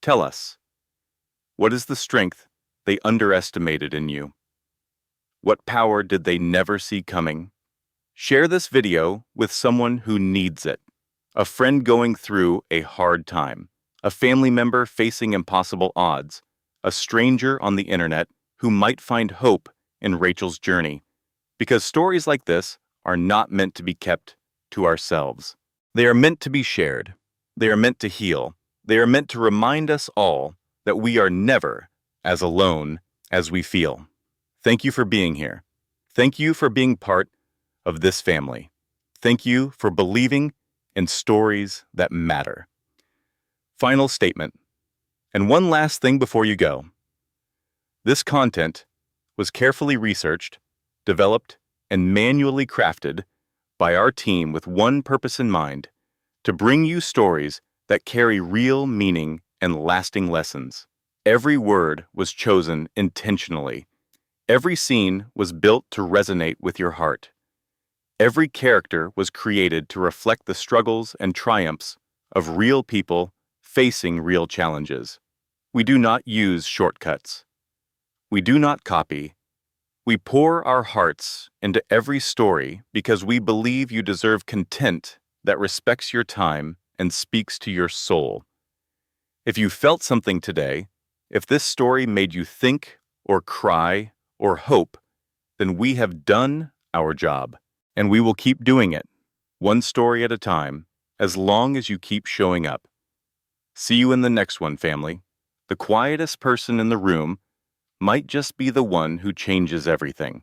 tell us. What is the strength they underestimated in you? What power did they never see coming? Share this video with someone who needs it. A friend going through a hard time, a family member facing impossible odds, a stranger on the internet who might find hope in Rachel's journey. Because stories like this are not meant to be kept to ourselves. They are meant to be shared. They are meant to heal. They are meant to remind us all that we are never as alone as we feel. Thank you for being here. Thank you for being part of this family. Thank you for believing in stories that matter. Final statement. And one last thing before you go. This content was carefully researched, developed, and manually crafted by our team with one purpose in mind: to bring you stories that carry real meaning and lasting lessons. Every word was chosen intentionally. Every scene was built to resonate with your heart. Every character was created to reflect the struggles and triumphs of real people facing real challenges. We do not use shortcuts. We do not copy. We pour our hearts into every story because we believe you deserve content that respects your time and speaks to your soul. If you felt something today, if this story made you think or cry or hope, then we have done our job, and we will keep doing it, one story at a time, as long as you keep showing up. See you in the next one, family. The quietest person in the room might just be the one who changes everything.